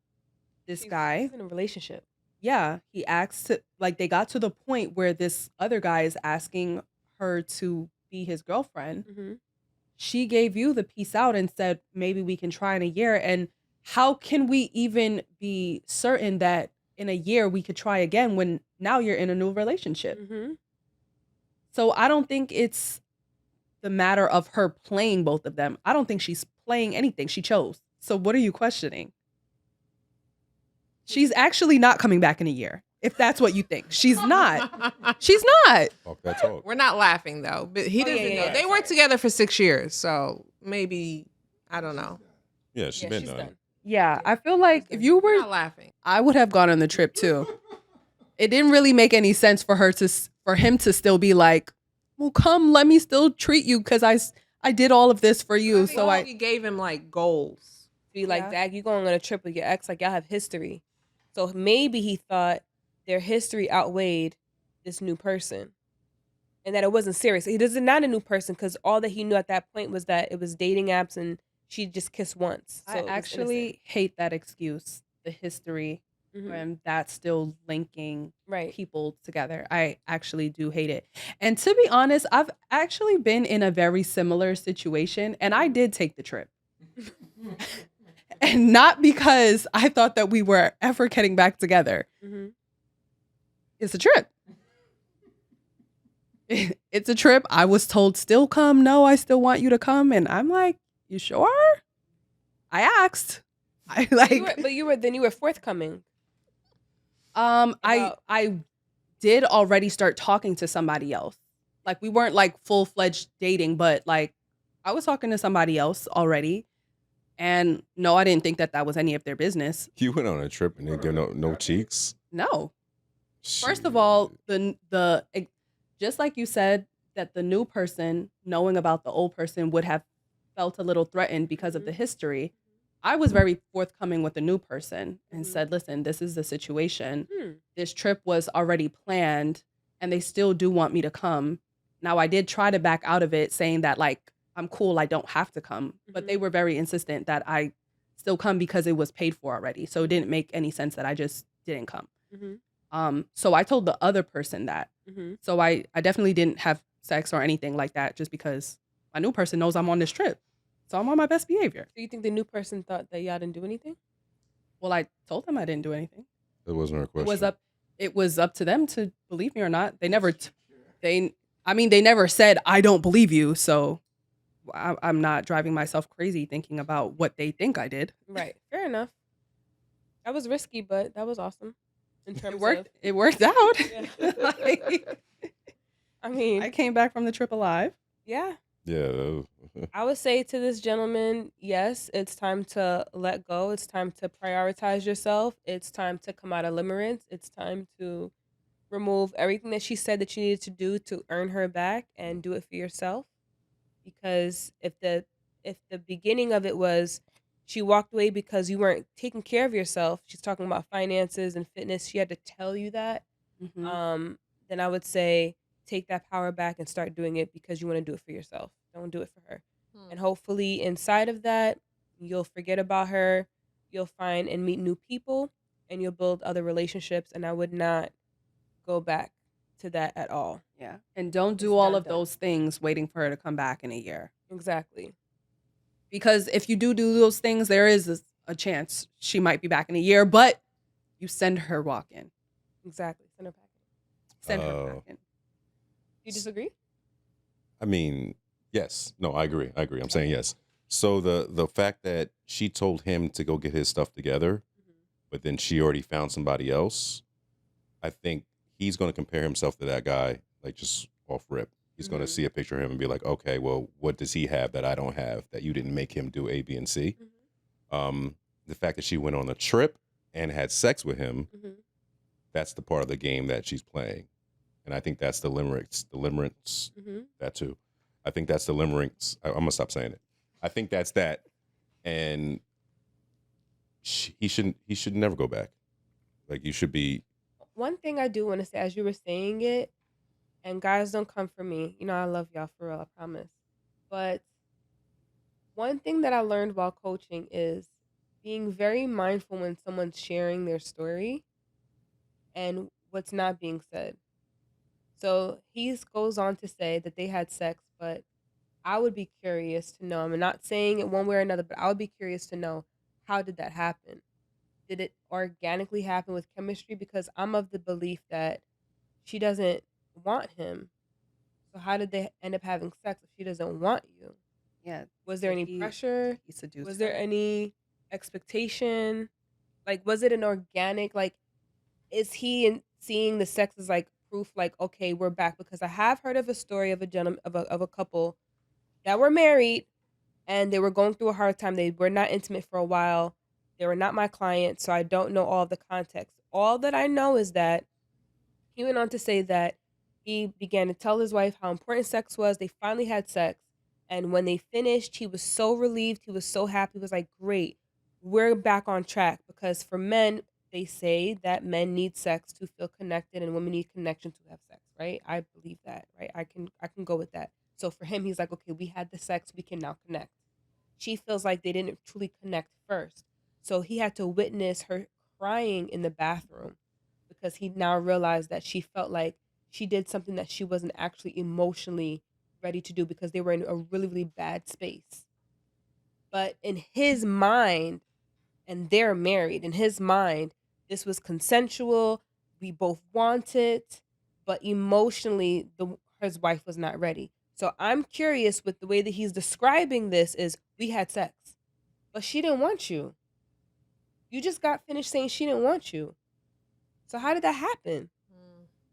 this guy. She's in a relationship. Yeah, he asked like they got to the point where this other guy is asking her to be his girlfriend. Mm-hmm. She gave you the peace out and said maybe we can try in a year. And how can we even be certain that in a year we could try again when now you're in a new relationship? Mm-hmm. So I don't think it's the matter of her playing both of them. I don't think she's playing anything. She chose. So what are you questioning? She's actually not coming back in a year. If that's what you think. She's not. She's not. Talk that talk. We're not laughing though, but he doesn't know. yeah, They worked together for 6 years, so maybe I don't know. Yeah, she's been she's done. Yeah, I feel like if you We're were, not laughing. I would have gone on the trip too. It didn't really make any sense for him to still be like, well, come, let me still treat you because I did all of this for you. So He gave him like goals. Be like, Yeah. Dag, you going on a trip with your ex, like y'all have history. So maybe he thought their history outweighed this new person. and that it wasn't serious. He does not a new person because all that he knew at that point was that it was dating apps and she just kissed once. So I it was innocent. actually hate that excuse, the history, Mhm. and that's still linking Right. people together. I actually do hate it. And to be honest, I've actually been in a very similar situation, and I did take the trip. And not because I thought that we were ever getting back together. Mhm. It's a trip. It's a trip. I was told, still come. No, I still want you to come. And I'm like, you sure? I asked. I like, You were forthcoming. I did already start talking to somebody else. Like, we weren't like full-fledged dating, but like I was talking to somebody else already. And no, I didn't think that that was any of their business. You went on a trip and didn't give no cheeks. No. First of all, just like you said, that the new person knowing about the old person would have felt a little threatened because of the history. I was very forthcoming with the new person and said, listen, this is the situation. This trip was already planned and they still do want me to come. Now, I did try to back out of it saying that, like, I'm cool, I don't have to come. But they were very insistent that I still come because it was paid for already. So it didn't make any sense that I just didn't come. So I told the other person that. So I definitely didn't have sex or anything like that just because my new person knows I'm on this trip. So I'm on my best behavior. Do you think the new person thought that y'all didn't do anything? Well, I told them I didn't do anything. It wasn't a question. It was up to them to believe me or not. They never said, I don't believe you. So I'm not driving myself crazy thinking about what they think I did. Right. Fair enough. That was risky, but that was awesome. In terms It worked out. Like, I mean, I came back from the trip alive. Yeah. Yeah. I would say to this gentleman, yes, it's time to let go. It's time to prioritize yourself. It's time to come out of limerence. It's time to remove everything that she said that you needed to do to earn her back and do it for yourself. Because if the beginning of it was she walked away because you weren't taking care of yourself, she's talking about finances and fitness, she had to tell you that, then I would say take that power back and start doing it because you want to do it for yourself. Don't do it for her. And hopefully inside of that, you'll forget about her, you'll find and meet new people, and you'll build other relationships. And I would not go back to that at all. Yeah. And don't do all of those things waiting for her to come back in a year. Exactly. Because if you do those things, there is a chance she might be back in a year, but you send her walking. Exactly. Send her packing. Send her packing. You disagree? I mean, yes. No, I agree. I'm saying yes. So the fact that she told him to go get his stuff together, but then she already found somebody else, I think he's going to compare himself to that guy, like just off rip. He's going to see a picture of him and be like, okay, well, what does he have that I don't have that you didn't make him do A, B, and C? The fact that she went on a trip and had sex with him, that's the part of the game that she's playing. And I think that's the limerence, that too. I think that's the limerence. I'm going to stop saying it. I think that's that. And he should never go back. Like, you should be. One thing I do want to say, as you were saying it, and guys, don't come for me. You know, I love y'all for real, I promise. But one thing that I learned while coaching is being very mindful when someone's sharing their story and what's not being said. So he goes on to say that they had sex, but I would be curious to know. I'm not saying it one way or another, but I would be curious to know, how did that happen? Did it organically happen with chemistry? Because I'm of the belief that she doesn't want him. So how did they end up having sex if she doesn't want you? Yeah. Was there any pressure? He seduced Was her. there any expectation? Like, was it an organic, like, is he seeing the sex as like proof, like, okay, we're back? Because I have heard of a story of a gentleman, of a couple that were married and they were going through a hard time. They were not intimate for a while. They were not my client, so I don't know all of the context. All that I know is that he went on to say that he began to tell his wife how important sex was. They finally had sex. And when they finished, he was so relieved. He was so happy. He was like, great, we're back on track. Because for men, they say that men need sex to feel connected and women need connection to have sex. right? I believe that, right? I can go with that. So for him, he's like, okay, we had the sex, we can now connect. She feels like they didn't truly connect first. So he had to witness her crying in the bathroom because he now realized that she felt like she did something that she wasn't actually emotionally ready to do because they were in a really, really bad space. But in his mind, and they're married, in his mind, this was consensual. We both want it, but emotionally, his wife was not ready. So I'm curious with the way that he's describing this is we had sex, but she didn't want you. You just got finished saying she didn't want you. So how did that happen?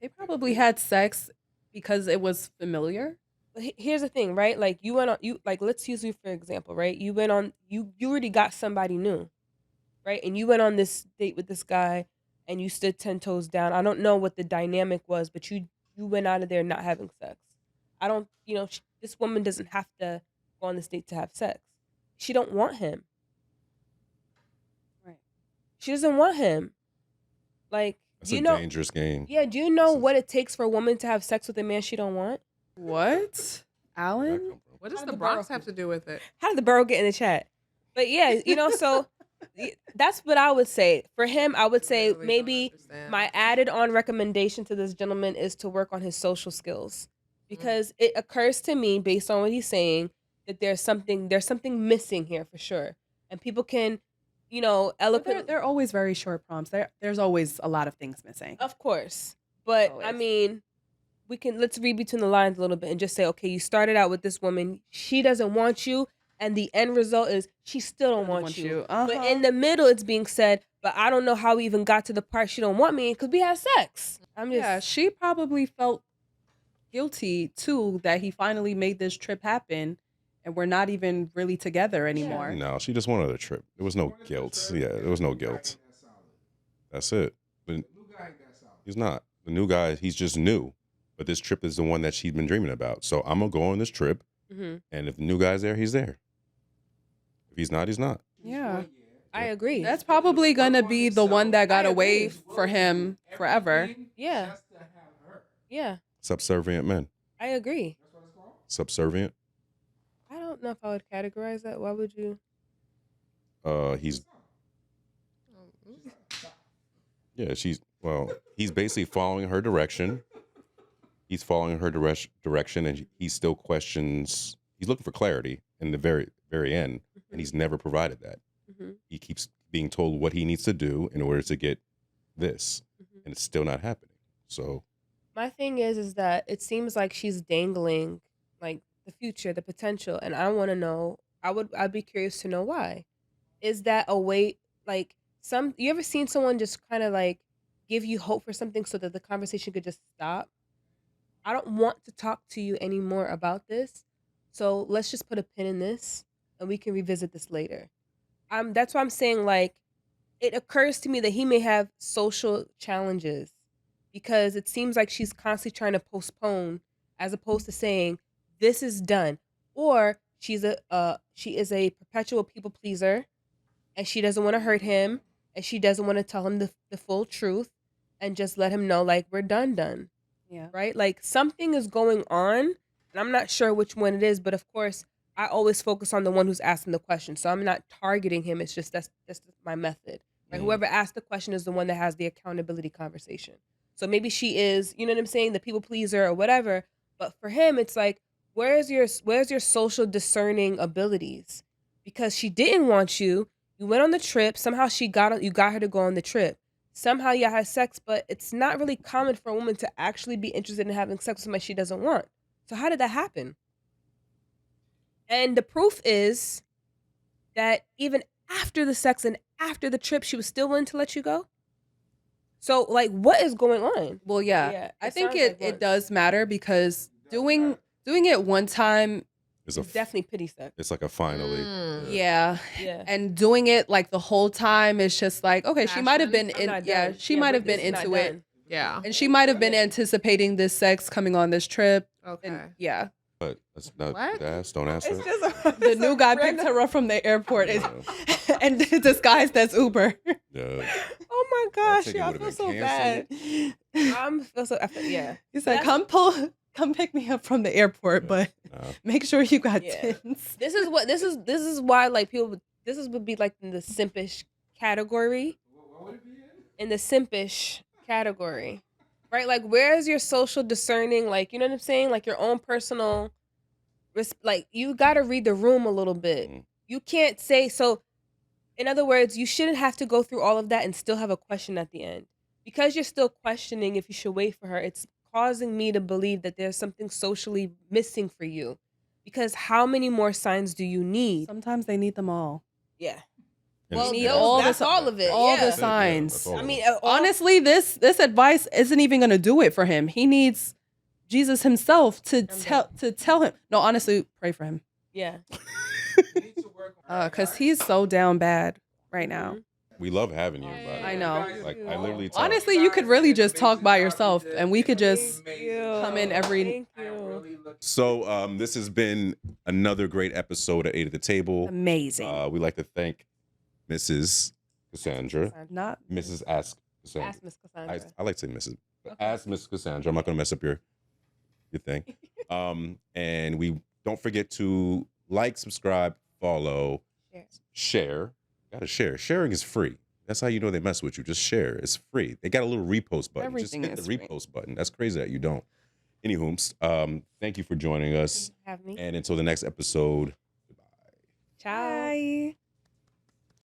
They probably had sex because it was familiar. But here's the thing, right? Like you went on, you like, let's use you for example, right? You went on, you already got somebody new, right? And you went on this date with this guy, and you stood 10 toes down. I don't know what the dynamic was, but you went out of there not having sex. I don't, this woman doesn't have to go on this date to have sex. She don't want him. Right. She doesn't want him. Like, That's do a you know? dangerous game. Yeah, do you know what it takes for a woman to have sex with a man she don't want? What? Where'd that Alan? come from? What does How the did the Bronx borough- have to do with it? How did the borough get in the chat? But yeah, so that's what I would say. For him, I would say Literally don't maybe understand. my added on recommendation to this gentleman is to work on his social skills. Because it occurs to me, based on what he's saying, that there's something missing here for sure. And people can, But eloquently, they're always very short prompts. There's always a lot of things missing. of course. But I Always. mean, let's read between the lines a little bit and just say, okay, you started out with this woman, she doesn't want you, and the end result is she still don't want you. But Uh-huh. in the middle, it's being said, but I don't know how we even got to the part she don't want me because we had sex. I'm just, Yeah, she probably felt guilty too that he finally made this trip happen and we're not even really together anymore. No, she just wanted a trip. There was no guilt. Yeah, there was no guilt. That's it. But he's not. The new guy, he's just new. But this trip is the one that she's been dreaming about. So I'm going to go on this trip. Mhm. And if the new guy's there, he's there. If he's not, he's not. Yeah. I agree. That's probably going to be the one that got away for him forever. Yeah. Yeah, Subservient men. I agree. Subservient. I don't know if I would categorize that. Why would you? He's yeah, he's basically following her direction. He's following her direction, and he still questions. He's looking for clarity in the very, very end, and he's never provided that. Mhm. He keeps being told what he needs to do in order to get this, Mhm. and it's still not happening. So My thing is that it seems like she's dangling like the future, the potential, and I want to know. I'd be curious to know why. Is that a way like you ever seen someone just kind of like give you hope for something so that the conversation could just stop? I don't want to talk to you anymore about this. So let's just put a pin in this and we can revisit this later. That's why I'm saying like it occurs to me that he may have social challenges because it seems like she's constantly trying to postpone as opposed to saying this is done, or she is a perpetual people pleaser and she doesn't want to hurt him and she doesn't want to tell him the full truth and just let him know like we're done, Yeah. right? Like something is going on and I'm not sure which one it is, but of course I always focus on the one who's asking the question, so I'm not targeting him. It's just that's my method. Right? Whoever asked the question is the one that has the accountability conversation. So maybe she is, you know what I'm saying, the people pleaser or whatever. But for him, it's like, where's your social discerning abilities? Because she didn't want you. You went on the trip. Somehow you got her to go on the trip. Somehow you had sex, but it's not really common for a woman to actually be interested in having sex with somebody she doesn't want. So how did that happen? And the proof is that even after the sex and after the trip, she was still willing to let you go. So, like, what is going on? Well, yeah. Yeah, I it think sounds like it one. does matter because doing it one time, it's Definitely pity sex. It's like a finally. yeah. Yeah. And doing it like the whole time is just like, okay, she might have been I'm not done. she Yeah, might we're have been just not into it. done. Yeah. And she might have been anticipating this sex coming on this trip. Okay. And yeah. But that's not What? ask. Don't answer. It's just The new guy picked her up from the airport and disguised as Uber. Yeah. Oh my gosh, ticket yeah, I would've feel been so bad. Yeah. He said, That's- come pick me up from the airport, but make sure you got Yeah. tins. This is why like people would be like in the simpish category. In the simpish category. Right? Like where is your social discerning, like, you know what I'm saying? Like your own personal like you got to read the room a little bit. Mhm. You can't say so. In other words, you shouldn't have to go through all of that and still have a question at the end. Because you're still questioning if you should wait for her, it's causing me to believe that there's something socially missing for you. Because how many more signs do you need? Sometimes they need them all. Yeah. And Well, it's- need and all it's- that's all of it. all the yeah. that's it, yeah, signs. that's all I of mean, it. Honestly, this advice isn't even going to do it for him. He needs Jesus himself to tell him. No, honestly, pray for him. yeah. Cuz he's so down bad right now. we love having you. By the way. I know. Like I literally tell Honestly, you could really just talk by yourself and we could just Thank you. come in every Thank you. So this has been another great episode of 8 at the Table. amazing. We'd like to thank Mrs. Cassandra, Not Mrs. Ask Cassandra. Ask Miss Cassandra. I like to say Mrs. But Okay. Ask Miss Cassandra. I'm not going to mess up your thing. And we don't forget to like, subscribe, follow, share. Gotta share. Sharing is free. That's how you know they mess with you. Just share. It's free. They got a little repost button. Everything Just hit is the free. repost button. That's crazy that you don't. Anywho, thank you for joining us. Have me. And until the next episode, Ciao. Bye.